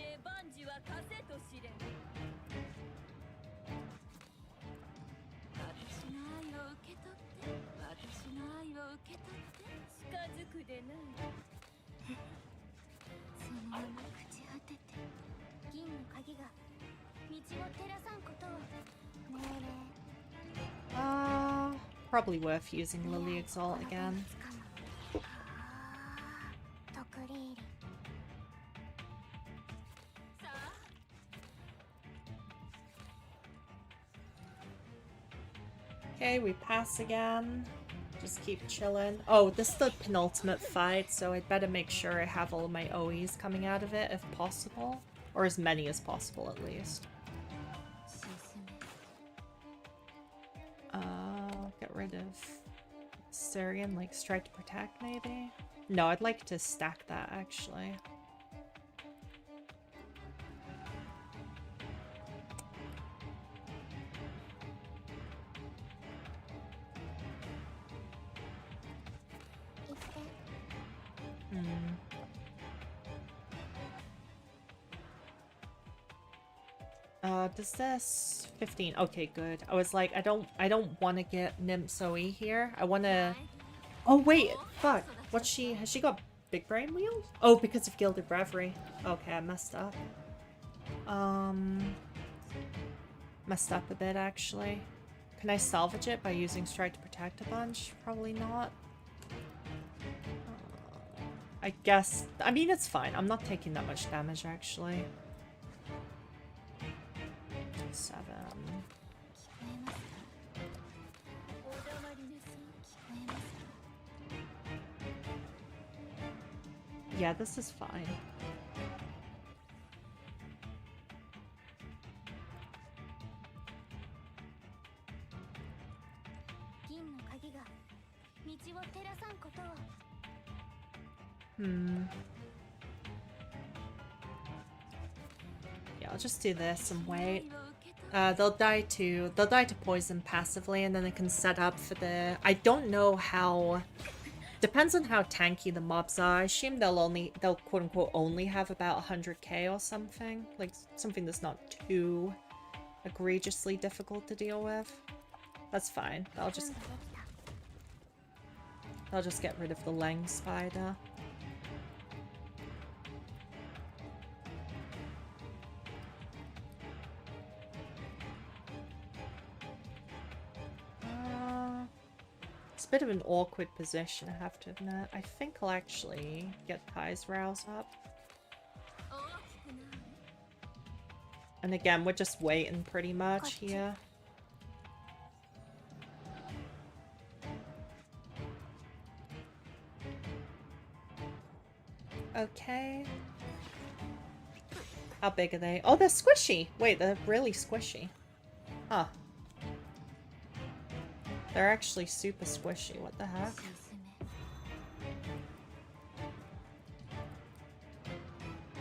Probably worth using Lily Exalt again. Okay, we pass again. Just keep chilling. Oh, this is the penultimate fight, so I'd better make sure I have all of my OEs coming out of it if possible. Or as many as possible, at least. Get rid of Syrian, like Strike to Protect, maybe? No, I'd like to stack that, actually. Does this 15? Okay, good. I was like, I don't want to get Nymph's OE here. I want to... Oh wait, fuck. Has she got big brain wheels? Oh, because of Gilded Reverie. Okay, I messed up. Messed up a bit, actually. Can I salvage it by using Strike to Protect a bunch? Probably not. I guess... I mean, it's fine. I'm not taking that much damage, actually. 7. Yeah, this is fine. Yeah, I'll just do this and wait. They'll die to poison passively, and then they can set up for the... I don't know how... Depends on how tanky the mobs are. I assume they'll quote-unquote only have about 100k or something. Like, something that's not too egregiously difficult to deal with. That's fine. I'll just get rid of the Leng Spider. It's a bit of an awkward position, I have to admit. I think I'll actually get Kai's Rouse up. And again, we're just waiting pretty much here. Okay. How big are they? Oh, they're squishy. Wait, they're really squishy. Huh. They're actually super squishy. What the heck?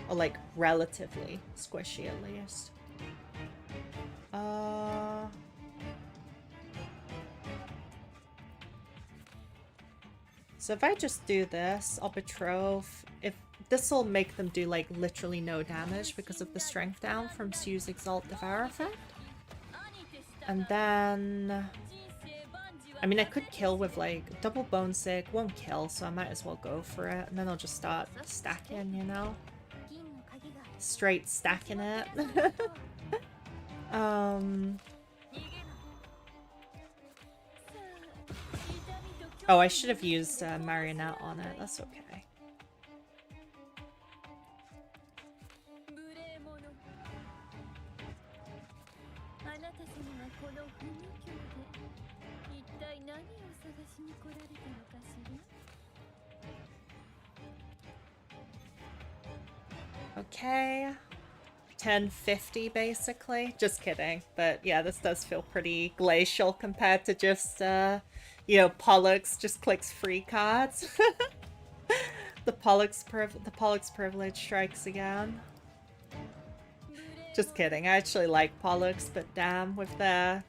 Or like relatively squishy at least. So if I just do this, I'll betroth. If this'll make them do like literally no damage because of the strength down from Sue's Exalt Devour effect. And then I mean I could kill with like double bone sick, won't kill, so I might as well go for it. And then I'll just start stacking, you know? Straight stacking it. Oh, I should have used Marionette on it. That's okay. Okay. 1050 basically. Just kidding. But yeah, this does feel pretty glacial compared to just you know, Pollux just clicks free cards. The Pollux privilege strikes again. Just kidding. I actually like Pollux, but damn, with the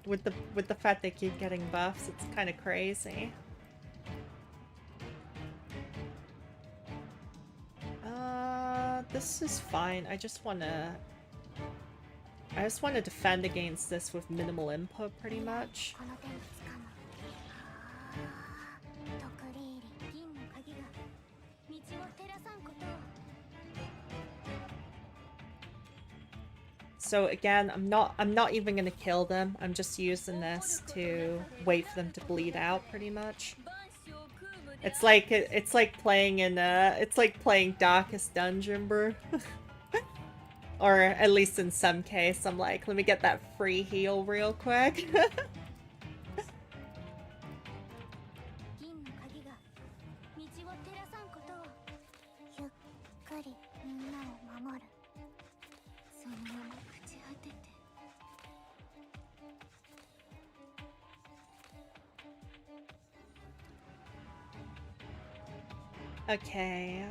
fact they keep getting buffs, it's kind of crazy. This is fine. I just want to defend against this with minimal input, pretty much. So again, I'm not even gonna kill them. I'm just using this to wait for them to bleed out, pretty much. It's like playing in it's like playing Darkest Dungeon, bro. Or at least in some case, I'm like, let me get that free heal real quick. Okay.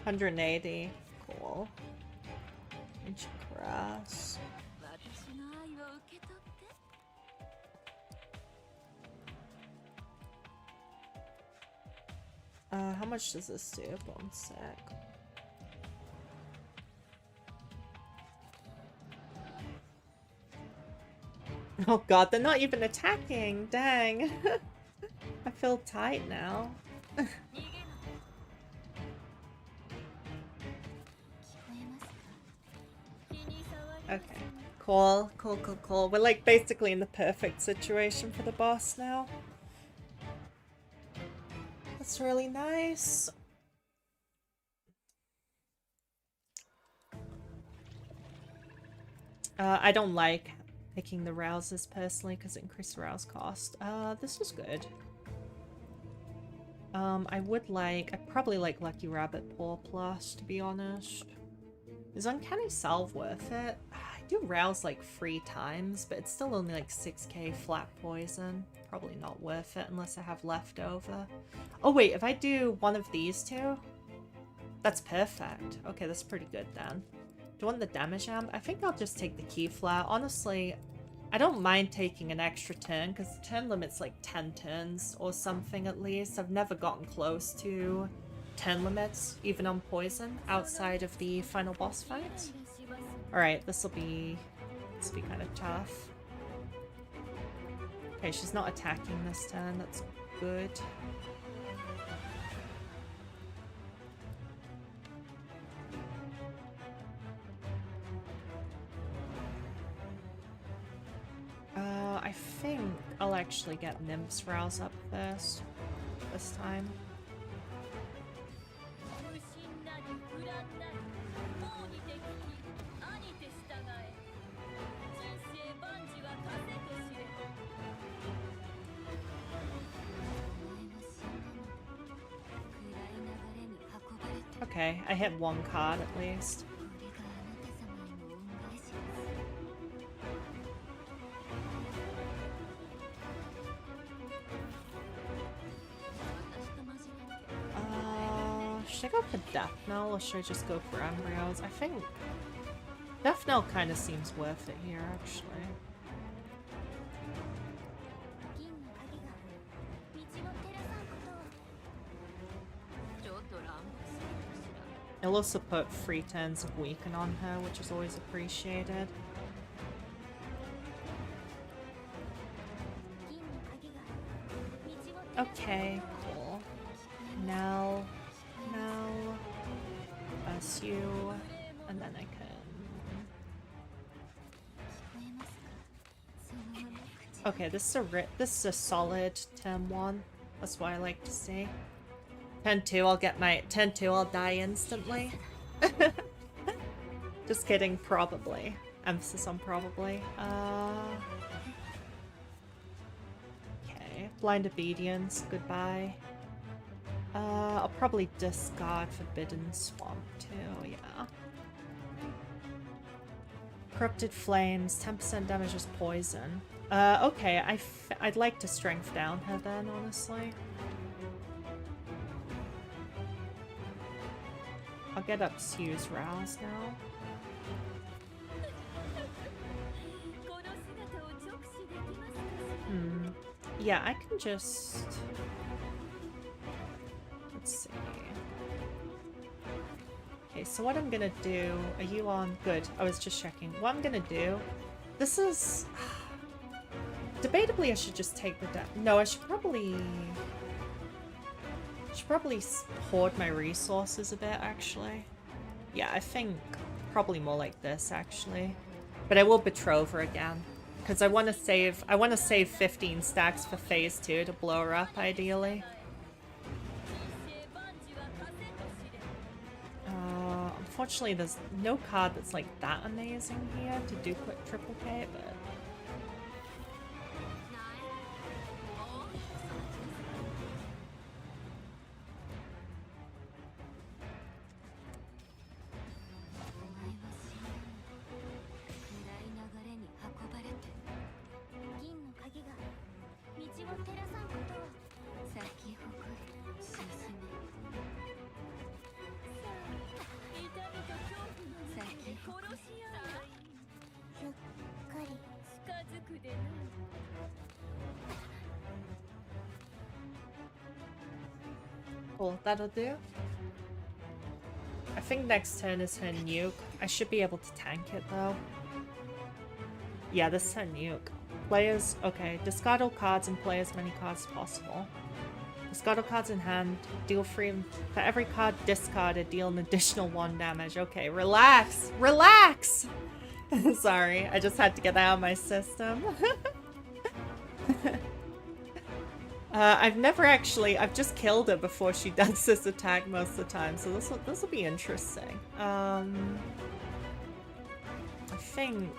$180. Cool. Inch cross. How much does this do? Bone sec. Oh god, they're not even attacking. Dang. I feel tight now. Okay. Cool. We're like basically in the perfect situation for the boss now. That's really nice. I don't like picking the rouses personally because it increases the rouse cost. This is good. I'd probably like Lucky Rabbit Paw Plus, to be honest. Is Uncanny Salve worth it? I do rouse like 3 times, but it's still only like 6k flat poison. Probably not worth it unless I have leftover. Oh wait, if I do one of these two, that's perfect. Okay, that's pretty good then. Do you want the damage amp? I think I'll just take the key flower. Honestly, I don't mind taking an extra turn because the turn limit's like 10 turns or something at least. I've never gotten close to turn limits, even on poison, outside of the final boss fight. Alright, this will be kind of tough. Okay, she's not attacking this turn, that's good. I think I'll actually get Nymph's Rouse up first, this time. Okay, I hit one card at least. Should I go for Death Knell or should I just go for Embryos? I think Death Knell kind of seems worth it here, actually. It'll also put 3 turns of Weaken on her, which is always appreciated. Okay, cool. Now, you, and then I can... Okay, this is a solid turn 1. That's what I like to see. Turn 2, I'll get my... Turn 2, I'll die instantly. Just kidding, probably. Emphasis on probably. Okay, Blind Obedience, goodbye. I'll probably discard Forbidden Swamp too, yeah. Corrupted Flames, 10% damage is poison. Okay, I'd like to strength down her then, honestly. I'll get up Sue's Rouse now. Yeah, I can just... Let's see. Okay, so what I'm gonna do... Are you on? Good. I was just checking. What I'm gonna do... This is... Debatably, I should just take the death. No, I should probably hoard my resources a bit, actually. Yeah, I think probably more like this, actually. But I will betroth her again. Because I want to save 15 stacks for phase 2 to blow her up, ideally. Unfortunately, there's no card that's like that amazing here to do quick triple K, but... Cool, that'll do. I think next turn is her nuke. I should be able to tank it though. Yeah, this is her nuke. Players, okay, discard all cards and play as many cards as possible. Discard all cards in hand, deal 3 for every card discarded, deal an additional 1 damage. Okay, relax! Relax! Sorry, I just had to get that out of my system. I've just killed her before she does this attack most of the time, so this will be interesting. I think,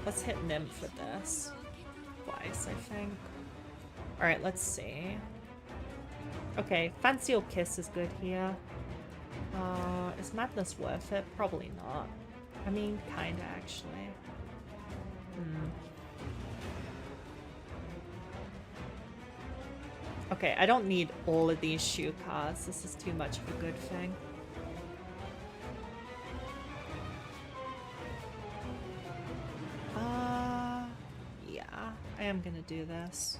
let's hit Nymph with this. Twice, I think. Alright, let's see. Okay, Fancy or Kiss is good here. Is Madness worth it? Probably not. I mean, kinda, actually. Okay, I don't need all of these shoe cards. This is too much of a good thing. Yeah, I am gonna do this.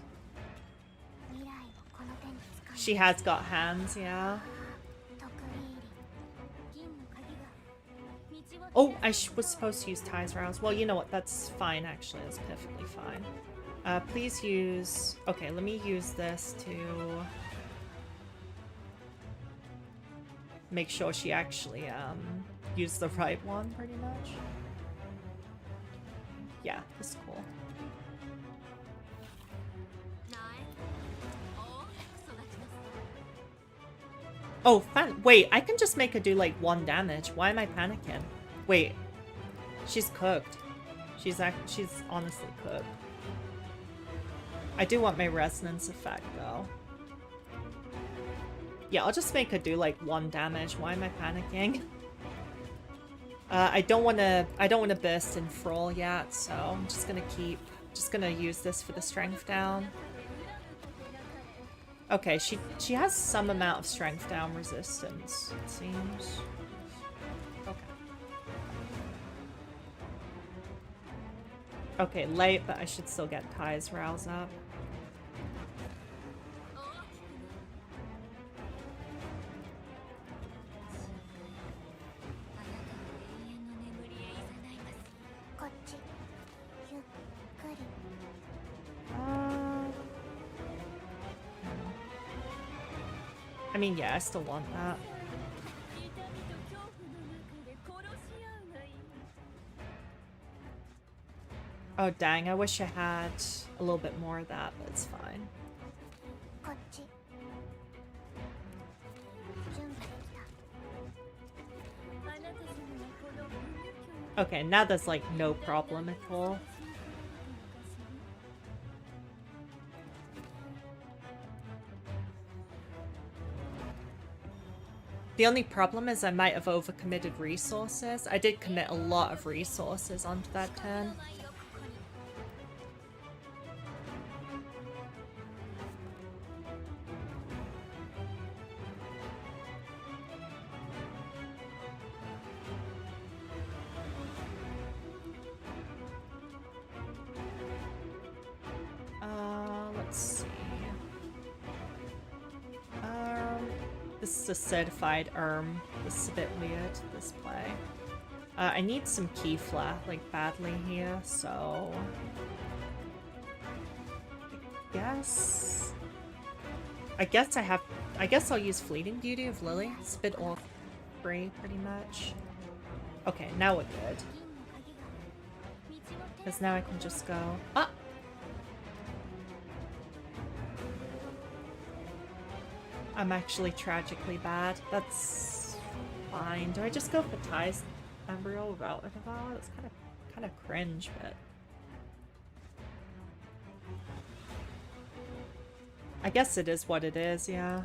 She has got hands, yeah. Oh, I was supposed to use Ty's Rouse. Well, you know what? That's fine, actually. That's perfectly fine. Please use... Okay, let me use this to... make sure she actually, used the right one, pretty much. Yeah, this is cool. Oh, wait, I can just make her do, like, 1 damage. Why am I panicking? Wait, she's cooked. She's honestly cooked. I do want my resonance effect, though. Yeah, I'll just make her do like 1 damage. Why am I panicking? I don't wanna burst in Thrall yet, so I'm just gonna use this for the strength down. Okay, she has some amount of strength down resistance, it seems. Okay. Okay, late, but I should still get Ty's rouse up. I mean, yeah, I still want that. Oh, dang, I wish I had a little bit more of that, but it's fine. Okay, now there's like no problem at all. The only problem is I might have overcommitted resources. I did commit a lot of resources onto that turn. Let's see. This is a certified This is a bit weird, this play. I need some Keyfla, like, badly here, so... I guess I'll use Fleeting Beauty of Lily. It's a bit all free, pretty much. Okay, now we're good. Because now I can just go... Ah! I'm actually tragically bad. That's fine. Do I just go for Ty's Embryo without a Devour? That's kind of cringe, but I guess it is what it is, yeah.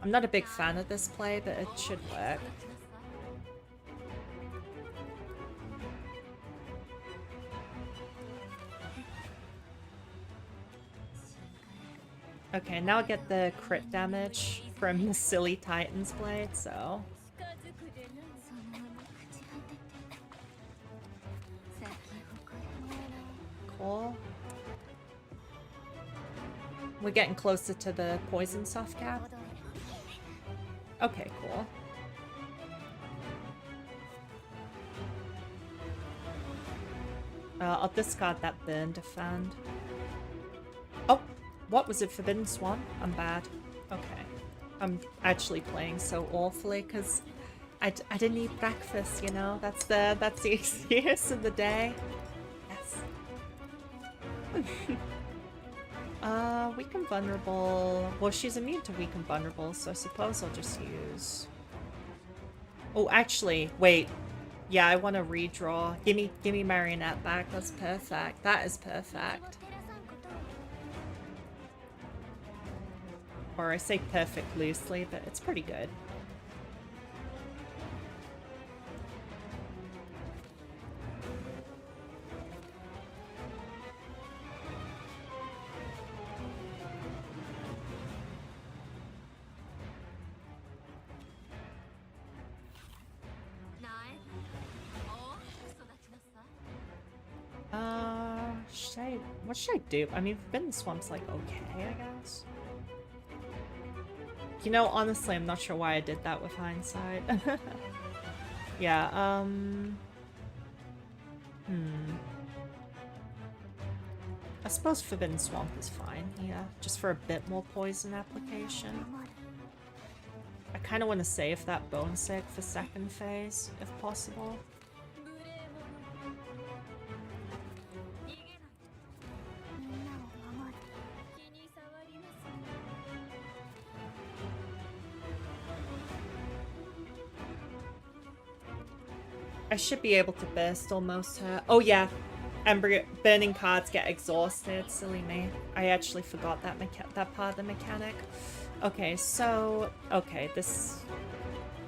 I'm not a big fan of this play, but it should work. Okay, now I get the crit damage from the silly Titan's blade, so... Cool. We're getting closer to the poison soft cap. Okay, cool. I'll discard that burn defend. Oh! What was it? Forbidden Swan? I'm bad. Okay. I'm actually playing so awfully because I didn't eat breakfast, you know? That's the excuse of the day. Yes. Weaken Vulnerable. Well, she's immune to Weaken Vulnerable, so I suppose I'll just use... Oh, actually, wait. Yeah, I want to redraw. Gimme Marionette back. That's perfect. That is perfect. Or I say perfect loosely, but it's pretty good. What should I do? I mean, Forbidden Swamp's like okay, I guess. You know, honestly, I'm not sure why I did that with hindsight. Yeah, I suppose Forbidden Swamp is fine, yeah. Just for a bit more poison application. I kind of want to save that Bone Sick for second phase, if possible. I should be able to burst almost her. Oh yeah, burning cards get exhausted. Silly me. I actually forgot that part of the mechanic. Okay, so... Okay, this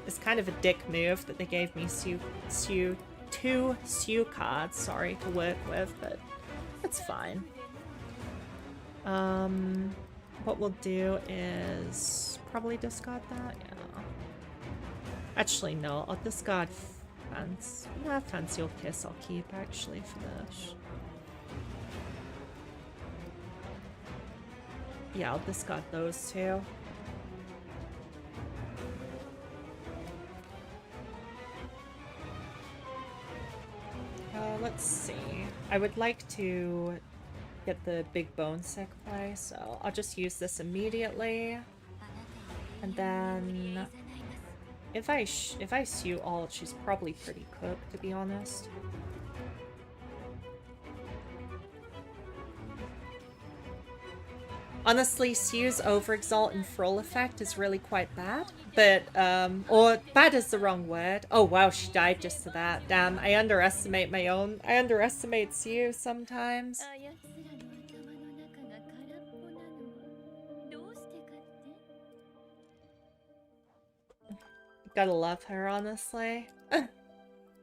is kind of a dick move that they gave me two Sue cards, sorry, to work with, but it's fine. What we'll do is probably discard that, yeah. Actually, no, I'll discard Fancy. Nah, Fancy or Kiss I'll keep, actually, for this. Yeah, I'll discard those two. Let's see. I would like to get the big bone sick play, so I'll just use this immediately. And then if I Sue ult, she's probably pretty cooked, to be honest. Honestly, Sue's overexalt and Froll effect is really quite bad. But, or bad is the wrong word. Oh wow, she died just to that. Damn, I underestimate Sue sometimes. Gotta love her, honestly.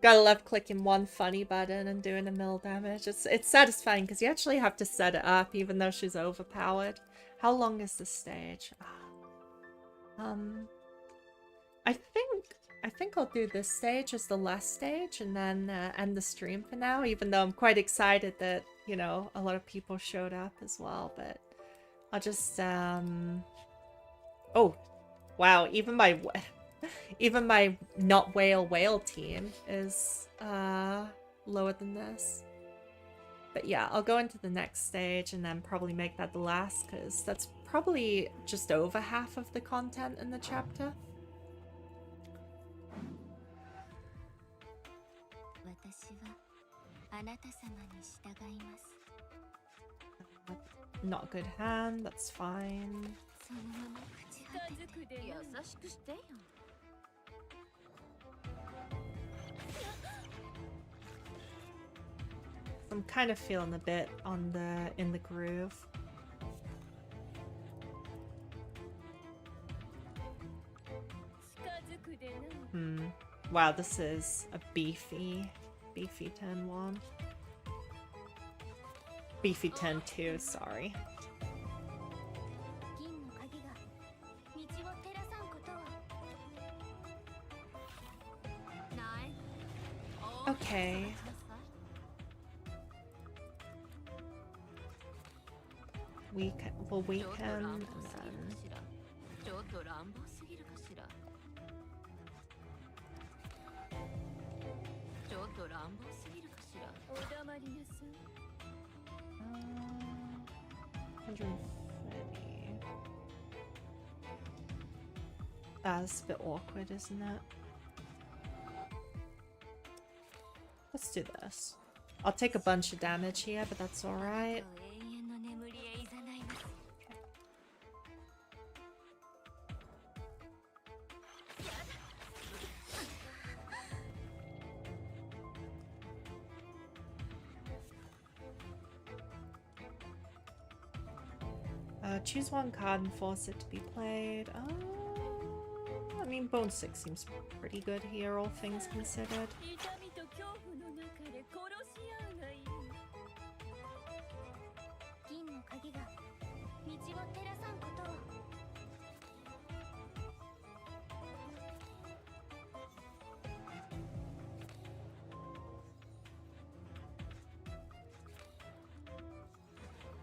Gotta love clicking one funny button and doing a mill damage. It's satisfying because you actually have to set it up even though she's overpowered. How long is this stage? I think I'll do this stage as the last stage and then end the stream for now, even though I'm quite excited that, you know, a lot of people showed up as well, but I'll just oh, wow, even my not whale team is lower than this. But yeah, I'll go into the next stage and then probably make that the last, because that's probably just over half of the content in the chapter. Not a good hand, that's fine. I'm kind of feeling a bit in the groove. Wow, this is a beefy turn 1. Beefy turn 2, sorry. Okay. We'll weaken and then... That's a bit awkward, isn't it? Let's do this. I'll take a bunch of damage here, but that's alright. Choose one card and force it to be played. I mean, Bone 6 seems pretty good here, all things considered.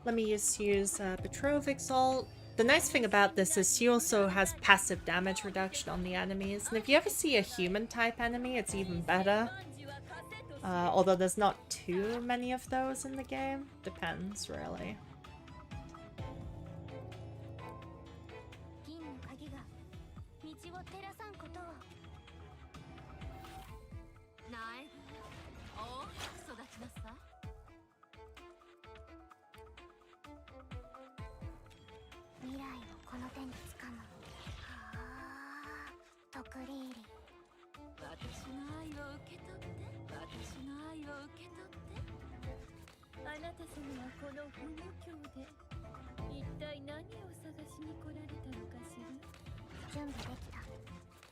Let me just use Betrove Exalt. The nice thing about this is she also has passive damage reduction on the enemies. And if you ever see a human type enemy, it's even better. Although there's not too many of those in the game. Depends, really.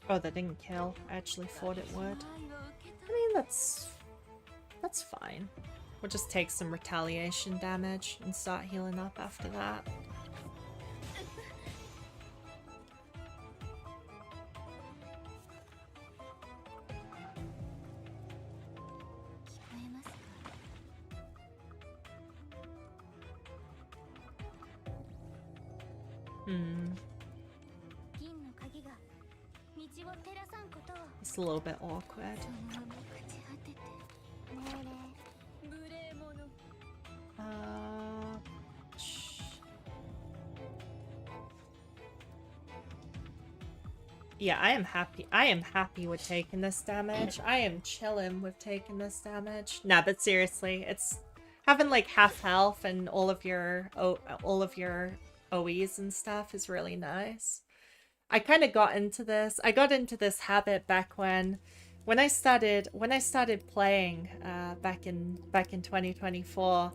Oh, that didn't kill. I actually thought it would. I mean, that's fine. We'll just take some retaliation damage and start healing up after that. It's a little bit awkward. Yeah, I am happy. I am happy with taking this damage. I am chilling with taking this damage. Nah, but seriously, it's having like half health and all of your OEs and stuff is really nice. I kind of got into this. I got into this habit back when I started playing back in 2024.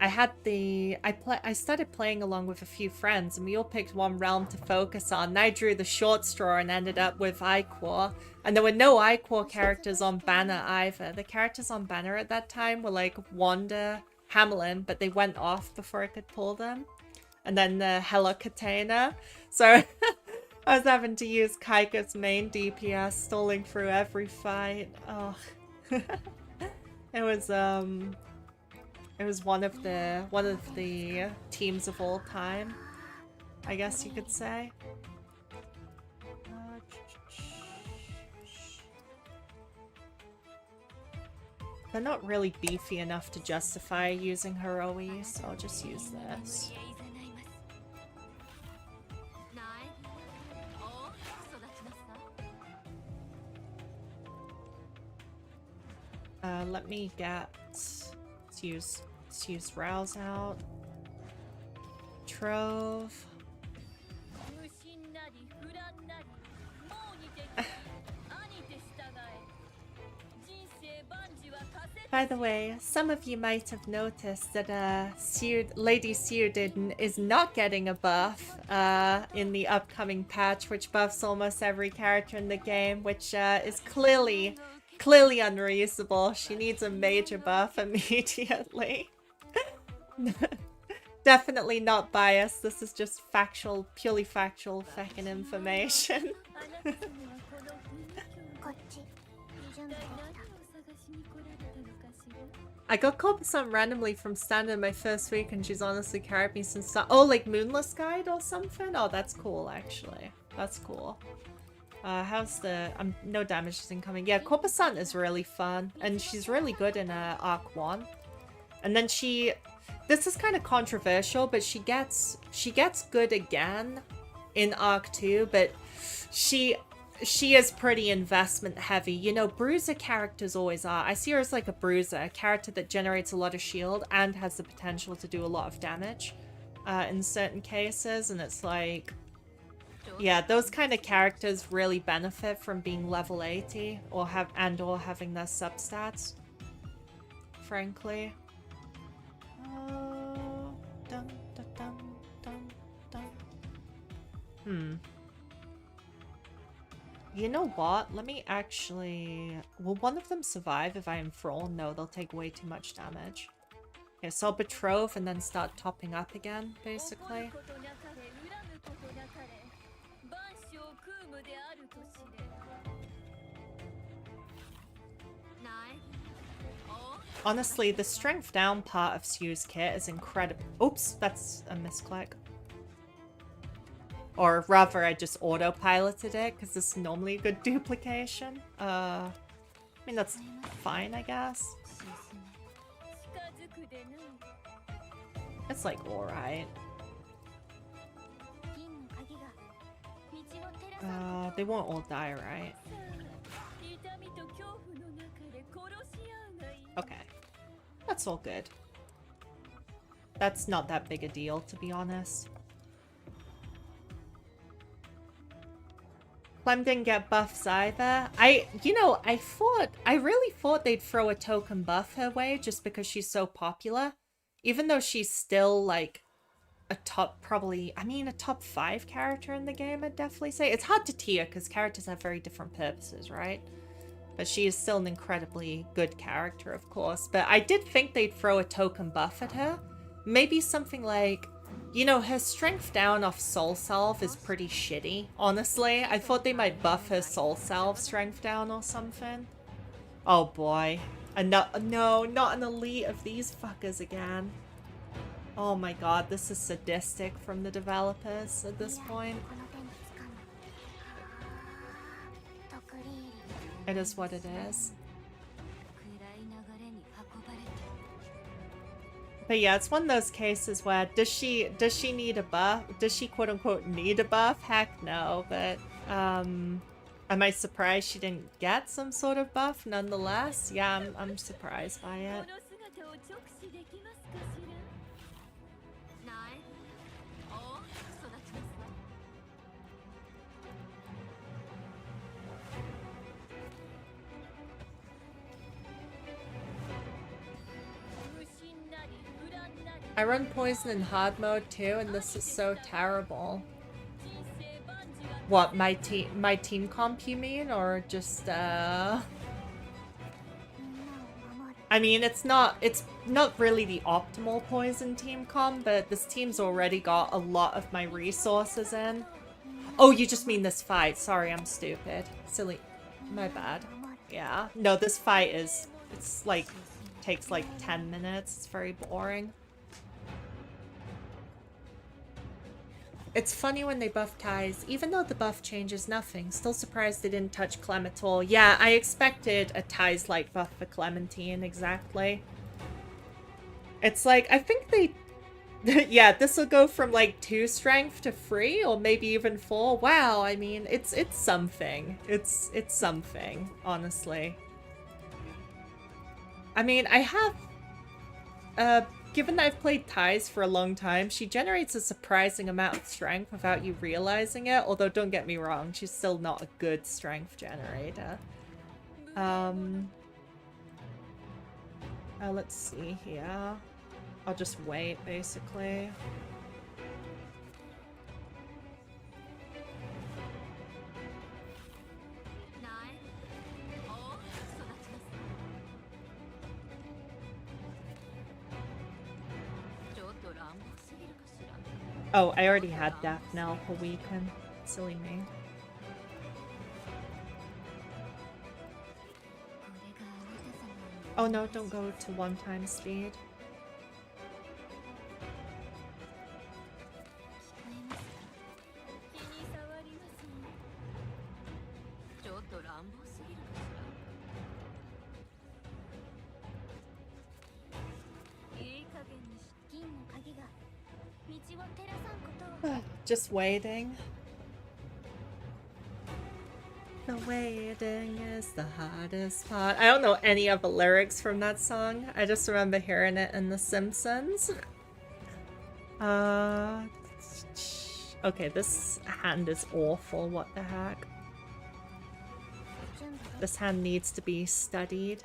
I started playing along with a few friends, and we all picked one realm to focus on. And I drew the short straw and ended up with Iquor. And there were no Iquor characters on banner either. The characters on banner at that time were like Wanda, Hamelin, but they went off before I could pull them. And then the Hela Katana. So I was having to use Kaika's main DPS, stalling through every fight. Oh, it was one of the teams of all time, I guess you could say. They're not really beefy enough to justify using her OE, so I'll just use this. Let me get... Let's use Rouse out. Trove. By the way, some of you might have noticed that Lady Seudin is not getting a buff in the upcoming patch, which buffs almost every character in the game, which is clearly unreasonable. She needs a major buff immediately. Definitely not biased. This is just factual, purely factual feckin' information. I got Corpusant randomly from standard my first week, and she's honestly carried me since start. Oh, like Moonless Guide or something? Oh, that's cool, actually. That's cool. How's the... no damage is incoming. Yeah, Corpusant is really fun, and she's really good in Arc 1. And then she... This is kind of controversial, but she gets good again in Arc 2, but she is pretty investment heavy. You know, bruiser characters always are. I see her as like a bruiser, a character that generates a lot of shield and has the potential to do a lot of damage in certain cases, and it's like... Yeah, those kind of characters really benefit from being level 80 or having their substats, frankly. Dun, dun, dun, dun, dun. You know what? Let me actually... Will one of them survive if I enthrall? No, they'll take way too much damage. Okay, so I'll betroth and then start topping up again, basically. Honestly, the strength down part of Sue's kit is incredible. Oops, that's a misclick. Or rather, I just autopiloted it, because this is normally a good duplication. I mean, that's fine, I guess. It's like, alright. They won't all die, right? Okay. That's all good. That's not that big a deal, to be honest. Clem didn't get buffs either. I really thought they'd throw a token buff her way just because she's so popular. Even though she's still, like, a top, probably, I mean, a top 5 character in the game, I'd definitely say. It's hard to tier because characters have very different purposes, right? But she is still an incredibly good character, of course. But I did think they'd throw a token buff at her. Maybe something like, you know, her strength down off Soul Salve is pretty shitty, honestly. I thought they might buff her Soul Salve strength down or something. Oh boy. No, not an elite of these fuckers again. Oh my god, this is sadistic from the developers at this point. It is what it is. But yeah, it's one of those cases where does she need a buff? Does she quote unquote need a buff? Heck no, but am I surprised she didn't get some sort of buff nonetheless? Yeah, I'm surprised by it. I run poison in hard mode too, and this is so terrible. What, my team comp you mean, or just I mean, it's not really the optimal poison team comp, but this team's already got a lot of my resources in. Oh, you just mean this fight. Sorry, I'm stupid. Silly. My bad. Yeah. No, this fight is, it's like, takes like 10 minutes. It's very boring. It's funny when they buff ties, even though the buff changes nothing. Still surprised they didn't touch Clem at all. Yeah, I expected a ties-like buff for Clementine, exactly. It's like, I think they... yeah, this will go from like 2 strength to 3, or maybe even 4. Wow, I mean, it's something. It's something, honestly. I mean, I have... given that I've played ties for a long time, she generates a surprising amount of strength without you realizing it. Although, don't get me wrong, she's still not a good strength generator. Let's see here. I'll just wait, basically. Oh, I already had Death Knell for weekend. Silly me. Oh no, don't go to 1x speed. Just waiting. The waiting is the hardest part. I don't know any of the lyrics from that song. I just remember hearing it in The Simpsons. Okay, this hand is awful. What the heck? This hand needs to be studied.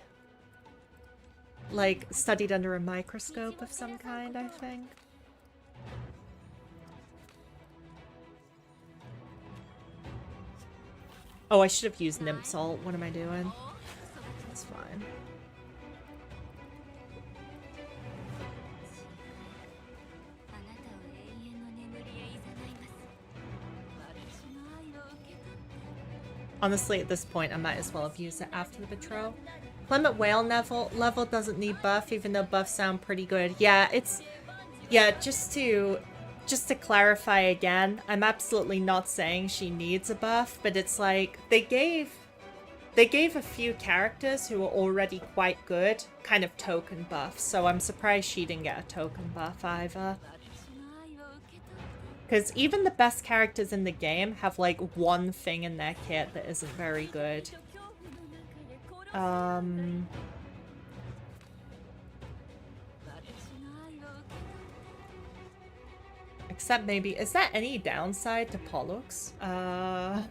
Like, studied under a microscope of some kind, I think. Oh, I should have used Nymph Salt. What am I doing? That's fine. Honestly, at this point, I might as well have used it after the Betrow. Clement Whale level doesn't need buff, even though buffs sound pretty good. Yeah, it's... Yeah, just to clarify again, I'm absolutely not saying she needs a buff, but it's like they gave a few characters who were already quite good kind of token buffs, so I'm surprised she didn't get a token buff either. Because even the best characters in the game have like one thing in their kit that isn't very good. Except maybe, is that any downside to Pollux? I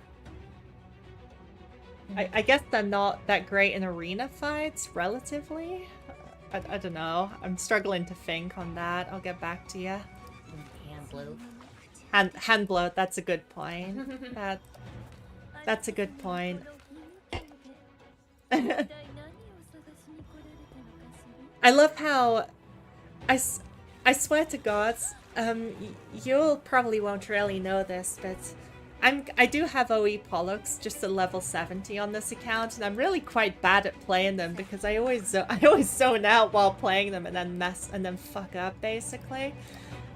guess they're not that great in arena fights, relatively. I don't know. I'm struggling to think on that. I'll get back to you. bloat. Hand bloat, that's a good point. That's a good point. I love how I swear to God, you probably won't really know this, but I do have OE Pollux just at level 70 on this account, and I'm really quite bad at playing them because I always zone out while playing them and then fuck up basically.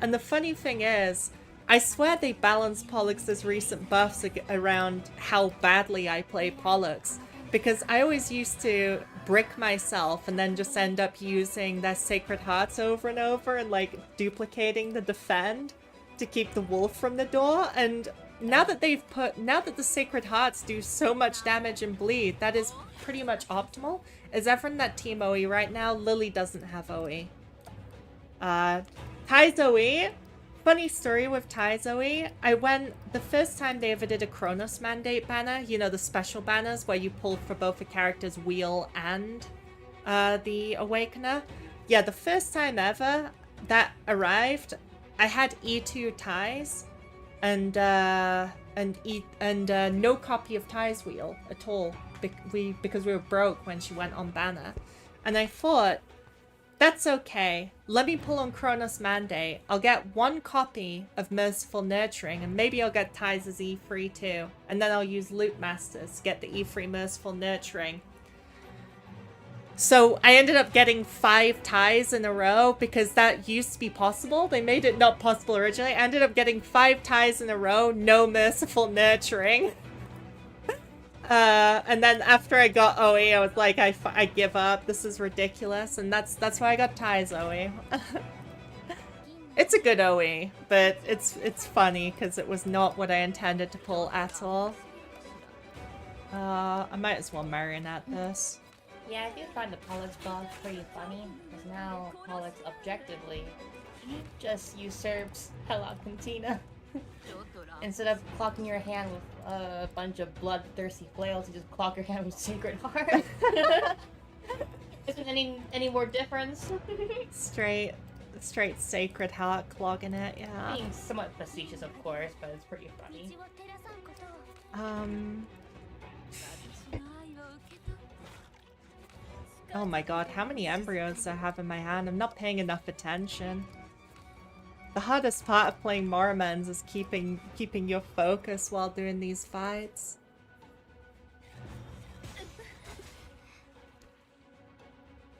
And the funny thing is, I swear they balanced Pollux's recent buffs around how badly I play Pollux. Because I always used to brick myself and then just end up using their Sacred Hearts over and over and like duplicating the defend to keep the wolf from the door. And now that the Sacred Hearts do so much damage and bleed, that is pretty much optimal. Is everyone that team OE right now? Lily doesn't have OE. Ty's OE. Funny story with Ty's OE. I went the first time they ever did a Chronos Mandate banner, you know, the special banners where you pull for both a character's wheel and the Awakener. Yeah, the first time ever that arrived, I had E2 Ty's and no copy of Ty's wheel at all because we were broke when she went on banner. And I thought, that's okay. Let me pull on Chronos Mandate. I'll get one copy of Merciful Nurturing, and maybe I'll get Ty's as E3 too. And then I'll use Loot Masters to get the E3 Merciful Nurturing. So I ended up getting 5 Ty's in a row because that used to be possible. They made it not possible originally. I ended up getting 5 Ty's in a row, no Merciful Nurturing. And then after I got OE, I was like, I give up. This is ridiculous. And that's why I got Ty's OE. It's a good OE, but it's funny because it was not what I intended to pull at all. I might as well marionette this. Yeah, I do find the Pollux buff pretty funny, because now Pollux objectively just usurps Hella Cantina. Instead of clocking your hand with a bunch of bloodthirsty flails, you just clock your hand with Sacred Heart. Isn't any more difference? Straight Sacred Heart clogging it, yeah. Being somewhat facetious, of course, but it's pretty funny. Oh my god, how many embryos do I have in my hand? I'm not paying enough attention. The hardest part of playing Morimens is keeping your focus while doing these fights.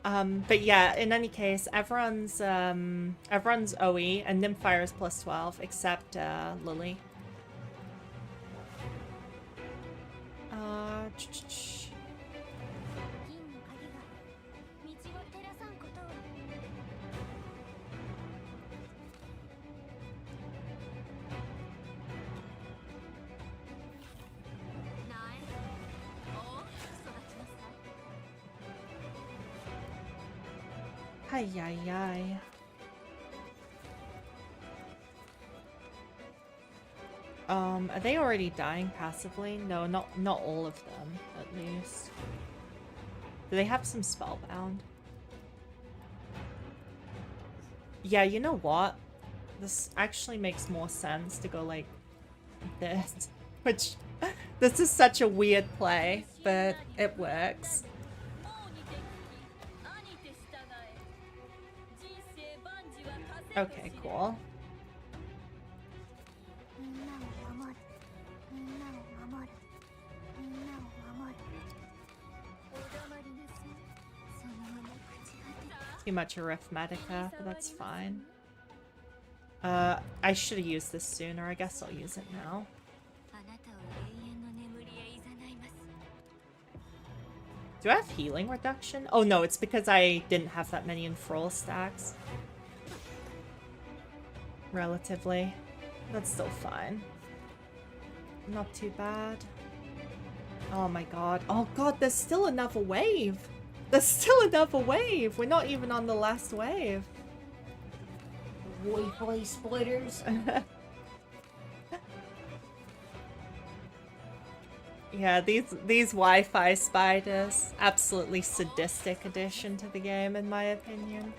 But yeah, in any case, everyone's OE and Nymphfire is plus 12 except Lily. Ay, ay, ay. Are they already dying passively? No, not all of them, at least. Do they have some spellbound? Yeah, you know what? This actually makes more sense to go like this. Which, this is such a weird play, but it works. Okay, cool. Too much arithmetica, but that's fine. I should have used this sooner. I guess I'll use it now. Do I have healing reduction? Oh no, it's because I didn't have that many enthrall stacks. Relatively. That's still fine. Not too bad. Oh my god. Oh god, there's still another wave! There's still another wave! We're not even on the last wave. Wi-Fi spiders. Yeah, these Wi-Fi spiders. Absolutely sadistic addition to the game, in my opinion.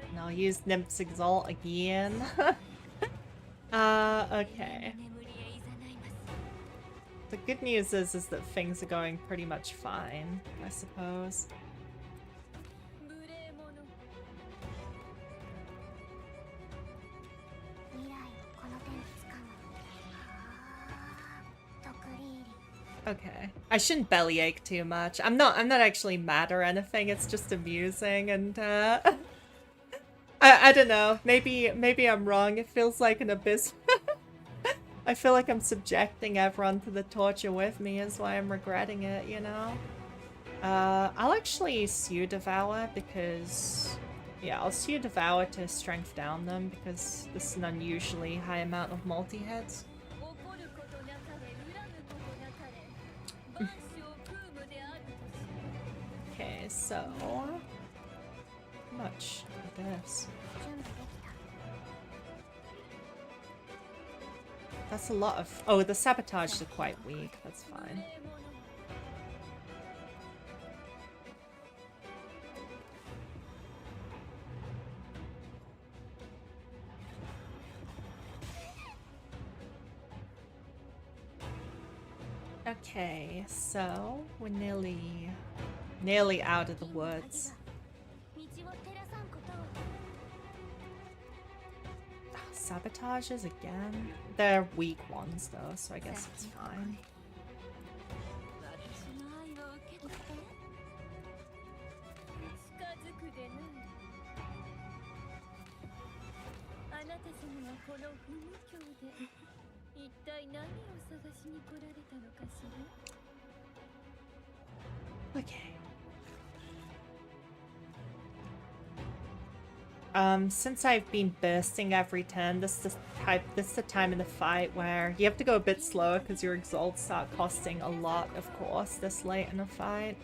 And I'll use Nymph's Exalt again. Okay. The good news is that things are going pretty much fine, I suppose. Okay. I shouldn't bellyache too much. I'm not actually mad or anything. It's just amusing and I don't know. Maybe I'm wrong. It feels like an abyss. I feel like I'm subjecting everyone to the torture with me is why I'm regretting it, you know? I'll actually Sew Devour because... Yeah, I'll Sew Devour to strength down them because this is an unusually high amount of multi-hits. Okay, so... How much of this? That's a lot of... Oh, the sabotages are quite weak. That's fine. Okay, so we're nearly out of the woods. Sabotages again? They're weak ones though, so I guess it's fine. Okay. Since I've been bursting every turn, this is the time in the fight where you have to go a bit slower because your exalts start costing a lot, of course, this late in a fight.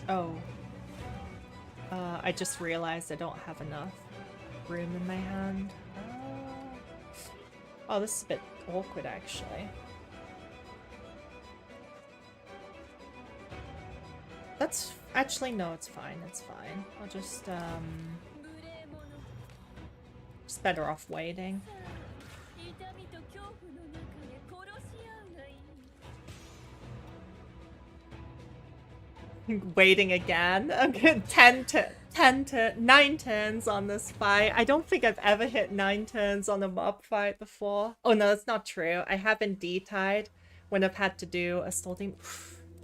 Oh. I just realized I don't have enough room in my hand. Oh, this is a bit awkward, actually. That's... Actually, no, it's fine. It's fine. I'll just better off waiting. Waiting again. I'm good. 9 turns on this fight. I don't think I've ever hit 9 turns on a mob fight before. Oh no, that's not true. I have been D-tied when I've had to do a stall team.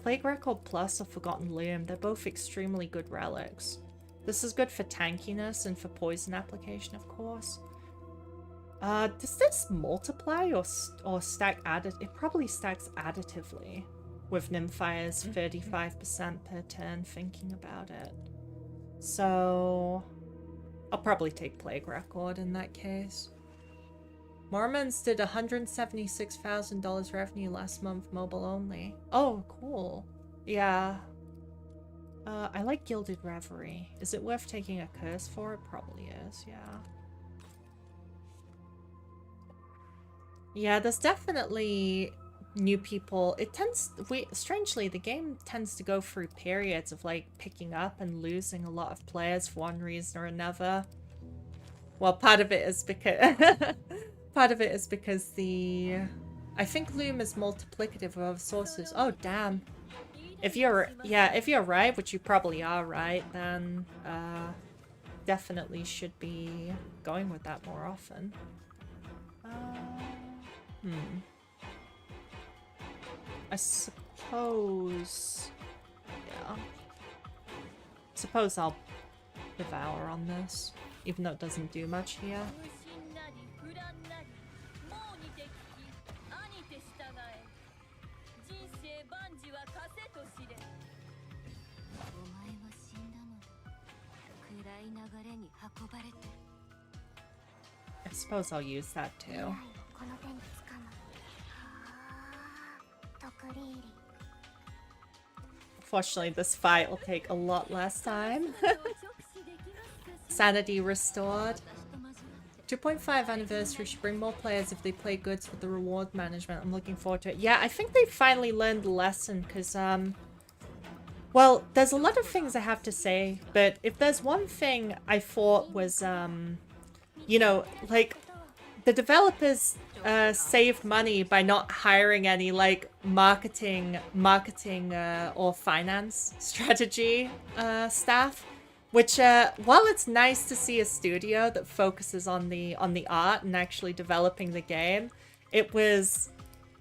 Plague Record Plus or Forgotten Loom. They're both extremely good relics. This is good for tankiness and for poison application, of course. Does this multiply or stack added? It probably stacks additively with Nymphire's 35% per turn, thinking about it. So I'll probably take Plague Record in that case. Morimens did $176,000 revenue last month, mobile only. Oh, cool. Yeah. I like Gilded Reverie. Is it worth taking a curse for? It probably is, yeah. Yeah, there's definitely new people. It tends... strangely, the game tends to go through periods of, like, picking up and losing a lot of players for one reason or another. Well, part of it is because... part of it is because the... I think Loom is multiplicative of other sources. Oh, damn. If you're... Yeah, if you're right, which you probably are right, then... definitely should be going with that more often. I suppose... Yeah. Suppose I'll devour on this, even though it doesn't do much here. I suppose I'll use that too. Unfortunately, this fight will take a lot less time. Sanity restored. 2.5 anniversary should bring more players if they play goods with the reward management. I'm looking forward to it. Yeah, I think they finally learned the lesson because, well, there's a lot of things I have to say, but if there's one thing I thought was, you know, like, the developers saved money by not hiring any, like, marketing or finance strategy staff. Which, while it's nice to see a studio that focuses on the art and actually developing the game, it was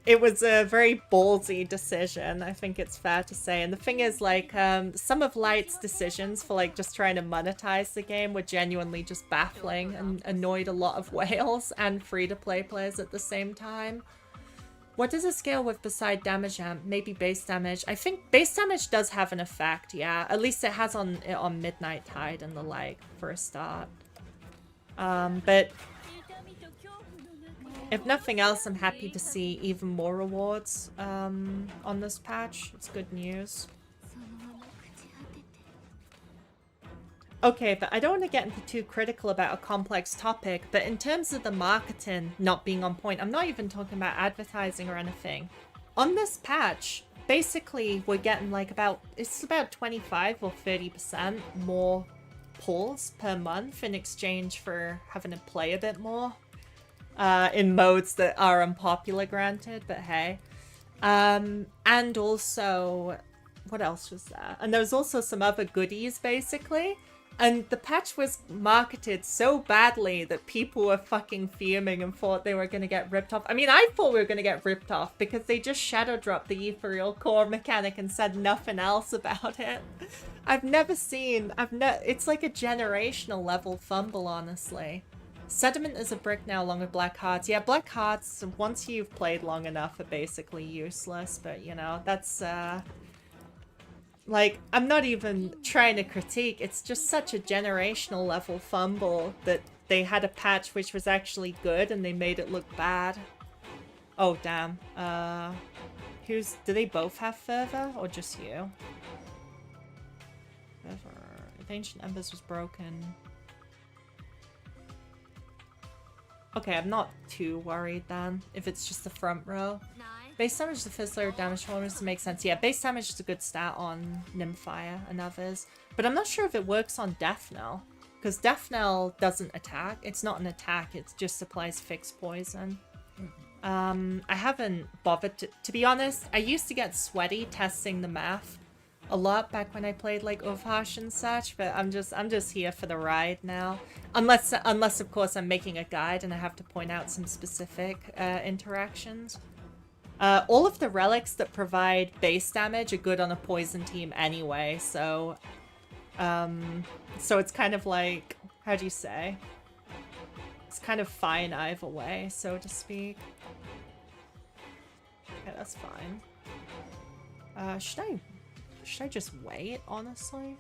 a very ballsy decision, I think it's fair to say. And the thing is, like, some of Light's decisions for, like, just trying to monetize the game were genuinely just baffling and annoyed a lot of whales and free-to-play players at the same time. What does it scale with beside damage amp? Maybe base damage. I think base damage does have an effect, yeah. At least it has on Midnight Tide and the like for a start. But if nothing else, I'm happy to see even more rewards on this patch. It's good news. Okay, but I don't want to get into too critical about a complex topic, but in terms of the marketing not being on point, I'm not even talking about advertising or anything. On this patch, basically we're getting like it's about 25 or 30% more pulls per month in exchange for having to play a bit more. In modes that are unpopular, granted, but hey. And also, what else was there? And there was also some other goodies, basically. And the patch was marketed so badly that people were fucking fuming and thought they were going to get ripped off. I mean, I thought we were going to get ripped off because they just shadow dropped the ethereal core mechanic and said nothing else about it. I've never seen... It's like a generational level fumble, honestly. Sediment is a brick now along with Black Hearts. Yeah, Black Hearts, once you've played long enough, are basically useless. But, you know, that's... Like, I'm not even trying to critique. It's just such a generational level fumble that they had a patch which was actually good and they made it look bad. Oh, damn. Do they both have fervor or just you? Fervor. If Ancient Embers was broken. Okay, I'm not too worried then, if it's just the front row. Base damage is the first layer of damage bonus to make sense. Yeah, base damage is a good stat on Nymphire and others. But I'm not sure if it works on Death Knell. Because Death Knell doesn't attack. It's not an attack, it just supplies fixed poison. I haven't bothered to be honest, I used to get sweaty testing the math a lot back when I played like Uvhash and such, but I'm just here for the ride now. Unless of course I'm making a guide and I have to point out some specific interactions. All of the relics that provide base damage are good on a poison team anyway, so it's kind of like, how do you say? It's kind of fine either way, so to speak. Okay, that's fine. Should I just wait, honestly?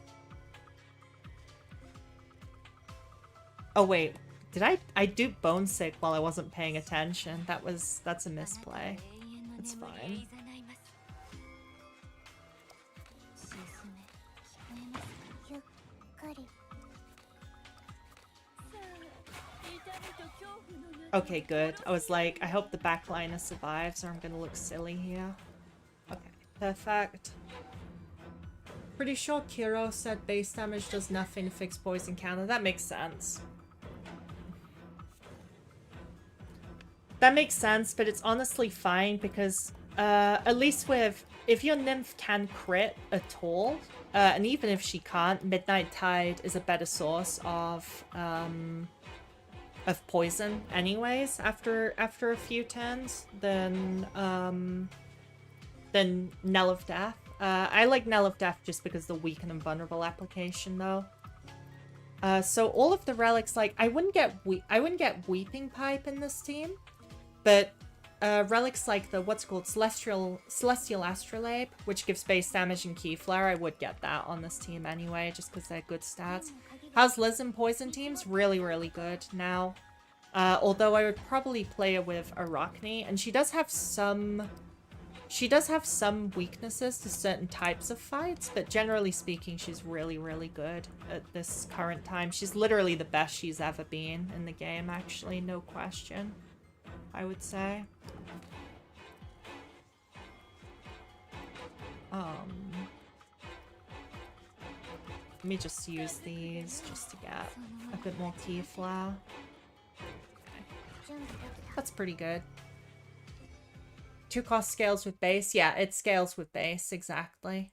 Oh wait, did I do Bone Sick while I wasn't paying attention? That's a misplay. It's fine. Okay, good. I was like, I hope the backliner survives or I'm gonna look silly here. Okay, perfect. Pretty sure Kiro said base damage does nothing to fix poison counter. That makes sense. That makes sense, but it's honestly fine because at least if your nymph can crit at all, and even if she can't, Midnight Tide is a better source of poison anyways after a few turns than Knell of Death. I like Knell of Death just because the weaken and vulnerable application though. So all of the relics, like I wouldn't get Weeping Pipe in this team. But relics like the, what's it called, Celestial Astrolabe, which gives base damage and Keyflare, I would get that on this team anyway, just because they're good stats. How's Liz in Poison teams? Really, really good now. Although I would probably play her with Arachne, and she does have some She does have some weaknesses to certain types of fights, but generally speaking, she's really, really good at this current time. She's literally the best she's ever been in the game, actually, no question, I would say. Let me just use these just to get a bit more key flow. Okay. That's pretty good. 2 cost scales with base. Yeah, it scales with base, exactly.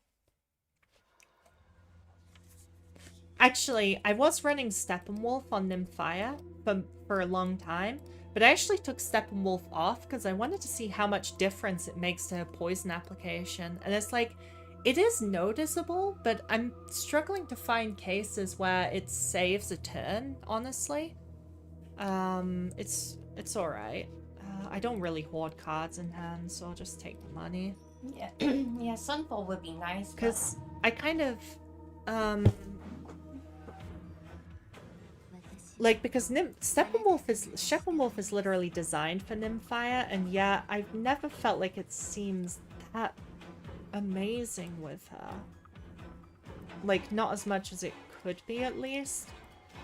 Actually, I was running Steppenwolf on Nymphia for a long time, but I actually took Steppenwolf off because I wanted to see how much difference it makes to poison application. And it's like, it is noticeable, but I'm struggling to find cases where it saves a turn, honestly. It's alright. I don't really hoard cards in hand, so I'll just take the money. Yeah, yeah, Sunfall would be nice. Because I kind of, like, because Steppenwolf is literally designed for Nymphia, and yeah, I've never felt like it seems that amazing with her. Like, not as much as it could be, at least.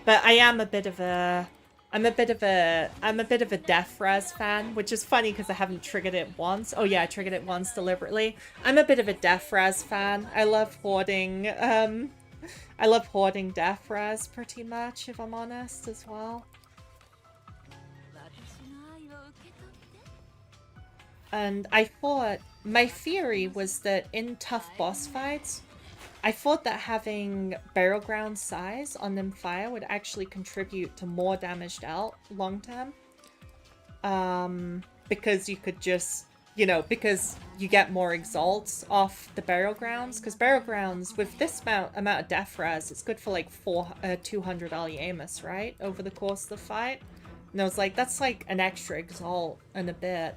But I am a bit of a... I'm a bit of a Death Res fan, which is funny because I haven't triggered it once. Oh yeah, I triggered it once deliberately. I'm a bit of a Death Res fan. I love hoarding Death Res pretty much, if I'm honest, as well. And I thought, my theory was that in tough boss fights, I thought that having Burial Ground size on Nymphia would actually contribute to more damage dealt long term. Because you could just, you know, because you get more exalts off the Burial Grounds. Because Burial Grounds, with this amount of death res, it's good for like 200 Aliemus, right? Over the course of the fight. And I was like, that's like an extra exalt and a bit.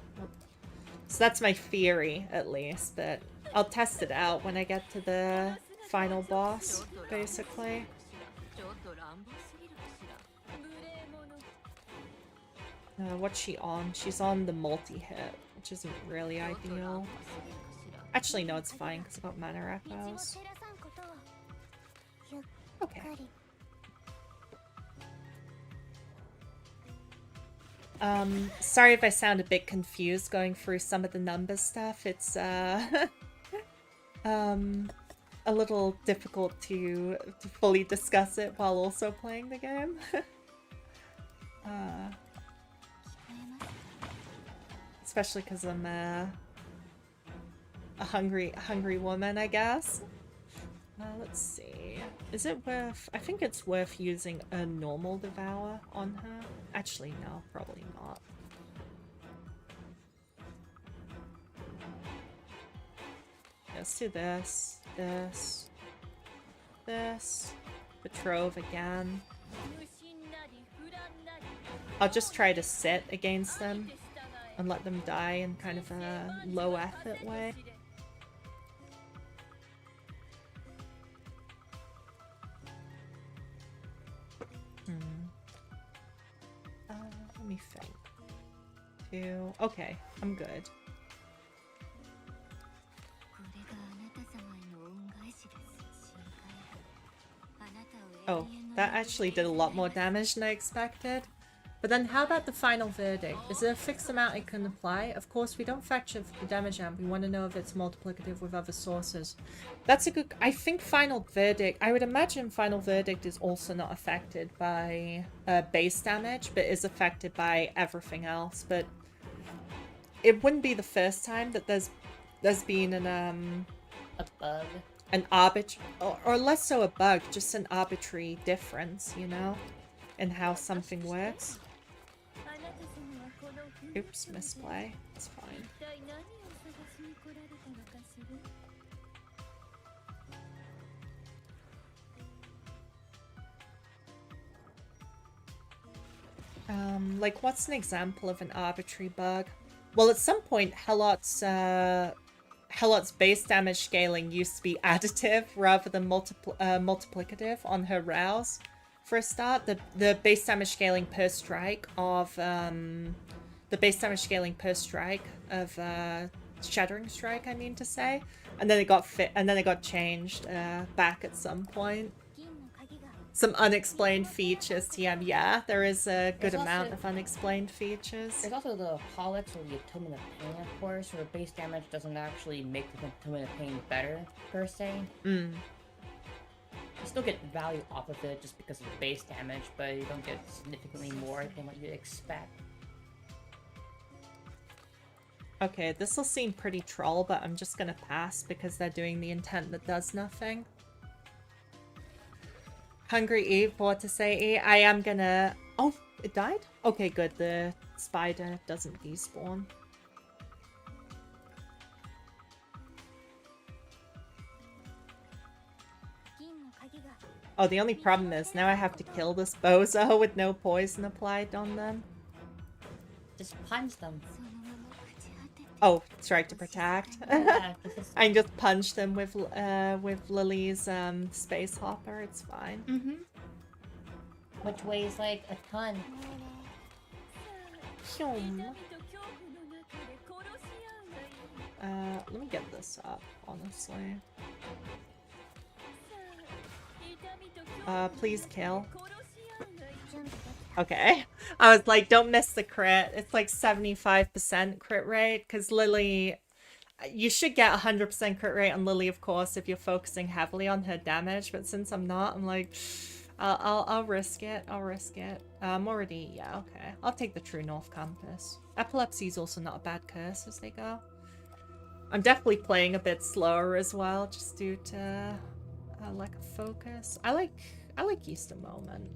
So that's my theory, at least. But I'll test it out when I get to the final boss, basically. What's she on? She's on the multi-hit, which isn't really ideal. Actually, no, it's fine, because I've got mana echoes. Okay. Sorry if I sound a bit confused going through some of the numbers stuff. It's, a little difficult to fully discuss it while also playing the game. Especially because I'm a hungry woman, I guess. Let's see. Is it worth... I think it's worth using a normal Devour on her. Actually, no, probably not. Let's do this. This. Betrove again. I'll just try to sit against them and let them die in kind of a low effort way. Let me think. 2. Okay, I'm good. Oh, that actually did a lot more damage than I expected. But then how about the final verdict? Is there a fixed amount I can apply? Of course, we don't factor the damage amp. We want to know if it's multiplicative with other sources. That's a good... I think final verdict... I would imagine final verdict is also not affected by base damage, but is affected by everything else. But it wouldn't be the first time that there's been an a bug. An arbitrary, or less so a bug, just an arbitrary difference, you know, in how something works. Oops, misplay. It's fine. Like, what's an example of an arbitrary bug? Well, at some point, Helot's base damage scaling used to be additive rather than multiplicative on her rouse. For a start, the base damage scaling per strike of Shattering Strike, I mean to say. And then it got changed back at some point. Some unexplained features, TM. Yeah, there is a good amount of unexplained features. There's also the Pollux or the Atonement of Pain, of course, where base damage doesn't actually make the Atonement of Pain better, per se. Mm. You still get value off of it just because of the base damage, but you don't get significantly more than what you'd expect. Okay, this will seem pretty troll, but I'm just gonna pass because they're doing the intent that does nothing. Hungry Eve, what to say, E? I am gonna... Oh, it died? Okay, good. The spider doesn't despawn. Oh, the only problem is now I have to kill this bozo with no poison applied on them. Just punch them. Oh, strike to protect. Yeah, I can just punch them with Lily's space hopper. It's fine. Mm-hmm. Which weighs like a ton. Let me get this up, honestly. Please kill. Okay. I was like, don't miss the crit. It's like 75% crit rate, because Lily... You should get 100% crit rate on Lily, of course, if you're focusing heavily on her damage, but since I'm not, I'm like, I'll risk it. I'll risk it. I'm already... Yeah, okay. I'll take the True North Compass. Epilepsy is also not a bad curse as they go. I'm definitely playing a bit slower as well, just due to lack of focus. I like Easter Moment.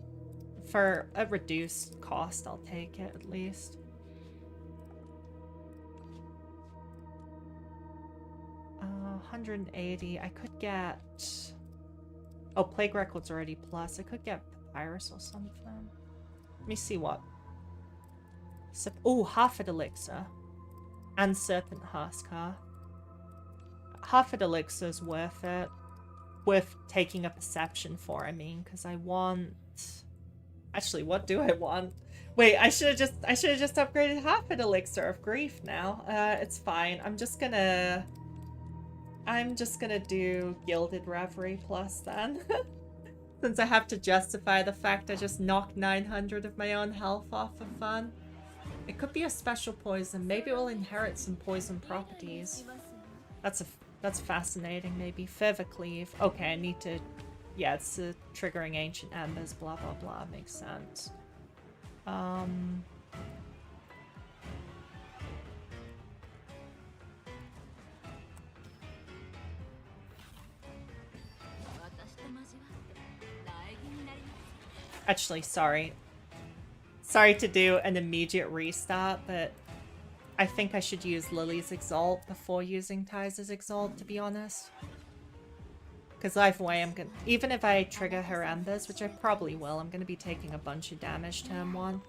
For a reduced cost, I'll take it at least. Uh, 180. I could get... Oh, Plague Record's already plus. I could get Papyrus or something. Let me see what. Oh, Half-Fed Elixir. And Serpent Huskar. Half-Fed Elixir is worth it. Worth taking a perception for, I mean, because I want... Actually, what do I want? Wait, I should have just upgraded Half-Fed Elixir of Grief now. It's fine. I'm just gonna do Gilded Reverie plus then. Since I have to justify the fact I just knocked 900 of my own health off for fun. It could be a special poison. Maybe it will inherit some poison properties. That's fascinating, maybe. Fervor Cleave. Okay, I need to... Yeah, it's triggering Ancient Embers, blah, blah, blah. Makes sense. Actually, sorry. Sorry to do an immediate restart, but I think I should use Lily's Exalt before using Tyz's Exalt, to be honest. Because either way, I'm gonna... Even if I trigger her Embers, which I probably will, I'm gonna be taking a bunch of damage turn 1.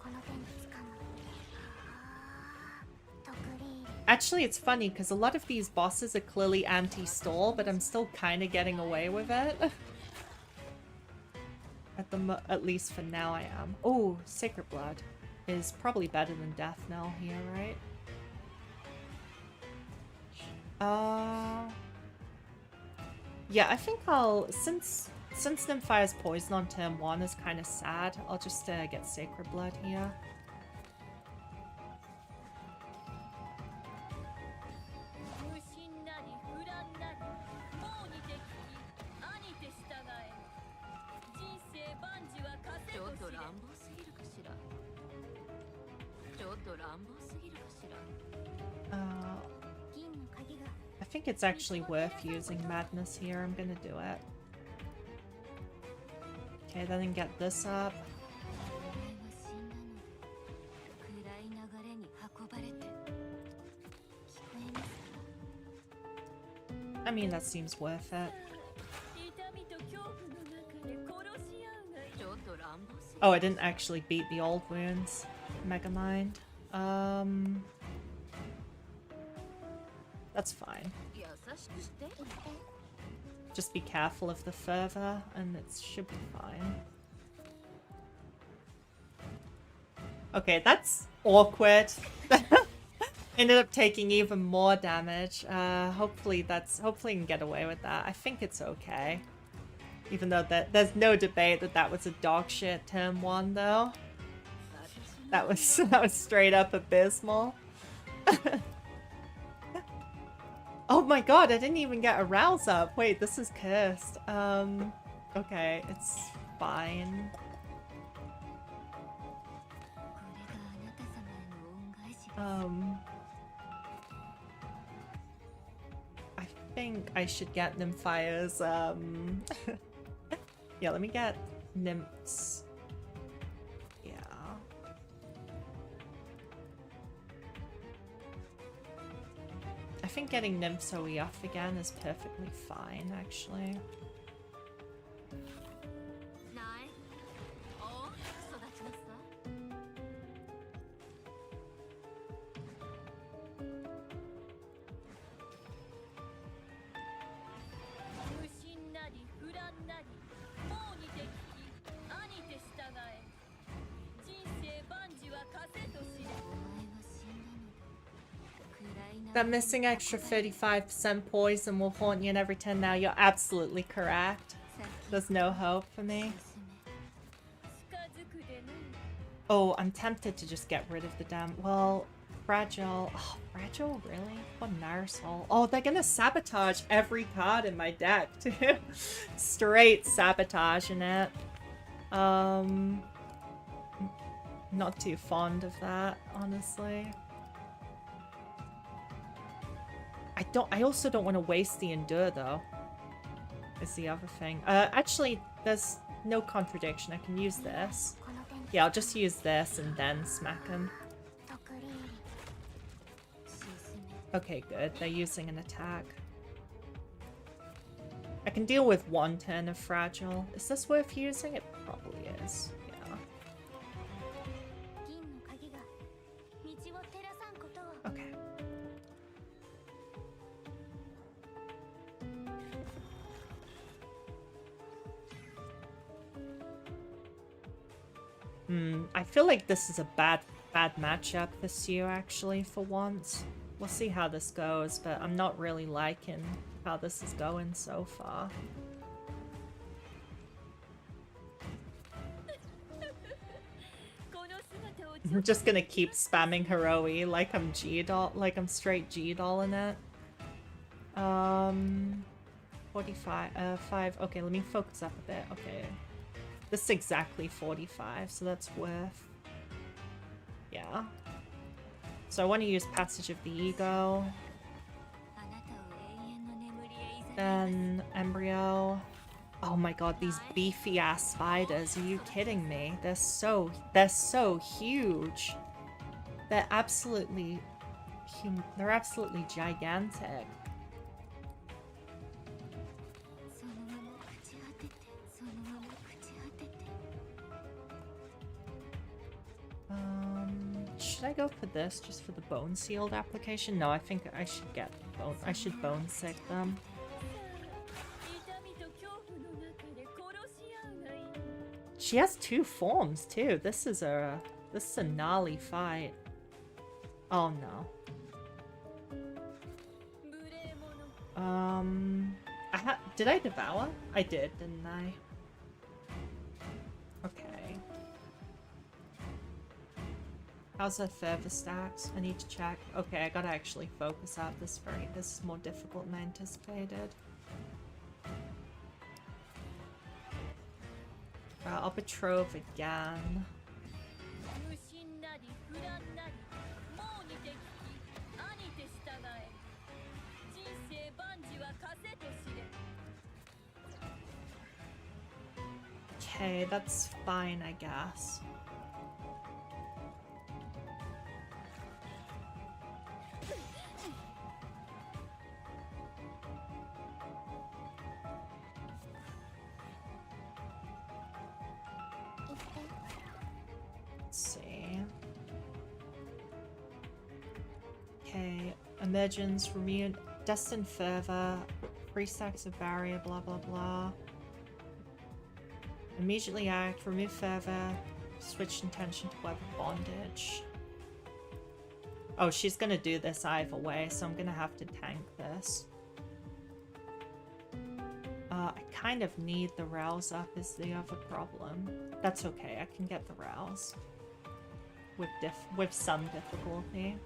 Actually, it's funny, because a lot of these bosses are clearly anti-stall, but I'm still kind of getting away with it. At least for now I am. Oh, Sacred Blood is probably better than Death Knell here, right? Yeah, I think I'll... Since Nymphire's Poison on turn 1 is kind of sad, I'll just get Sacred Blood here. I think it's actually worth using Madness here. I'm gonna do it. Okay, then get this up. I mean, that seems worth it. Oh, I didn't actually beat the old wounds. Megamind. That's fine. Just be careful of the fervor, and it should be fine. Okay, that's awkward. Ended up taking even more damage. Hopefully hopefully I can get away with that. I think it's okay. Even though there's no debate that was a dog shit turn 1 though. That was straight up abysmal. Oh my god, I didn't even get a rouse up. Wait, this is cursed. Okay, it's fine. I think I should get Nymphire's, yeah, let me get Nymphs. Yeah. I think getting Nymphs OE off again is perfectly fine, actually. That missing extra 35% poison will haunt you in every turn now. You're absolutely correct. There's no hope for me. Oh, I'm tempted to just get rid of the damn... Well, Fragile... Oh, Fragile? Really? What an arsehole. Oh, they're gonna sabotage every card in my deck, too. Straight sabotaging it. Not too fond of that, honestly. I also don't want to waste the Endure, though. Is the other thing. Actually, there's no contradiction. I can use this. Yeah, I'll just use this and then smack him. Okay, good. They're using an attack. I can deal with 1 turn of Fragile. Is this worth using? It probably is. Yeah. Okay. I feel like this is a bad matchup this year, actually, for once. We'll see how this goes, but I'm not really liking how this is going so far. I'm just gonna keep spamming Heroe like I'm G-doll, like I'm straight G-dolling it. 45, 5, okay, let me focus up a bit, okay. This is exactly 45, so that's worth... Yeah. So I want to use Passage of the Ego. Then Embryo. Oh my god, these beefy ass spiders. Are you kidding me? They're so huge. They're absolutely gigantic. Should I go for this just for the bone sealed application? No, I think I should get bone. I should bone sick them. She has 2 forms too. This is a gnarly fight. Oh no. Did I devour? I did, didn't I? Okay. How's her further stacks? I need to check. Okay, I gotta actually focus out this is more difficult than I anticipated. I'll betroth again. Okay, that's fine, I guess. Let's see. Okay, Emergence, Remune, Destined Fervor, 3 stacks of Barrier, blah blah blah. Immediately act, remove Fervor, switch intention to Web of Bondage. Oh, she's gonna do this either way, so I'm gonna have to tank this. I kind of need the rouse up is the other problem. That's okay, I can get the rouse. With some difficulty.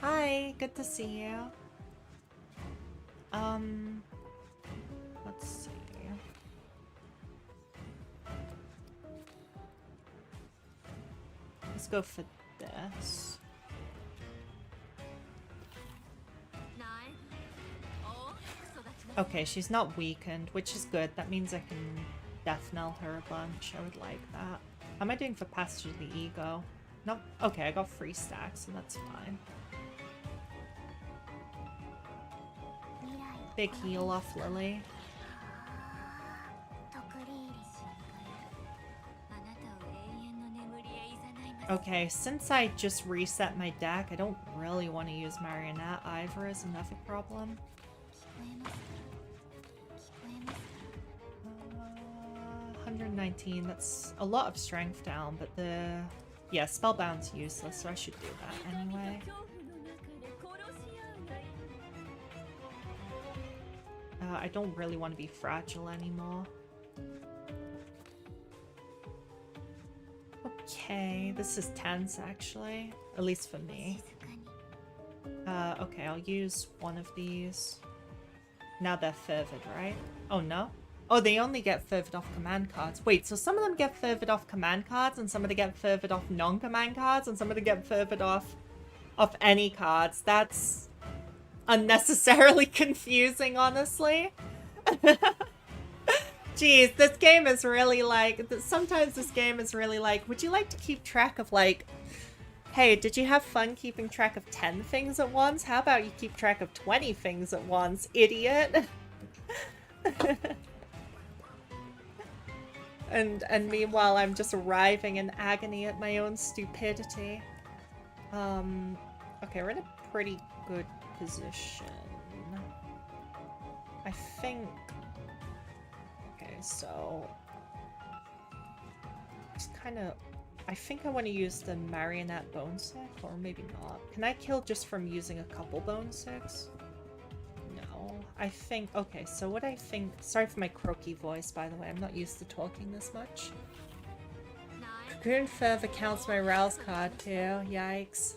Hi, good to see you. Let's see. Let's go for this. Okay, she's not weakened, which is good. That means I can death knell her a bunch. I would like that. How am I doing for Passage of the Ego? Nope. Okay, I got 3 stacks, so that's fine. Big heal off Lily. Okay, since I just reset my deck, I don't really want to use Marionette either is another problem. 119, that's a lot of strength down, but the... Yeah, Spellbound's useless, so I should do that anyway. I don't really want to be fragile anymore. Okay, this is tense actually, at least for me. Okay, I'll use one of these. Now they're furthered, right? Oh no? Oh, they only get furthered off command cards. Wait, so some of them get furthered off command cards, and some of them get furthered off non-command cards, and some of them get furthered off any cards. That's unnecessarily confusing, honestly. Jeez, this game is really like... Sometimes this game is really like, would you like to keep track of, like... Hey, did you have fun keeping track of 10 things at once? How about you keep track of 20 things at once, idiot? And meanwhile, I'm just arriving in agony at my own stupidity. Okay, we're in a pretty good position. I think... Okay, so... It's kind of... I think I want to use the Marionette Bone Sick, or maybe not. Can I kill just from using a couple Bone Sicks? No. I think... Okay, so what I think... Sorry for my croaky voice, by the way. I'm not used to talking this much. Cocoon Fervor counts my Rouse card, too. Yikes.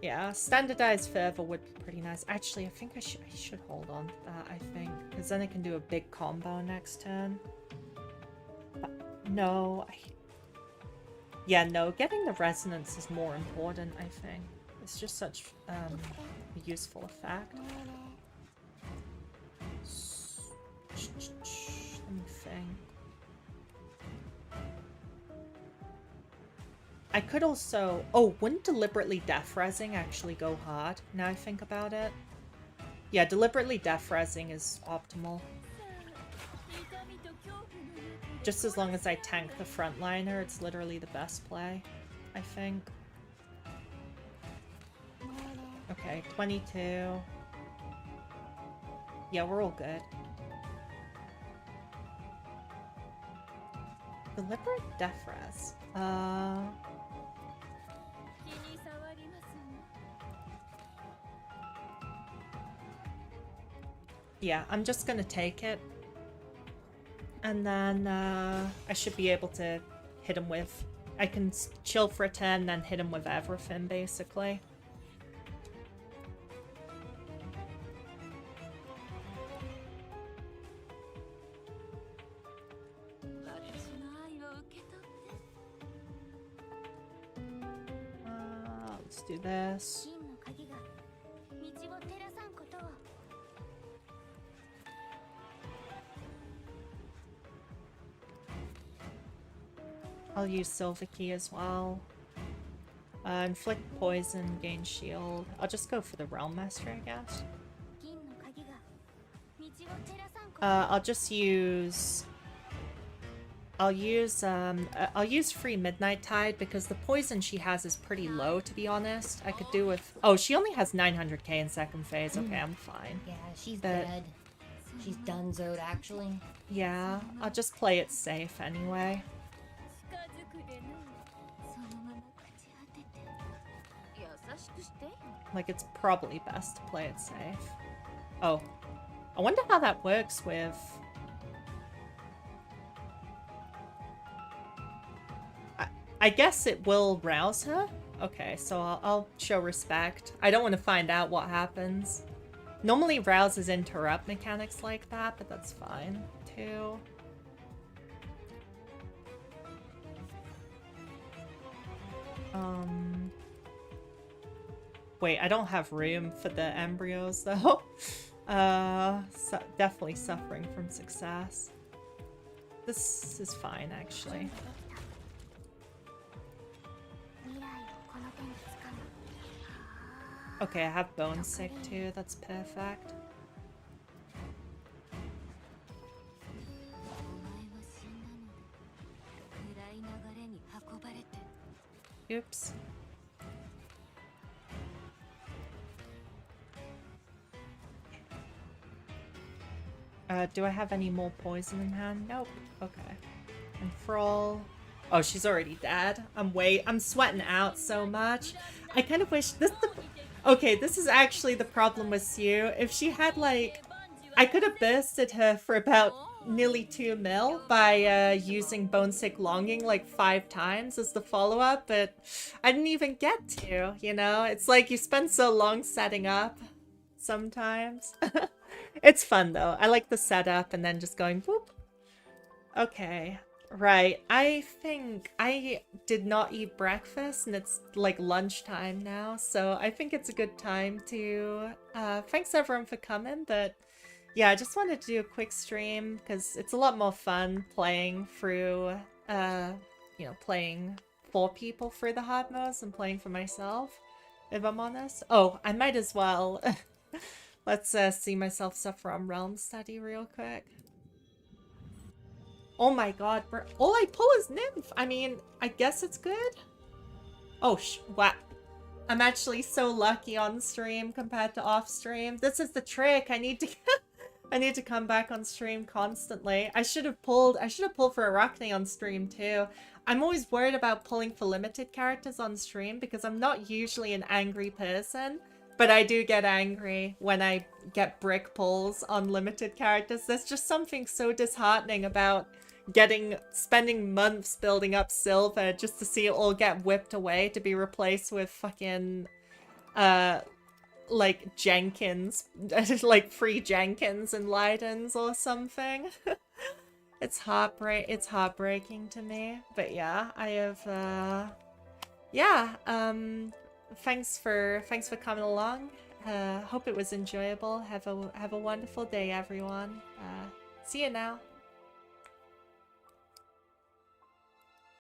Yeah, Standardized Fervor would be pretty nice. Actually, I think I should hold on to that, I think. Because then I can do a big combo next turn. But no, yeah, no, getting the resonance is more important, I think. It's just such a useful effect. Let me think. I could also... Oh, wouldn't deliberately death resing actually go hard, now I think about it? Yeah, deliberately death resing is optimal. Just as long as I tank the frontliner, it's literally the best play, I think. Okay, 22. Yeah, we're all good. Deliberate death res. Yeah, I'm just gonna take it. And then I should be able to hit him with... I can chill for a turn, then hit him with everything, basically. Let's do this. I'll use Silver Key as well. Inflict poison, gain shield. I'll just go for the Realm Master, I guess. I'll just use... I'll use Free Midnight Tide because the poison she has is pretty low, to be honest. I could do with... Oh, she only has 900k in second phase. Okay, I'm fine. Yeah, she's dead. She's donezoed, actually. Yeah, I'll just play it safe anyway. Like, it's probably best to play it safe. Oh. I wonder how that works with... I guess it will rouse her? Okay, so I'll show respect. I don't want to find out what happens. Normally rouses interrupt mechanics like that, but that's fine, too. Wait, I don't have room for the embryos, though. Definitely suffering from success. This is fine, actually. Okay, I have bone sick too. That's perfect. Oops. Do I have any more poison in hand? Nope. Okay. And Frol. Oh, she's already dead. I'm sweating out so much. I kind of wish this. Okay, this is actually the problem with Sue. If she had like, I could have bursted her for about nearly 2 mil by using Bone Sick Longing like 5 times as the follow-up, but I didn't even get to, you know? It's like you spend so long setting up sometimes. It's fun though. I like the setup and then just going whoop. Okay. Right. I think I did not eat breakfast and it's like lunchtime now, so I think it's a good time to thanks everyone for coming, but yeah, I just wanted to do a quick stream because it's a lot more fun playing through you know, playing for people through the hard modes than playing for myself, if I'm honest. Oh, I might as well let's see myself suffer on Realm Study real quick. Oh my god, bro. All I pull is Nymph. I mean, I guess it's good. Oh, wow. I'm actually so lucky on stream compared to off stream. This is the trick. I need to I need to come back on stream constantly. I should have pulled for Arachne on stream too. I'm always worried about pulling for limited characters on stream because I'm not usually an angry person, but I do get angry when I get brick pulls on limited characters. There's just something so disheartening about spending months building up silver just to see it all get whipped away to be replaced with fucking like Jenkins, like free Jenkins and Leidens or something. It's heartbreaking to me. But yeah, I have yeah, thanks for coming along. Hope it was enjoyable. Have a wonderful day, everyone. See you now.